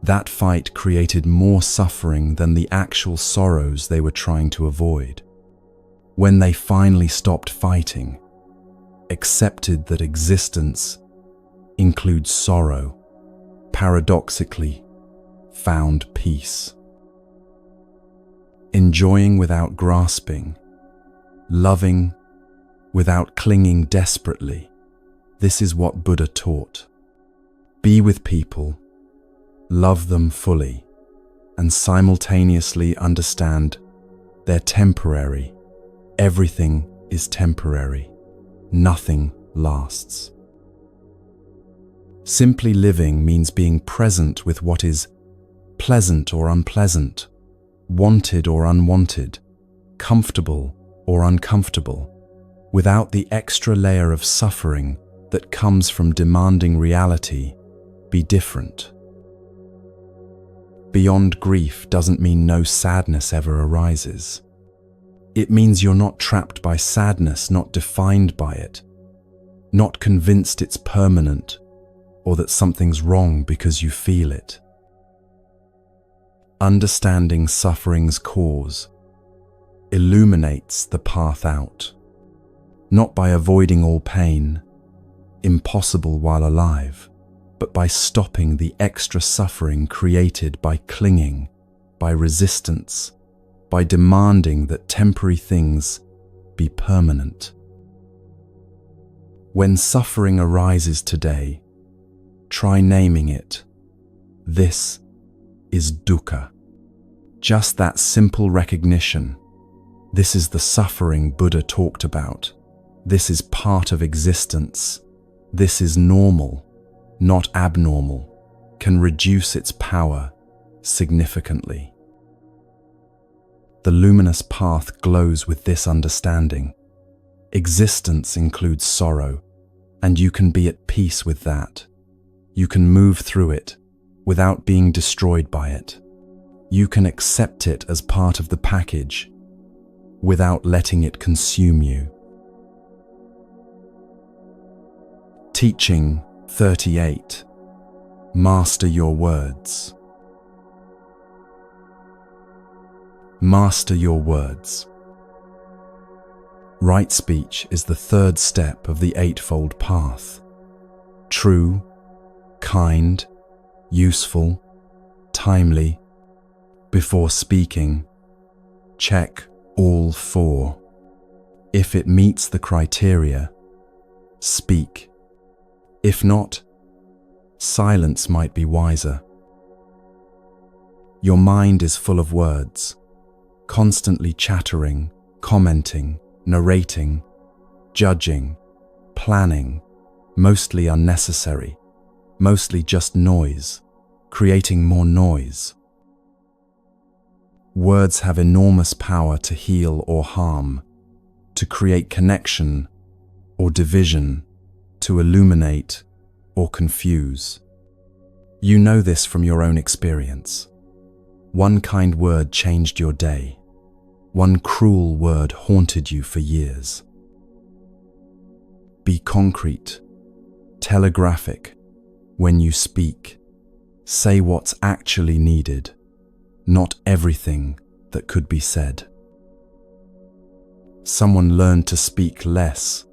A: That fight created more suffering than the actual sorrows they were trying to avoid. When they finally stopped fighting, accepted that existence includes sorrow, paradoxically found peace. Enjoying without grasping, loving without clinging desperately. This is what Buddha taught. Be with people, love them fully, and simultaneously understand they're temporary. Everything is temporary. Nothing lasts. Simply living means being present with what is pleasant or unpleasant, wanted or unwanted, comfortable or uncomfortable, without the extra layer of suffering that comes from demanding reality be different. Beyond grief doesn't mean no sadness ever arises. It means you're not trapped by sadness, not defined by it, not convinced it's permanent or that something's wrong because you feel it. Understanding suffering's cause illuminates the path out, not by avoiding all pain, impossible while alive, but by stopping the extra suffering created by clinging, by resistance, by demanding that temporary things be permanent. When suffering arises today, try naming it. This is dukkha. Just that simple recognition. This is the suffering Buddha talked about. This is part of existence. This is normal, not abnormal, can reduce its power significantly. The luminous path glows with this understanding. Existence includes sorrow, and you can be at peace with that. You can move through it without being destroyed by it. You can accept it as part of the package without letting it consume you. Teaching 38. Master your words. Master your words. Right speech is the third step of the Eightfold Path. True, kind, useful, timely. Before speaking, Check all four. If it meets the criteria, speak. If not, silence might be wiser. Your mind is full of words, constantly chattering, commenting, narrating, judging, planning, mostly unnecessary, mostly just noise, creating more noise. Words have enormous power to heal or harm, to create connection or division, to illuminate or confuse. You know this from your own experience. One kind word changed your day. One cruel word haunted you for years. Be concrete, telegraphic. When you speak, say what's actually needed, not everything that could be said. Someone learned to speak less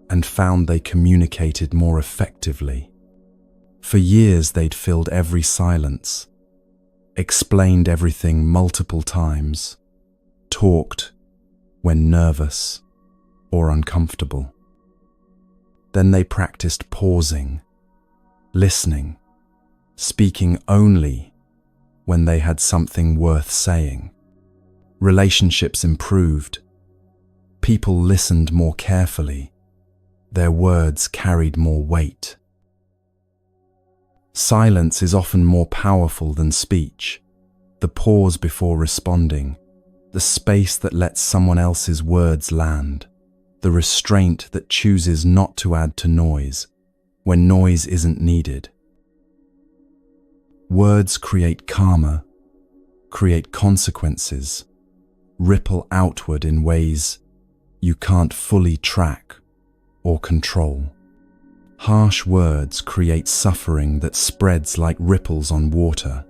A: and found they communicated more effectively. For years they'd filled every silence, explained everything multiple times, talked when nervous or uncomfortable. Then they practiced pausing, listening, speaking only when they had something worth saying. Relationships improved. People listened more carefully. Their words carried more weight. Silence is often more powerful than speech. The pause before responding, the space that lets someone else's words land, the restraint that chooses not to add to noise when noise isn't needed. Words create karma, create consequences, ripple outward in ways you can't fully track or control. Harsh words create suffering that spreads like ripples on water.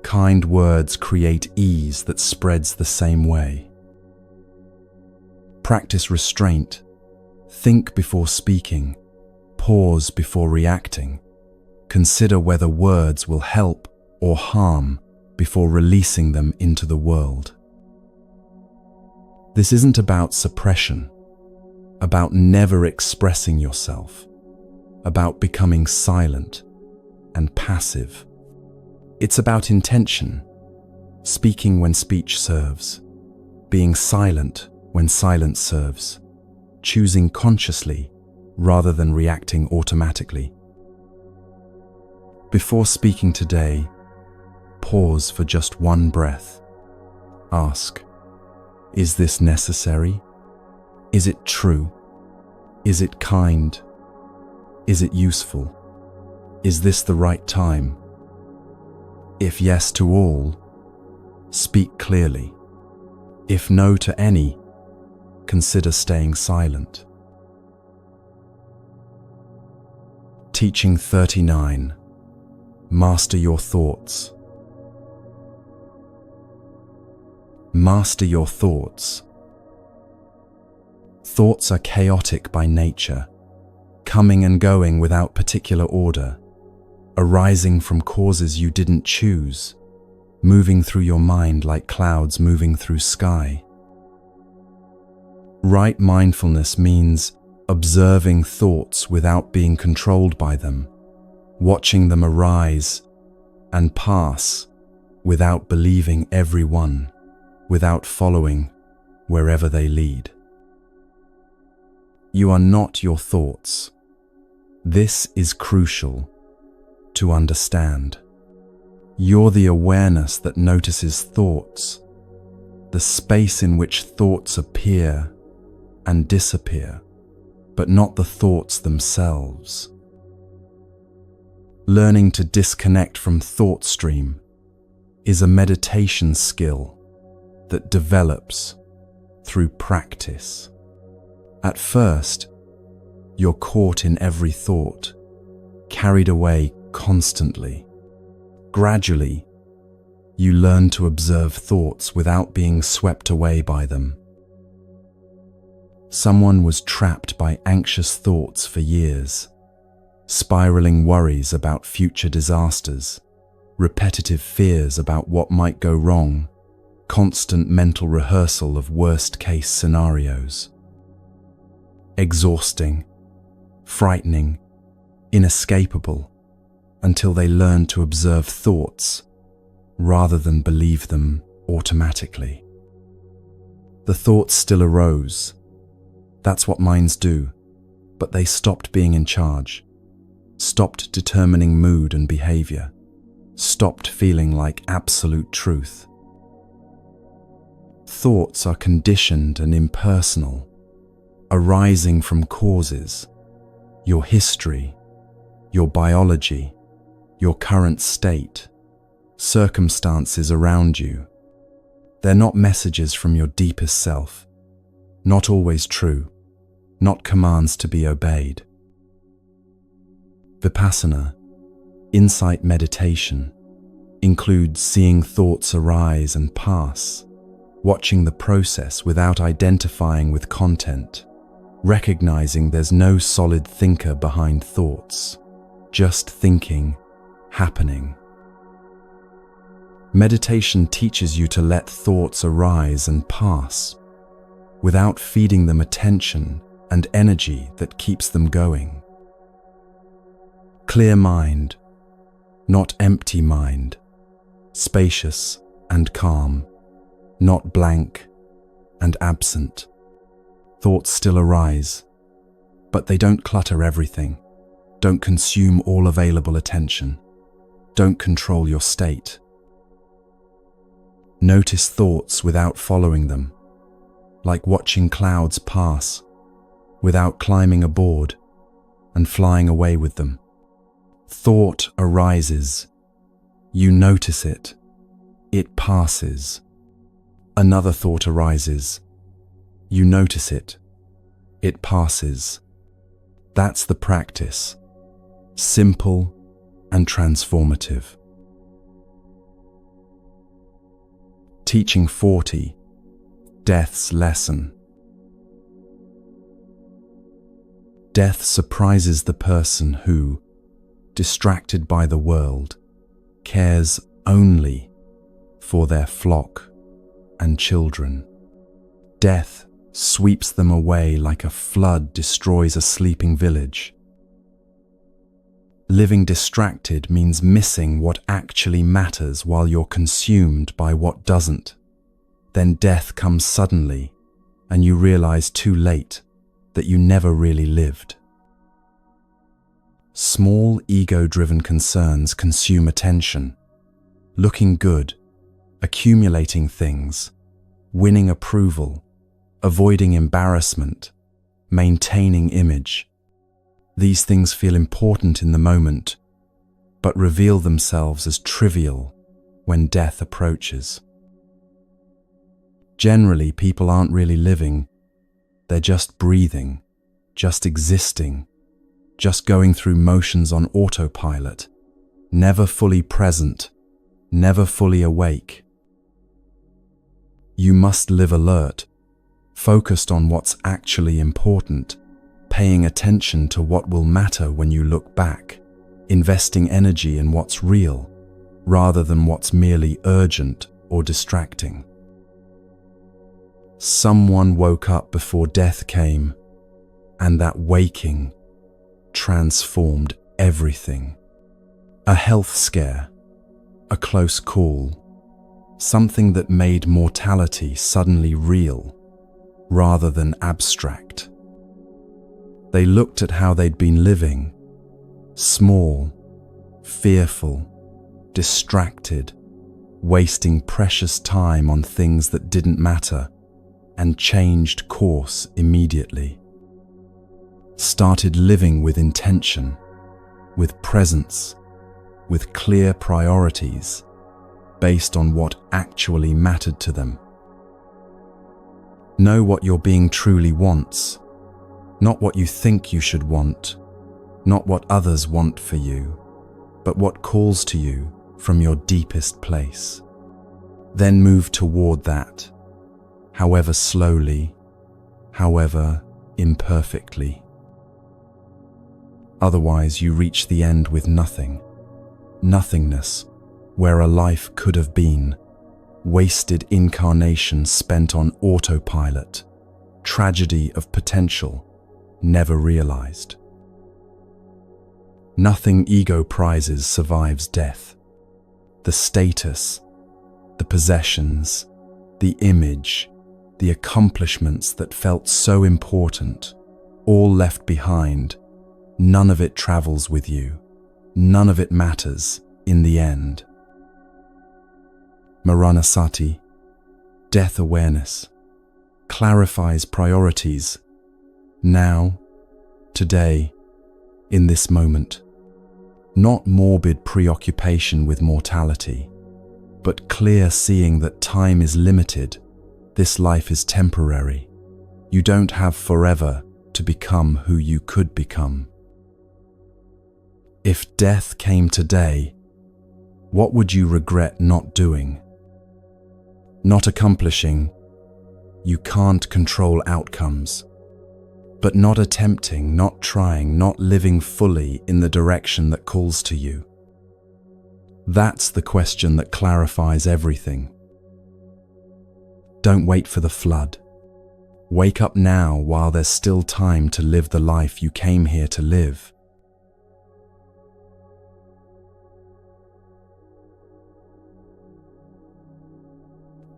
A: Kind words create ease that spreads the same way. Practice restraint. Think before speaking. Pause before reacting. Consider whether words will help or harm before releasing them into the world. This isn't about suppression, about never expressing yourself, about becoming silent and passive. It's about intention, speaking when speech serves, being silent when silence serves, choosing consciously rather than reacting automatically. Before speaking today, pause for just one breath. Ask, is this necessary? Is it true? Is it kind? Is it useful? Is this the right time? If yes to all, speak clearly. If no to any, consider staying silent. Teaching 39. Master your thoughts. Master your thoughts. Thoughts are chaotic by nature, coming and going without particular order, arising from causes you didn't choose, moving through your mind like clouds moving through sky. Right mindfulness means observing thoughts without being controlled by them, watching them arise and pass without believing every one, without following wherever they lead. You are not your thoughts. This is crucial to understand. You're the awareness that notices thoughts, the space in which thoughts appear and disappear, but not the thoughts themselves. Learning to disconnect from thought stream is a meditation skill that develops through practice. At first, you're caught in every thought, carried away constantly. Gradually, you learn to observe thoughts without being swept away by them. Someone was trapped by anxious thoughts for years, spiraling worries about future disasters, repetitive fears about what might go wrong, constant mental rehearsal of worst-case scenarios. Exhausting, frightening, inescapable, until they learn to observe thoughts rather than believe them automatically. The thoughts still arose. That's what minds do, but they stopped being in charge, stopped determining mood and behavior, stopped feeling like absolute truth. Thoughts are conditioned and impersonal, arising from causes, your history, your biology, your current state, circumstances around you. They're not messages from your deepest self, not always true, not commands to be obeyed. Vipassana, insight meditation, includes seeing thoughts arise and pass, watching the process without identifying with content, recognizing there's no solid thinker behind thoughts, just thinking, happening. Meditation teaches you to let thoughts arise and pass, without feeding them attention and energy that keeps them going. Clear mind, not empty mind, spacious and calm, not blank and absent. Thoughts still arise, but they don't clutter everything, don't consume all available attention, don't control your state. Notice thoughts without following them, like watching clouds pass, without climbing aboard and flying away with them. Thought arises, you notice it, it passes. Another thought arises, you notice it, it passes. That's the practice, simple and transformative. Teaching 40, Death's Lesson. Death surprises the person who, distracted by the world, cares only for their flock and children. Death sweeps them away like a flood destroys a sleeping village. Living distracted means missing what actually matters while you're consumed by what doesn't. Then death comes suddenly, and you realize too late that you never really lived. Small ego-driven concerns consume attention. Looking good, accumulating things, winning approval, avoiding embarrassment, maintaining image. These things feel important in the moment, but reveal themselves as trivial when death approaches. Generally, people aren't really living. They're just breathing, just existing, just going through motions on autopilot, never fully present, never fully awake. You must live alert, focused on what's actually important, paying attention to what will matter when you look back, investing energy in what's real, rather than what's merely urgent or distracting. Someone woke up before death came, and that waking transformed everything. A health scare, a close call, something that made mortality suddenly real, rather than abstract. They looked at how they'd been living, small, fearful, distracted, wasting precious time on things that didn't matter, and changed course immediately. Started living with intention, with presence, with clear priorities, based on what actually mattered to them. Know what your being truly wants, not what you think you should want, not what others want for you, but what calls to you from your deepest place. Then move toward that, however slowly, however imperfectly. Otherwise, you reach the end with nothing, nothingness, where a life could have been, wasted incarnations spent on autopilot, tragedy of potential never realized. Nothing ego prizes survives death. The status, the possessions, the image, the accomplishments that felt so important, all left behind, none of it travels with you. None of it matters in the end. Maranasati, death awareness, clarifies priorities now, today, in this moment. Not morbid preoccupation with mortality, but clear seeing that time is limited, this life is temporary. You don't have forever to become who you could become. If death came today, what would you regret not doing? Not accomplishing? You can't control outcomes. But not attempting, not trying, not living fully in the direction that calls to you. That's the question that clarifies everything. Don't wait for the flood. Wake up now while there's still time to live the life you came here to live.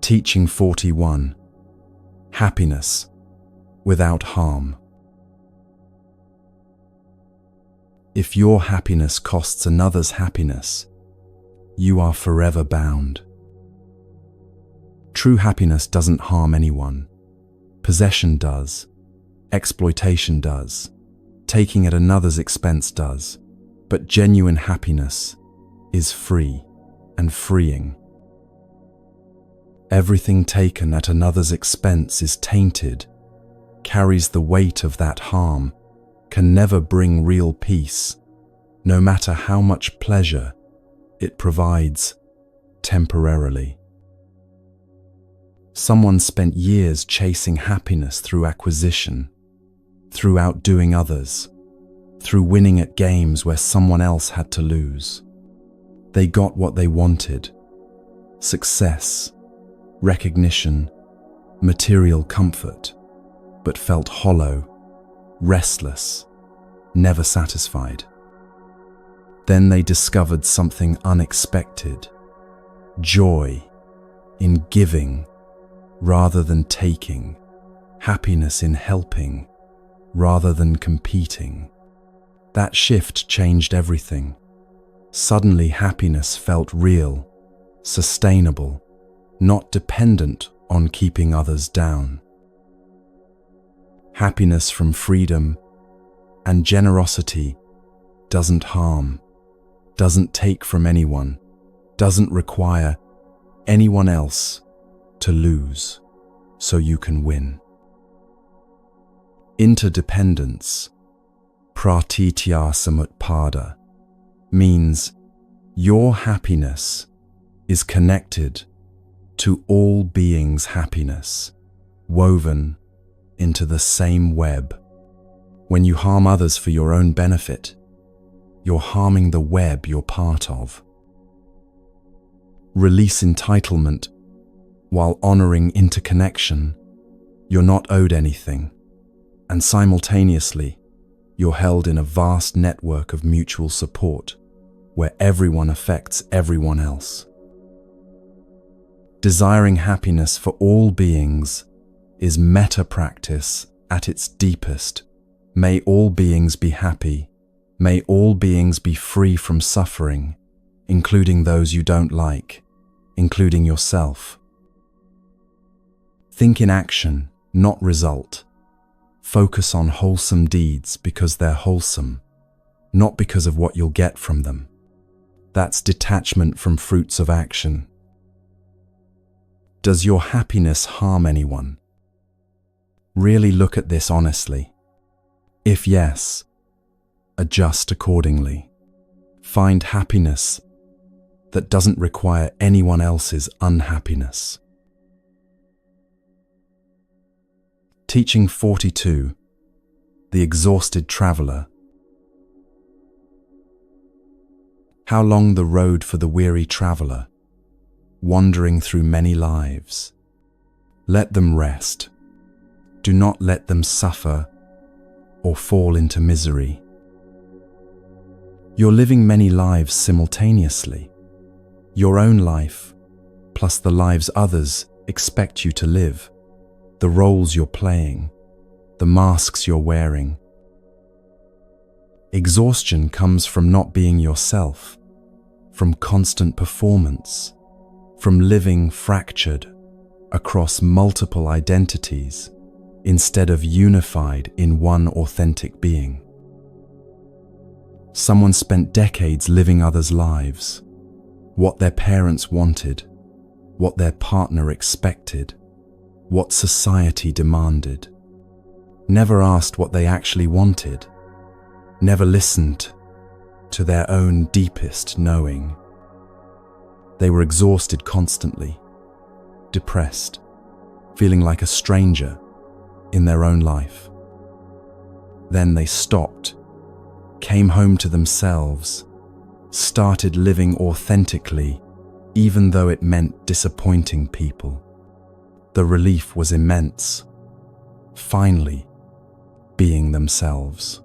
A: Teaching 41. Happiness without harm. If your happiness costs another's happiness, you are forever bound. True happiness doesn't harm anyone. Possession does. Exploitation does. Taking at another's expense does. But genuine happiness is free and freeing. Everything taken at another's expense is tainted, carries the weight of that harm, can never bring real peace, no matter how much pleasure it provides temporarily. Someone spent years chasing happiness through acquisition, through outdoing others, through winning at games where someone else had to lose. They got what they wanted: success, recognition, material comfort, but felt hollow, restless, never satisfied. Then they discovered something unexpected: joy in giving rather than taking, happiness in helping rather than competing. That shift changed everything. Suddenly happiness felt real, sustainable, not dependent on keeping others down. Happiness from freedom and generosity doesn't harm, doesn't take from anyone, doesn't require anyone else to lose so you can win. Interdependence, pratitya samutpada, means your happiness is connected to all beings' happiness, woven into the same web. When you harm others for your own benefit, you're harming the web you're part of. Release entitlement while honoring interconnection. You're not owed anything, and simultaneously, you're held in a vast network of mutual support where everyone affects everyone else. Desiring happiness for all beings is metta practice at its deepest. May all beings be happy. May all beings be free from suffering, including those you don't like, including yourself. Think in action, not result. Focus on wholesome deeds because they're wholesome, not because of what you'll get from them. That's detachment from fruits of action. Does your happiness harm anyone? Really look at this honestly. If yes, adjust accordingly. Find happiness that doesn't require anyone else's unhappiness. Teaching 42. The exhausted traveler. How long the road for the weary traveler? wandering through many lives. Let them rest. Do not let them suffer or fall into misery. You're living many lives simultaneously. Your own life, plus the lives others expect you to live, the roles you're playing, the masks you're wearing. Exhaustion comes from not being yourself, from constant performance, from living fractured across multiple identities instead of unified in one authentic being. Someone spent decades living others' lives, what their parents wanted, what their partner expected, what society demanded. Never asked what they actually wanted, never listened to their own deepest knowing. They were exhausted constantly, depressed, feeling like a stranger in their own life. Then they stopped, came home to themselves, started living authentically, even though it meant disappointing people. The relief was immense, finally being themselves.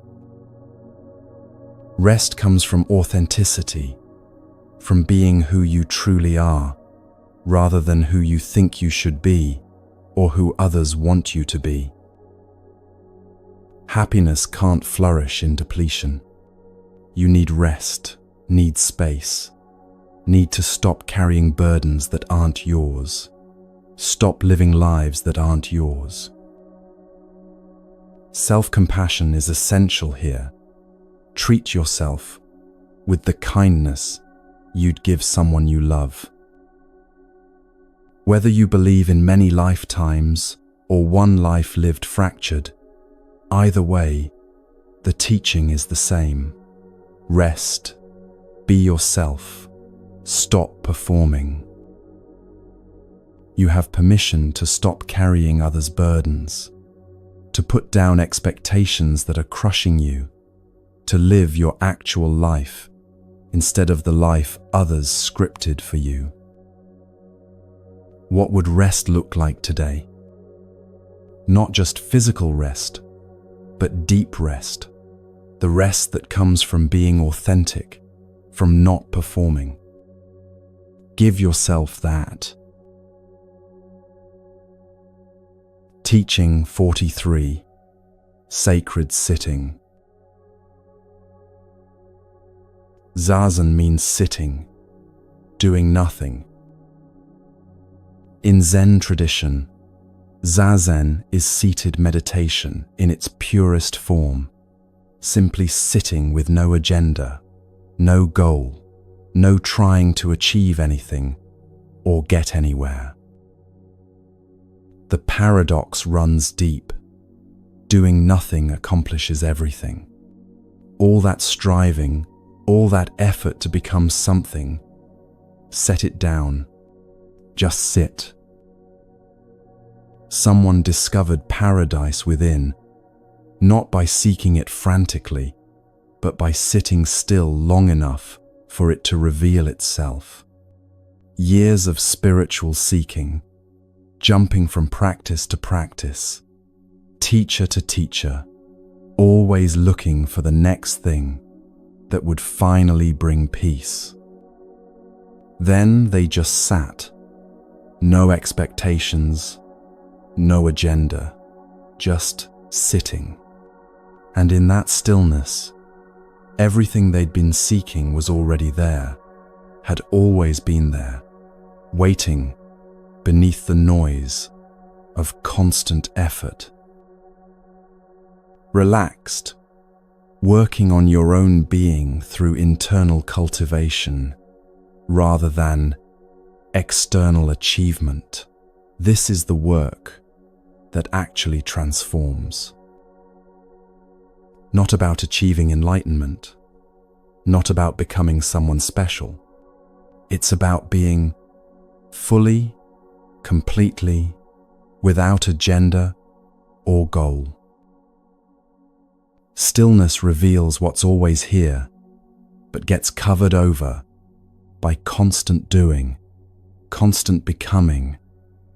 A: Rest comes from authenticity, from being who you truly are, rather than who you think you should be or who others want you to be. Happiness can't flourish in depletion. You need rest, need space, need to stop carrying burdens that aren't yours, stop living lives that aren't yours. Self-compassion is essential here. Treat yourself with the kindness you'd give someone you love. Whether you believe in many lifetimes or one life lived fractured, either way, the teaching is the same. Rest, be yourself, stop performing. You have permission to stop carrying others' burdens, to put down expectations that are crushing you, to live your actual life instead of the life others scripted for you. What would rest look like today? Not just physical rest, but deep rest. The rest that comes from being authentic, from not performing. Give yourself that. Teaching 43. Sacred Sitting. Zazen means sitting, doing nothing. In Zen tradition, Zazen is seated meditation in its purest form, simply sitting with no agenda, no goal, no trying to achieve anything or get anywhere. The paradox runs deep. Doing nothing accomplishes everything. All that striving, all that effort to become something, set it down. Just sit. Someone discovered paradise within, not by seeking it frantically, but by sitting still long enough for it to reveal itself. Years of spiritual seeking, jumping from practice to practice, teacher to teacher, always looking for the next thing that would finally bring peace. Then they just sat. No expectations, no agenda, just sitting. And in that stillness, everything they'd been seeking was already there, had always been there, waiting beneath the noise of constant effort. Relaxed, working on your own being through internal cultivation rather than external achievement. This is the work that actually transforms. Not about achieving enlightenment, not about becoming someone special. It's about being fully, completely, without agenda or goal. Stillness reveals what's always here, but gets covered over by constant doing, constant becoming,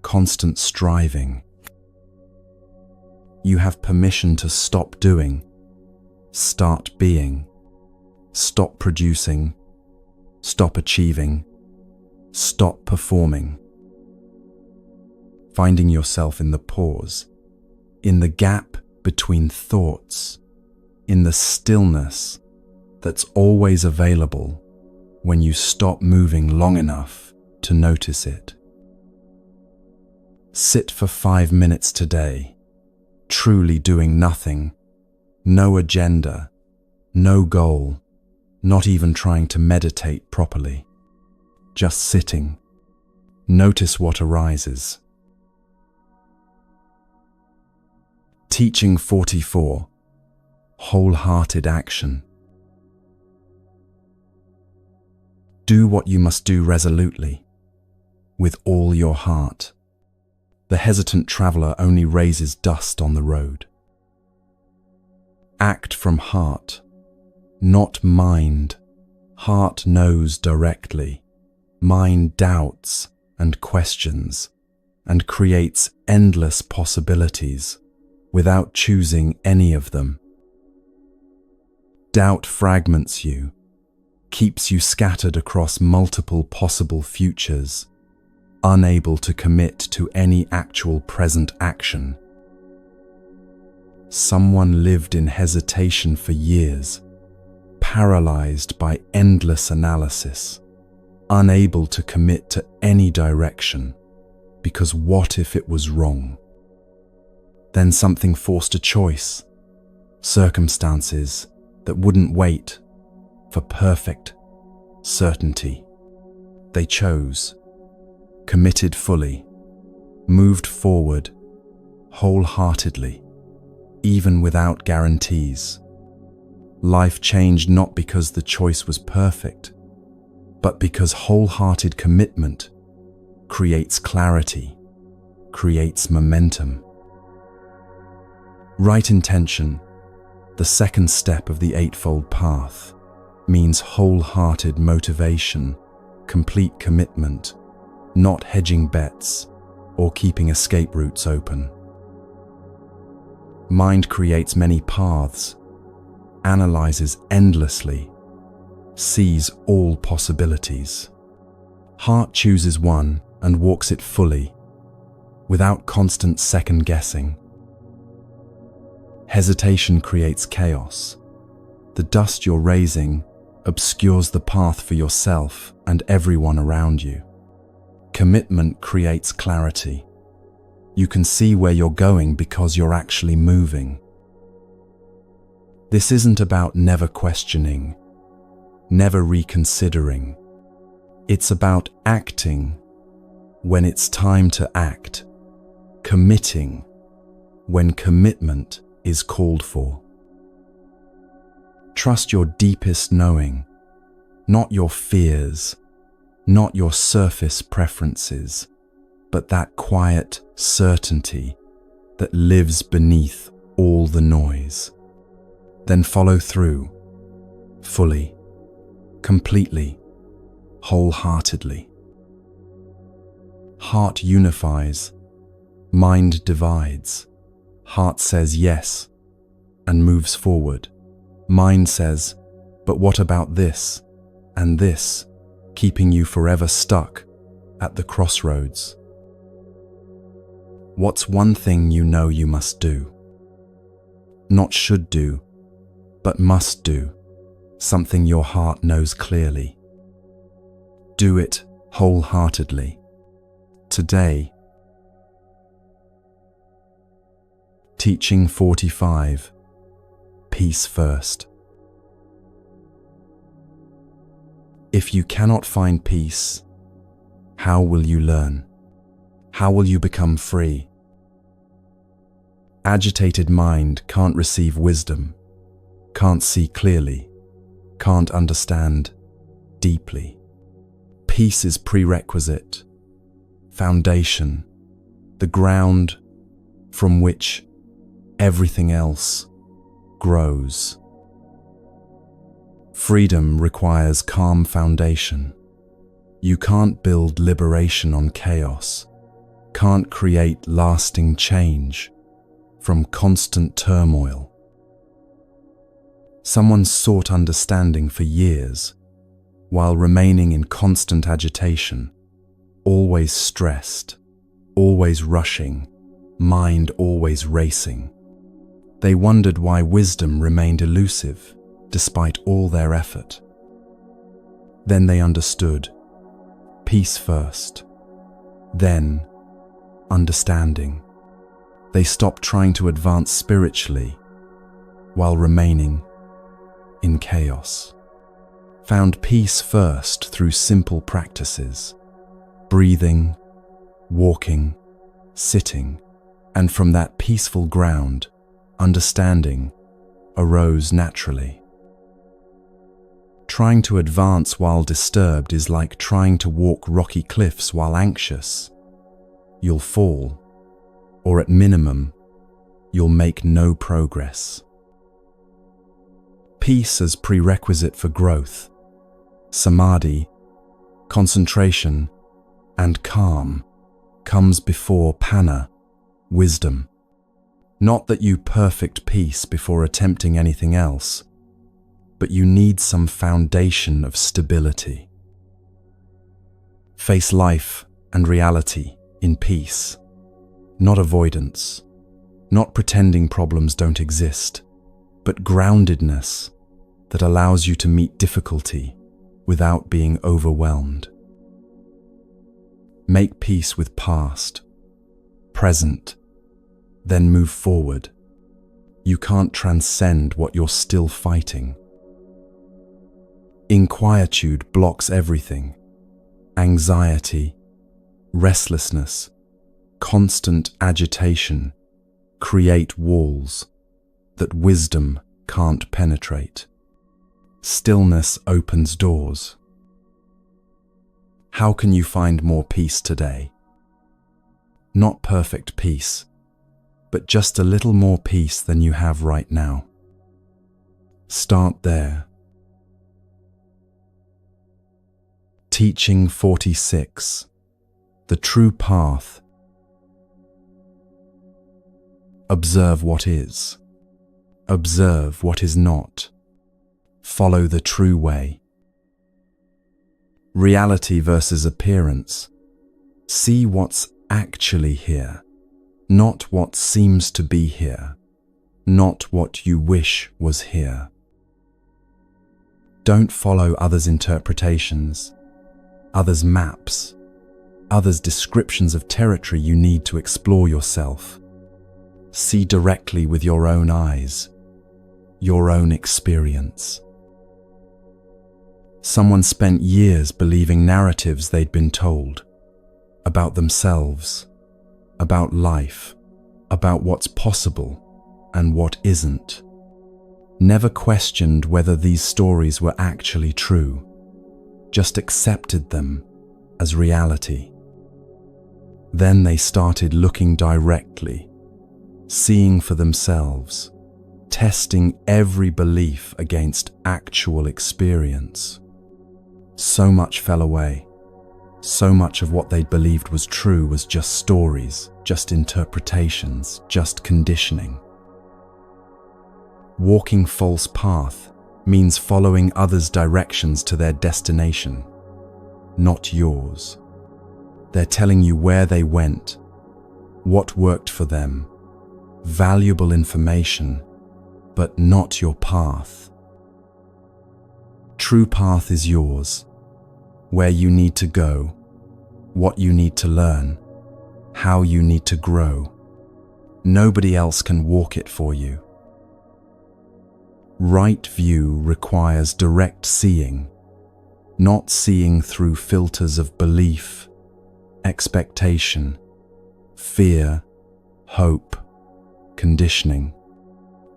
A: constant striving. You have permission to stop doing, start being, stop producing, stop achieving, stop performing. Finding yourself in the pause, in the gap between thoughts, in the stillness that's always available when you stop moving long enough to notice it. Sit for 5 minutes today, truly doing nothing, no agenda, no goal, not even trying to meditate properly. Just sitting. Notice what arises. Teaching 44. Wholehearted action. Do what you must do resolutely, with all your heart. The hesitant traveler only raises dust on the road. Act from heart, not mind. Heart knows directly. Mind doubts and questions and creates endless possibilities without choosing any of them. Doubt fragments you, keeps you scattered across multiple possible futures, unable to commit to any actual present action. Someone lived in hesitation for years, paralyzed by endless analysis, unable to commit to any direction, because what if it was wrong? Then something forced a choice, circumstances that wouldn't wait for perfect certainty. They chose, committed fully, moved forward wholeheartedly, even without guarantees. Life changed not because the choice was perfect, but because wholehearted commitment creates clarity, creates momentum. Right intention, the second step of the Eightfold Path, means wholehearted motivation, complete commitment, not hedging bets or keeping escape routes open. Mind creates many paths, analyzes endlessly, sees all possibilities. Heart chooses one and walks it fully, without constant second-guessing. Hesitation creates chaos. The dust you're raising obscures the path for yourself and everyone around you. Commitment creates clarity. You can see where you're going because you're actually moving. This isn't about never questioning, never reconsidering. It's about acting when it's time to act, committing when commitment is called for. Trust your deepest knowing, not your fears, not your surface preferences, but that quiet certainty that lives beneath all the noise. Then follow through, fully, completely, wholeheartedly. Heart unifies, mind divides. Heart says yes and moves forward. Mind says, but what about this and this, keeping you forever stuck at the crossroads? What's one thing you know you must do? Not should do, but must do. Something your heart knows clearly. Do it wholeheartedly. Today. Teaching 45. Peace first. If you cannot find peace, how will you learn? How will you become free? Agitated mind can't receive wisdom, can't see clearly, can't understand deeply. Peace is prerequisite, foundation, the ground from which everything else grows. Freedom requires calm foundation, You can't build liberation on chaos, can't create lasting change from constant turmoil. Someone sought understanding for years while remaining in constant agitation, always stressed, always rushing, mind always racing. They wondered why wisdom remained elusive despite all their effort. Then they understood. Peace first, then understanding. They stopped trying to advance spiritually while remaining in chaos. Found peace first through simple practices, breathing, walking, sitting, and from that peaceful ground, understanding arose naturally. Trying to advance while disturbed is like trying to walk rocky cliffs while anxious. You'll fall, or at minimum, you'll make no progress. Peace as prerequisite for growth, samadhi, concentration, and calm comes before panna, wisdom. Not that you perfect peace before attempting anything else, but you need some foundation of stability. Face life and reality in peace, not avoidance, not pretending problems don't exist, but groundedness that allows you to meet difficulty without being overwhelmed. Make peace with past, present, then move forward. You can't transcend what you're still fighting. Inquietude blocks everything. Anxiety, restlessness, constant agitation create walls that wisdom can't penetrate. Stillness opens doors. How can you find more peace today? Not perfect peace, but just a little more peace than you have right now. Start there. Teaching 46. The True Path. Observe what is. Observe what is not. Follow the true way. Reality versus appearance. See what's actually here, not what seems to be here, not what you wish was here. Don't follow others' interpretations, others' maps, others' descriptions of territory you need to explore yourself. See directly with your own eyes, your own experience. Someone spent years believing narratives they'd been told about themselves, about life, about what's possible and what isn't. Never questioned whether these stories were actually true, just accepted them as reality. Then they started looking directly, seeing for themselves, testing every belief against actual experience. So much fell away. So much of what they believed was true was just stories, just interpretations, just conditioning. Walking false path means following others' directions to their destination, not yours. They're telling you where they went, what worked for them, valuable information, but not your path. True path is yours, where you need to go, what you need to learn, how you need to grow. Nobody else can walk it for you. Right view requires direct seeing, not seeing through filters of belief, expectation, fear, hope, conditioning,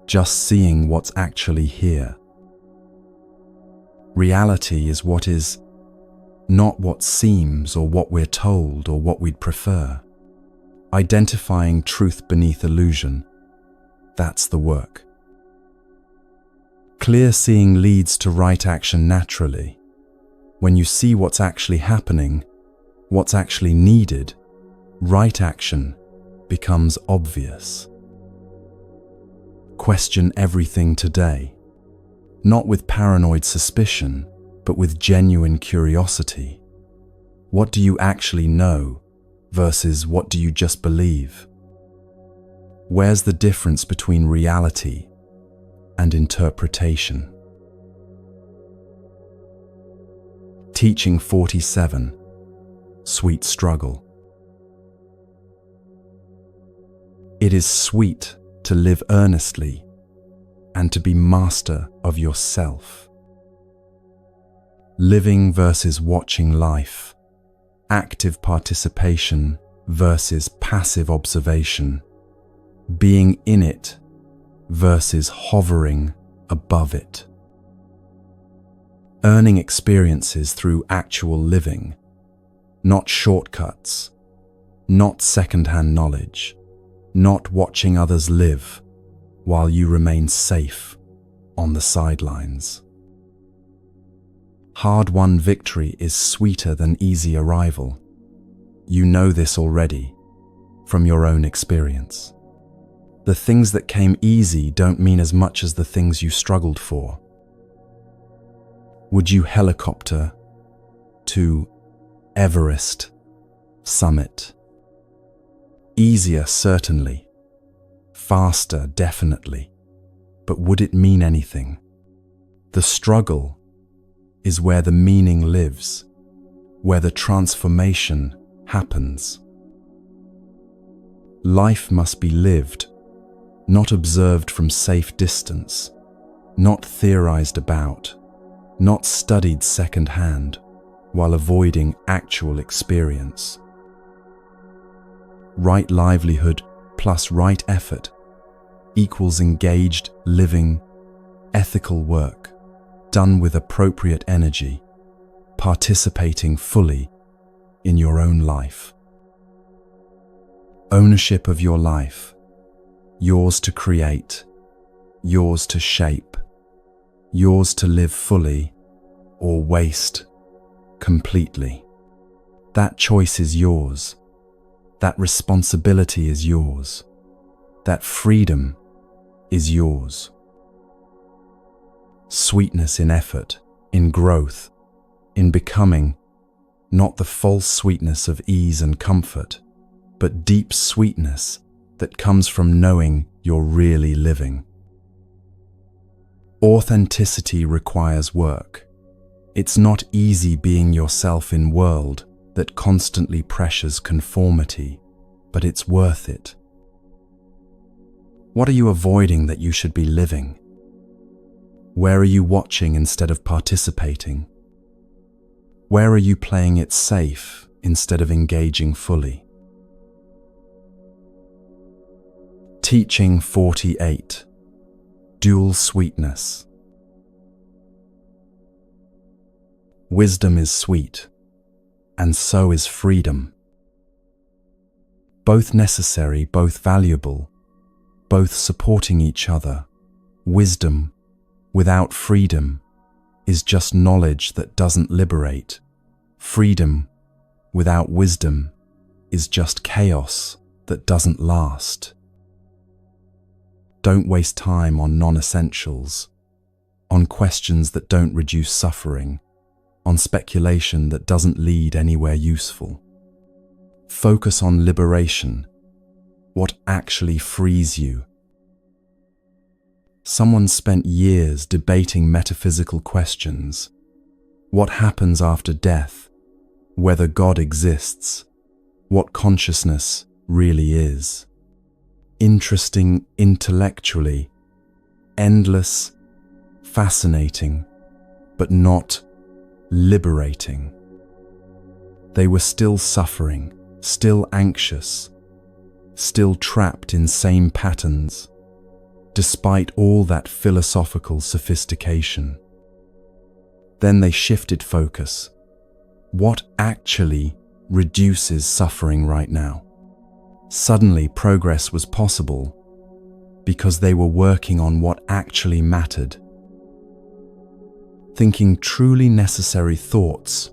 A: just seeing what's actually here. Reality is what is, not what seems or what we're told or what we'd prefer. Identifying truth beneath illusion, that's the work. Clear seeing leads to right action naturally. When you see what's actually happening, what's actually needed, right action becomes obvious. Question everything today, not with paranoid suspicion, but with genuine curiosity. What do you actually know versus what do you just believe? Where's the difference between reality and interpretation? Teaching 47. Sweet struggle. It is sweet to live earnestly and to be master of yourself. Living versus watching life. Active participation versus passive observation. Being in it versus hovering above it. Earning experiences through actual living, not shortcuts, not second-hand knowledge, not watching others live while you remain safe on the sidelines. Hard-won victory is sweeter than easy arrival. You know this already from your own experience. The things that came easy don't mean as much as the things you struggled for. Would you helicopter to Everest summit? Easier, certainly. Faster, definitely. But would it mean anything? The struggle is where the meaning lives, where the transformation happens. Life must be lived, not observed from safe distance, not theorized about, not studied second-hand while avoiding actual experience. Right livelihood plus right effort equals engaged, living, ethical work, done with appropriate energy, participating fully in your own life. Ownership of your life, yours to create, yours to shape, yours to live fully or waste completely. That choice is yours. That responsibility is yours. That freedom is yours. Sweetness in effort, in growth, in becoming, not the false sweetness of ease and comfort, but deep sweetness that comes from knowing you're really living. Authenticity requires work. It's not easy being yourself in a world that constantly pressures conformity, but it's worth it. What are you avoiding that you should be living? Where are you watching instead of participating? Where are you playing it safe instead of engaging fully? Teaching 48. Dual sweetness. Wisdom is sweet, and so is freedom. Both necessary, both valuable, both supporting each other. Wisdom without freedom is just knowledge that doesn't liberate. Freedom without wisdom is just chaos that doesn't last. Don't waste time on non-essentials, on questions that don't reduce suffering, on speculation that doesn't lead anywhere useful. Focus on liberation, what actually frees you. Someone spent years debating metaphysical questions. What happens after death? Whether God exists? What consciousness really is? Interesting intellectually, endless, fascinating, but not liberating. They were still suffering, still anxious, still trapped in same patterns, despite all that philosophical sophistication. Then they shifted focus. What actually reduces suffering right now? Suddenly progress was possible because they were working on what actually mattered. thinking truly necessary thoughts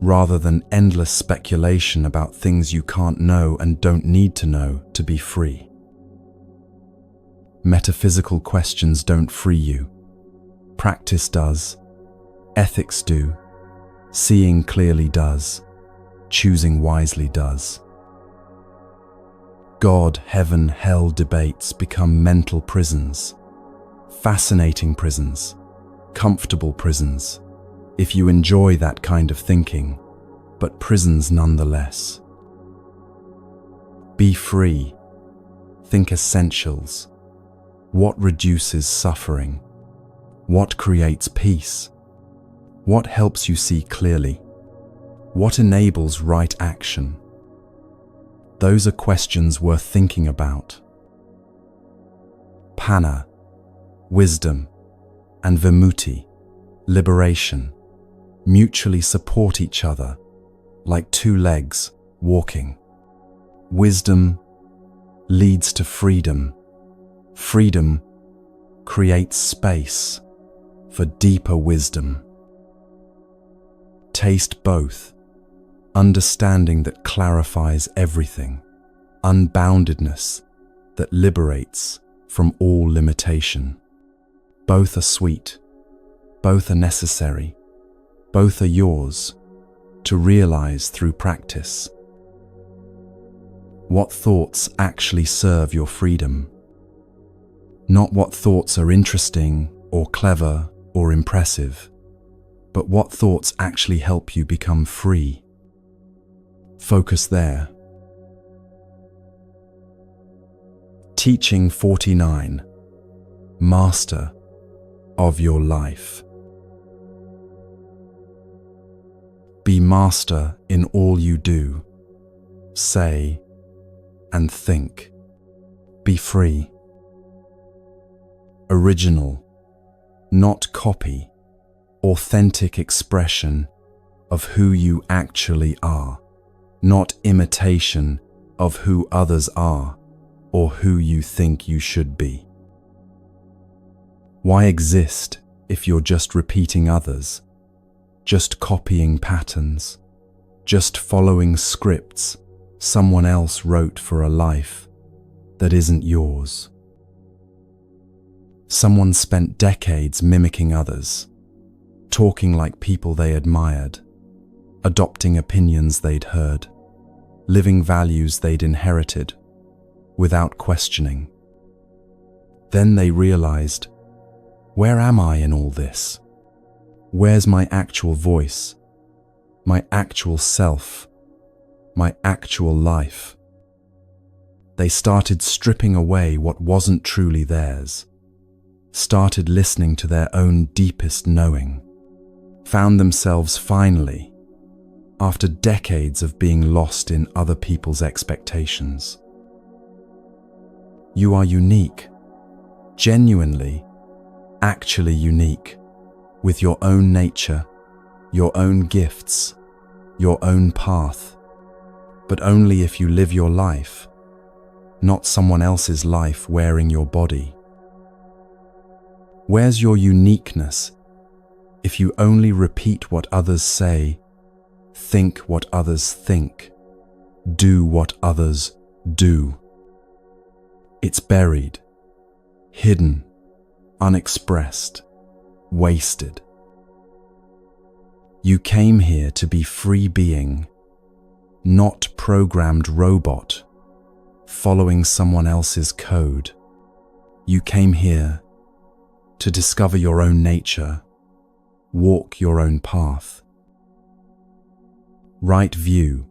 A: rather than endless speculation about things you can't know and don't need to know to be free. Metaphysical questions don't free you. Practice does. Ethics do. Seeing clearly does. Choosing wisely does. God, heaven, hell debates become mental prisons. Fascinating prisons. Comfortable prisons, if you enjoy that kind of thinking, but prisons nonetheless. Be free. Think essentials. What reduces suffering? What creates peace? What helps you see clearly? What enables right action? Those are questions worth thinking about. Panna, wisdom, and vimutti, liberation, mutually support each other like two legs walking. Wisdom leads to freedom. Freedom creates space for deeper wisdom. Taste both, understanding that clarifies everything, unboundedness that liberates from all limitation. Both are sweet, both are necessary, both are yours to realize through practice. What thoughts actually serve your freedom? Not what thoughts are interesting or clever or impressive, but what thoughts actually help you become free. Focus there. Teaching 49. Master of your life. Be master in all you do, say, and think. Be free. Original, not copy, authentic expression of who you actually are, not imitation of who others are or who you think you should be. Why exist if you're just repeating others, just copying patterns, just following scripts someone else wrote for a life that isn't yours? Someone spent decades mimicking others, talking like people they admired, adopting opinions they'd heard, living values they'd inherited, without questioning. Then they realized, where am I in all this? Where's my actual voice, my actual self, my actual life? They started stripping away what wasn't truly theirs, started listening to their own deepest knowing, found themselves finally, after decades of being lost in other people's expectations. You are unique, genuinely, actually unique, with your own nature, your own gifts, your own path, but only if you live your life, not someone else's life wearing your body. Where's your uniqueness if you only repeat what others say, think what others think, do what others do? It's buried, hidden, unexpressed, wasted. You came here to be free being, not programmed robot, following someone else's code. You came here to discover your own nature, walk your own path. Right view,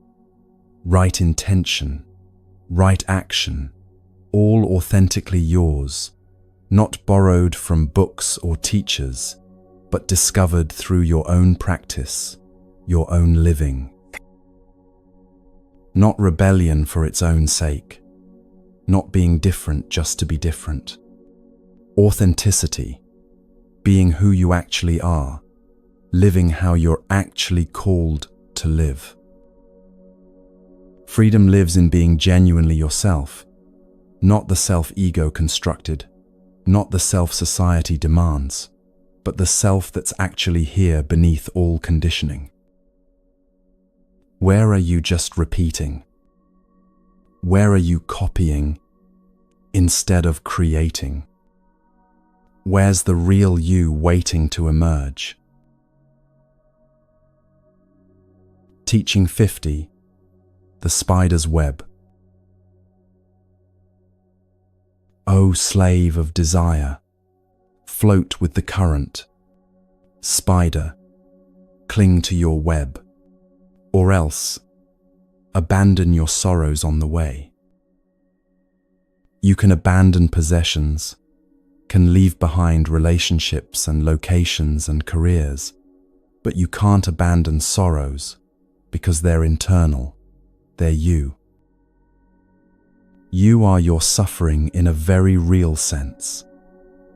A: right intention, right action, all authentically yours, not borrowed from books or teachers, but discovered through your own practice, your own living. Not rebellion for its own sake, not being different just to be different. Authenticity, being who you actually are, living how you're actually called to live. Freedom lives in being genuinely yourself, not the self-ego constructed, not the self society demands, but the self that's actually here beneath all conditioning. Where are you just repeating? Where are you copying instead of creating? Where's the real you waiting to emerge? Teaching 50, the spider's web. O slave of desire, float with the current. Spider, cling to your web, or else abandon your sorrows on the way. You can abandon possessions, can leave behind relationships and locations and careers, but you can't abandon sorrows because they're internal, they're you. You are your suffering in a very real sense,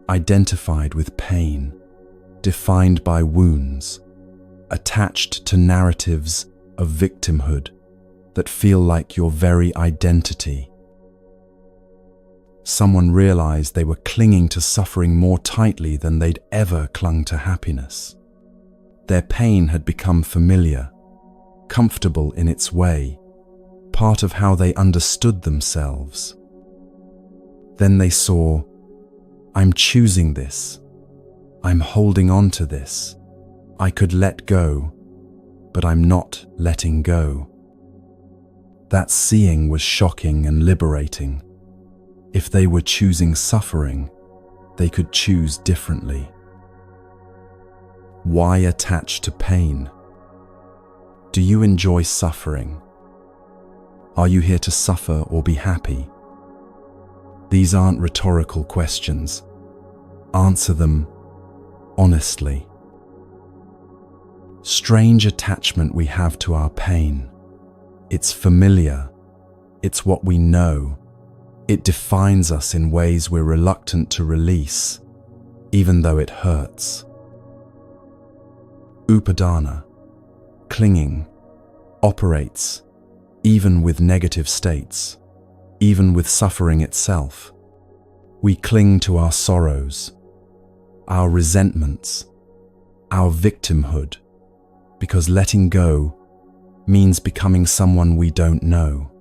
A: identified with pain, defined by wounds, attached to narratives of victimhood that feel like your very identity. Someone realized they were clinging to suffering more tightly than they'd ever clung to happiness. Their pain had become familiar, comfortable in its way, part of how they understood themselves. Then they saw, I'm choosing this. I'm holding on to this. I could let go, but I'm not letting go. That seeing was shocking and liberating. If they were choosing suffering, they could choose differently. Why attach to pain? Do you enjoy suffering? Are you here to suffer or be happy? These aren't rhetorical questions. Answer them honestly. Strange attachment we have to our pain. It's familiar. It's what we know. It defines us in ways we're reluctant to release, even though it hurts. Upadana, clinging, operates even with negative states, even with suffering itself. We cling to our sorrows, our resentments, our victimhood, because letting go means becoming someone we don't know.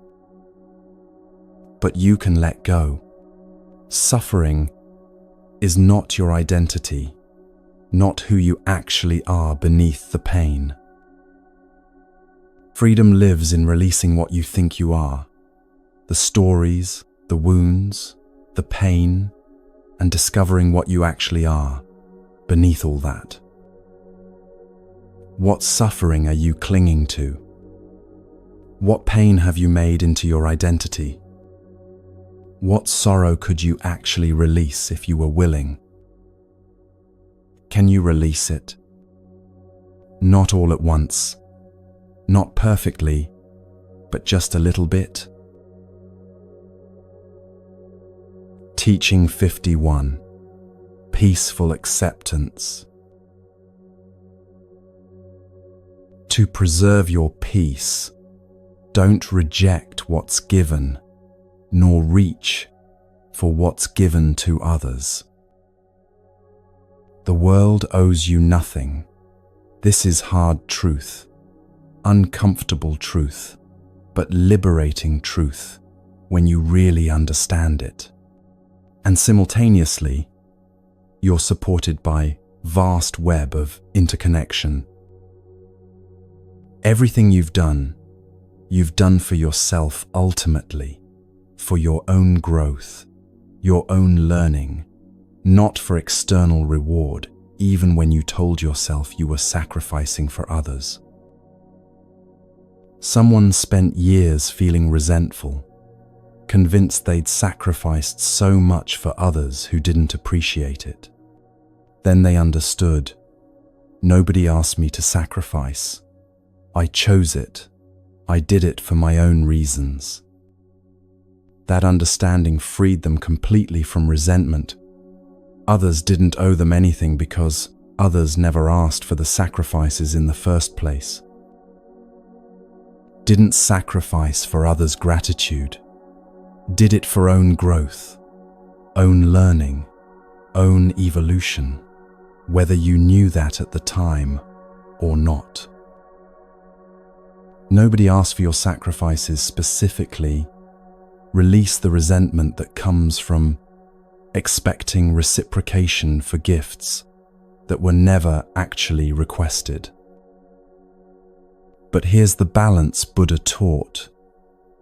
A: But you can let go. Suffering is not your identity, not who you actually are beneath the pain. Freedom lives in releasing what you think you are, the stories, the wounds, the pain, and discovering what you actually are beneath all that. What suffering are you clinging to? What pain have you made into your identity? What sorrow could you actually release if you were willing? Can you release it? Not all at once, not perfectly, but just a little bit. Teaching 51, peaceful acceptance. To preserve your peace, don't reject what's given, nor reach for what's given to others. The world owes you nothing. This is hard truth, uncomfortable truth, but liberating truth when you really understand it. And simultaneously, you're supported by vast web of interconnection. Everything you've done for yourself ultimately, for your own growth, your own learning, not for external reward, even when you told yourself you were sacrificing for others. Someone spent years feeling resentful, convinced they'd sacrificed so much for others who didn't appreciate it. Then they understood, nobody asked me to sacrifice. I chose it. I did it for my own reasons. That understanding freed them completely from resentment. Others didn't owe them anything because others never asked for the sacrifices in the first place. Didn't sacrifice for others' gratitude. Did it for own growth, own learning, own evolution. whether you knew that at the time or not. Nobody asked for your sacrifices specifically. Release the resentment that comes from expecting reciprocation for gifts that were never actually requested. But here's the balance Buddha taught.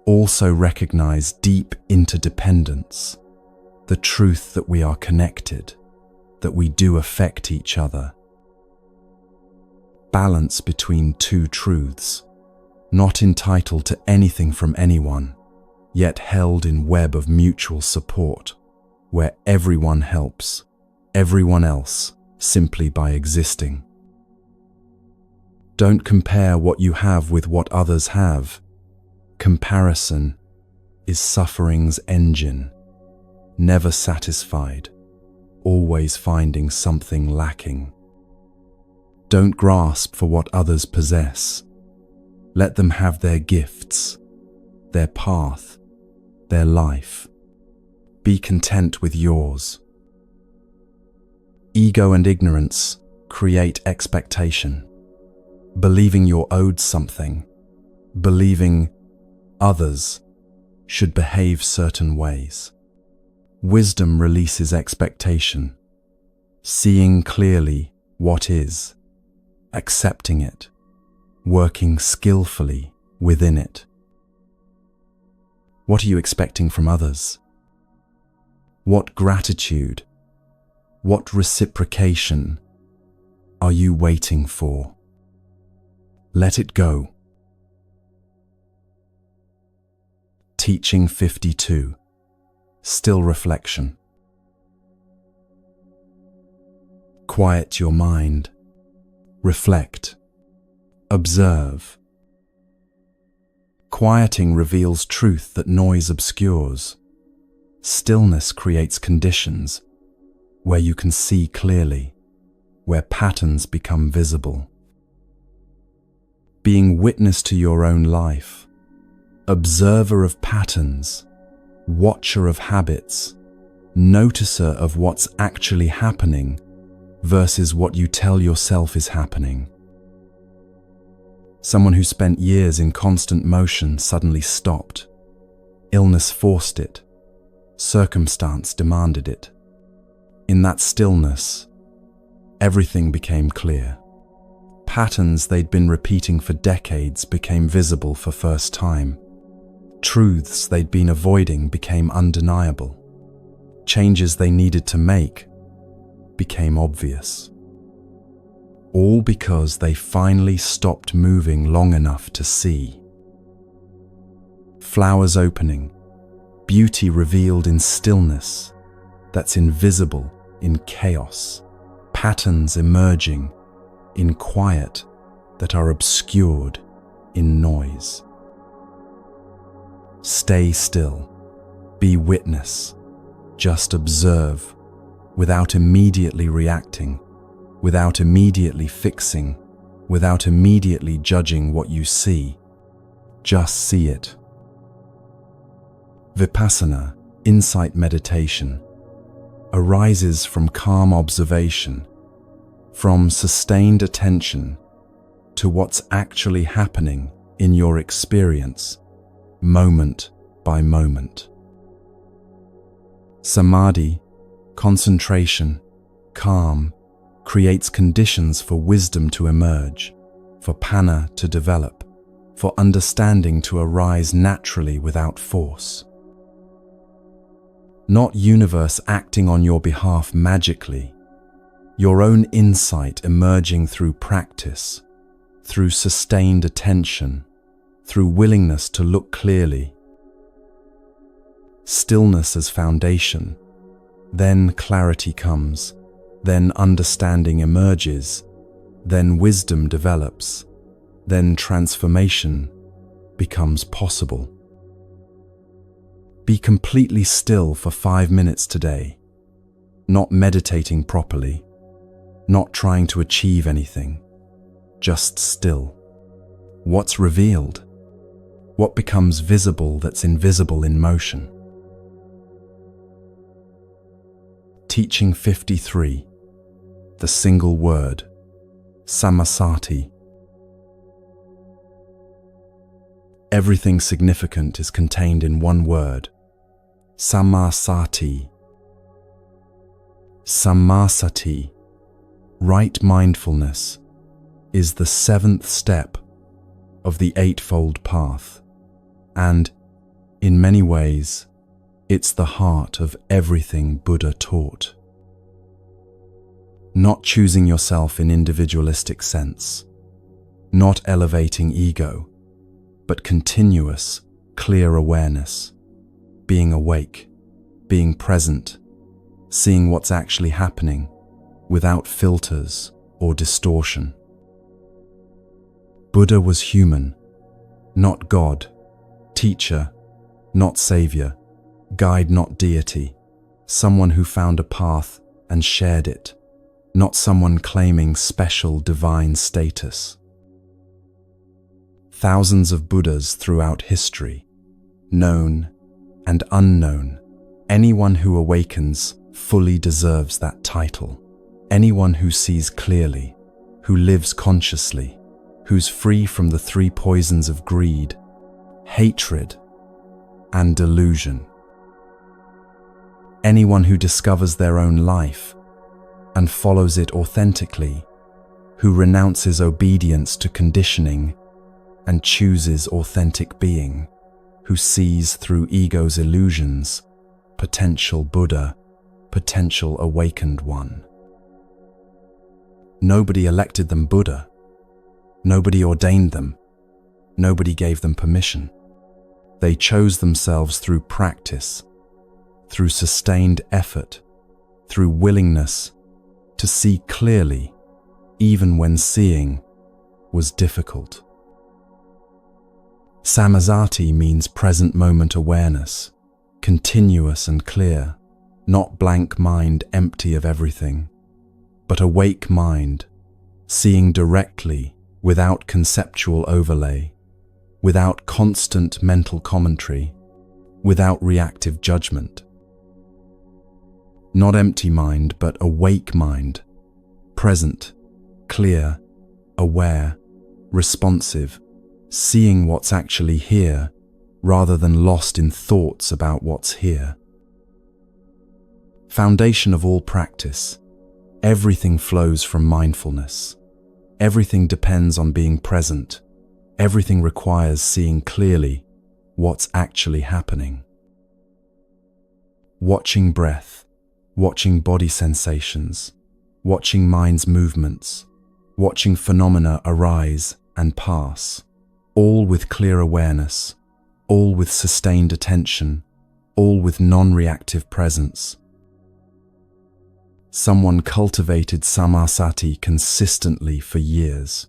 A: Also recognize deep interdependence, the truth that we are connected, that we do affect each other. Balance between two truths, not entitled to anything from anyone, yet held in web of mutual support, where everyone helps everyone else simply by existing. Don't compare what you have with what others have. Comparison is suffering's engine, never satisfied, always finding something lacking. Don't grasp for what others possess. Let them have their gifts, their path, their life. Be content with yours. Ego and ignorance create expectation. Believing you're owed something, believing others should behave certain ways. Wisdom releases expectation, seeing clearly what is, accepting it, working skillfully within it. What are you expecting from others? What gratitude, what reciprocation are you waiting for? Let it go. Teaching 52. Still reflection. Quiet your mind. Reflect. Observe. Quieting reveals truth that noise obscures. Stillness creates conditions where you can see clearly, where patterns become visible. Being witness to your own life, observer of patterns, watcher of habits, noticer of what's actually happening versus what you tell yourself is happening. Someone who spent years in constant motion suddenly stopped. Illness forced it. Circumstance demanded it. In that stillness, everything became clear. Patterns they'd been repeating for decades became visible for first time. Truths they'd been avoiding became undeniable. Changes they needed to make became obvious. All because they finally stopped moving long enough to see. Flowers opening, beauty revealed in stillness that's invisible in chaos. Patterns emerging in quiet that are obscured in noise. Stay still, be witness, just observe, without immediately reacting, without immediately fixing, without immediately judging what you see. Just see it. Vipassana, insight meditation, arises from calm observation, from sustained attention to what's actually happening in your experience, moment by moment. Samadhi, concentration, calm, creates conditions for wisdom to emerge, for panna to develop, for understanding to arise naturally without force. Not universe acting on your behalf magically, your own insight emerging through practice, through sustained attention, through willingness to look clearly. Stillness as foundation, then clarity comes, then understanding emerges, then wisdom develops, then transformation becomes possible. Be completely still for 5 minutes today, not meditating properly, not trying to achieve anything, just still. What's revealed? What becomes visible that's invisible in motion? Teaching 53. the single word, samasati. Everything significant is contained in one word, samasati. Samasati, right mindfulness, is the 7th step of the Eightfold Path, and, in many ways, it's the heart of everything Buddha taught. Not choosing yourself in individualistic sense, not elevating ego, but continuous, clear awareness, being awake, being present, seeing what's actually happening without filters or distortion. Buddha was human, not God, teacher, not savior, guide, not deity, someone who found a path and shared it, not someone claiming special divine status. Thousands of Buddhas throughout history, known and unknown, anyone who awakens fully deserves that title. Anyone who sees clearly, who lives consciously, who's free from the 3 poisons of greed, hatred, and delusion. Anyone who discovers their own life and follows it authentically, who renounces obedience to conditioning and chooses authentic being, who sees through ego's illusions, potential Buddha, potential awakened one. Nobody elected them Buddha. Nobody ordained them. Nobody gave them permission. They chose themselves through practice, through sustained effort, through willingness to see clearly, even when seeing was difficult. Samasati means present moment awareness, continuous and clear, not blank mind empty of everything, but awake mind, seeing directly without conceptual overlay, without constant mental commentary, without reactive judgment. Not empty mind, but awake mind, present, clear, aware, responsive, seeing what's actually here rather than lost in thoughts about what's here. Foundation of all practice. Everything flows from mindfulness. Everything depends on being present. Everything requires seeing clearly what's actually happening. Watching breath, watching body sensations, watching mind's movements, watching phenomena arise and pass, all with clear awareness, all with sustained attention, all with non-reactive presence. Someone cultivated samasati consistently for years,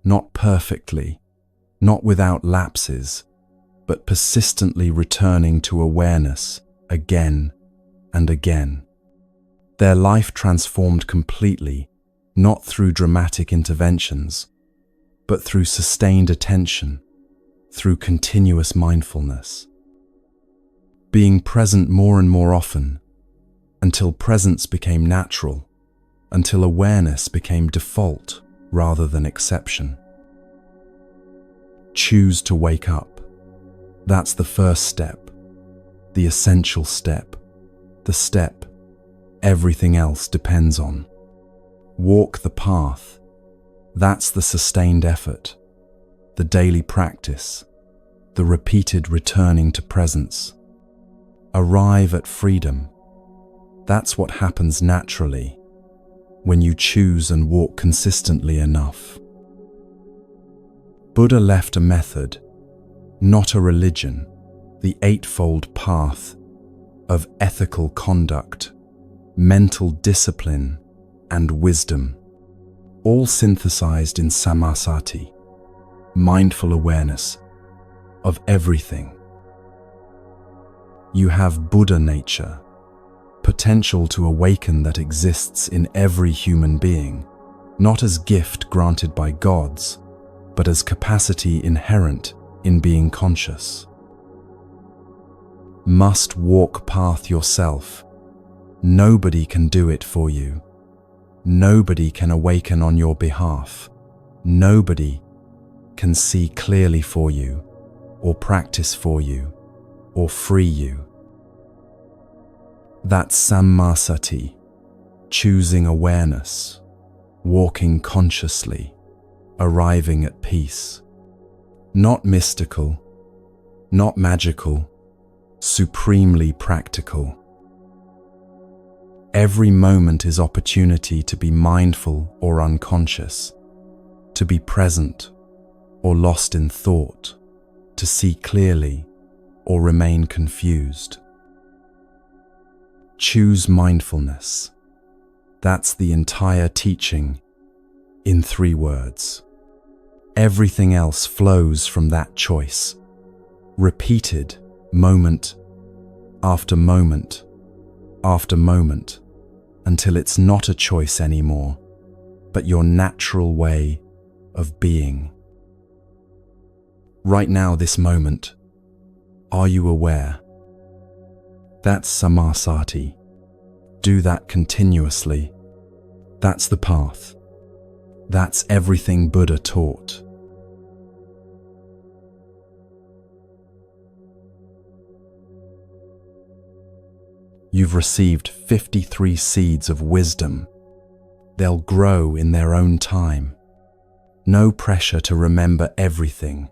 A: not perfectly, not without lapses, but persistently returning to awareness again and again. Their life transformed completely, not through dramatic interventions, but through sustained attention, through continuous mindfulness. Being present more and more often, until presence became natural, until awareness became default rather than exception. Choose to wake up. That's the first step, the essential step, the step everything else depends on. Walk the path. That's the sustained effort, the daily practice, the repeated returning to presence. Arrive at freedom. That's what happens naturally when you choose and walk consistently enough. Buddha left a method, not a religion, the Eightfold Path of ethical conduct, mental discipline, and wisdom, all synthesized in samasati, mindful awareness of everything. You have Buddha nature, potential to awaken that exists in every human being, not as gift granted by gods, but as capacity inherent in being conscious. Must walk path yourself. Nobody can do it for you. Nobody can awaken on your behalf. Nobody can see clearly for you, or practice for you, or free you. That's sammasati, choosing awareness, walking consciously, arriving at peace. Not mystical, not magical, supremely practical. Every moment is opportunity to be mindful or unconscious, to be present or lost in thought, to see clearly or remain confused. Choose mindfulness. That's the entire teaching in 3 words. Everything else flows from that choice, repeated moment after moment after moment, until it's not a choice anymore, but your natural way of being. Right now, this moment, are you aware? That's sammasati. Do that continuously. That's the path. That's everything Buddha taught. You've received 53 seeds of wisdom. They'll grow in their own time. No pressure to remember everything.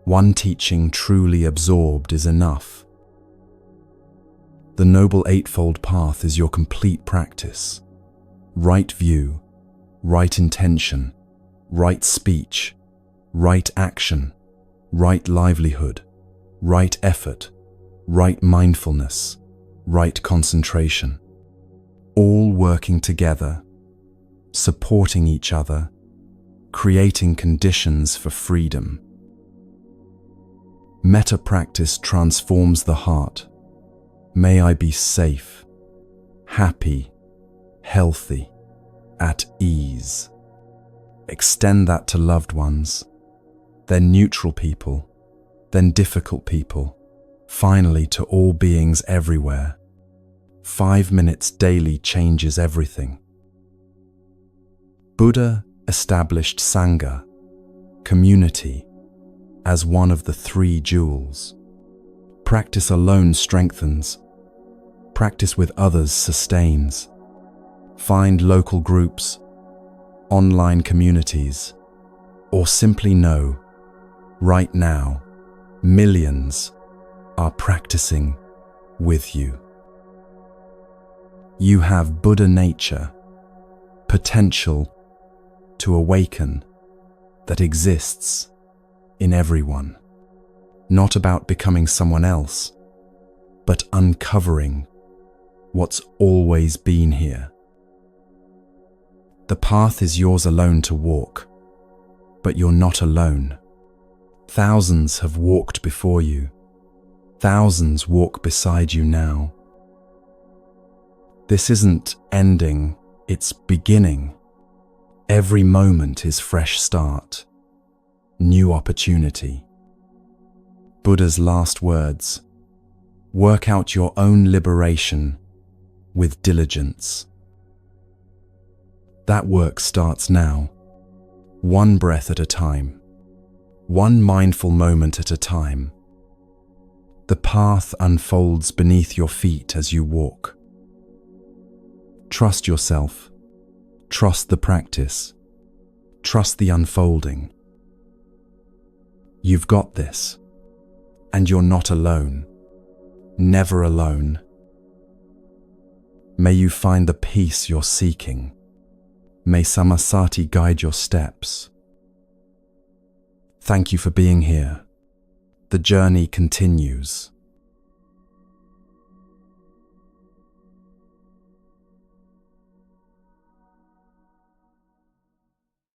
A: One teaching truly absorbed is enough. The Noble Eightfold Path is your complete practice. Right view, right intention, right speech, right action, right livelihood, right effort, right mindfulness, right concentration. All working together, supporting each other, creating conditions for freedom. Metta practice transforms the heart. May I be safe, happy, healthy, at ease. Extend that to loved ones, then neutral people, then difficult people, finally to all beings everywhere. 5 minutes daily changes everything. Buddha established Sangha, community, as one of the 3 jewels. Practice alone strengthens. Practice with others sustains. Find local groups, online communities, or simply know, right now, millions are practicing with you. You have Buddha nature, potential to awaken that exists in everyone. Not about becoming someone else, but uncovering what's always been here. The path is yours alone to walk, but you're not alone. Thousands have walked before you. Thousands walk beside you now. This isn't ending, it's beginning. Every moment is fresh start, new opportunity. Buddha's last words: work out your own liberation with diligence. That work starts now, one breath at a time, one mindful moment at a time. The path unfolds beneath your feet as you walk. Trust yourself, trust the practice, trust the unfolding. You've got this, and you're not alone, never alone. May you find the peace you're seeking. May sammasati guide your steps. Thank you for being here. The journey continues.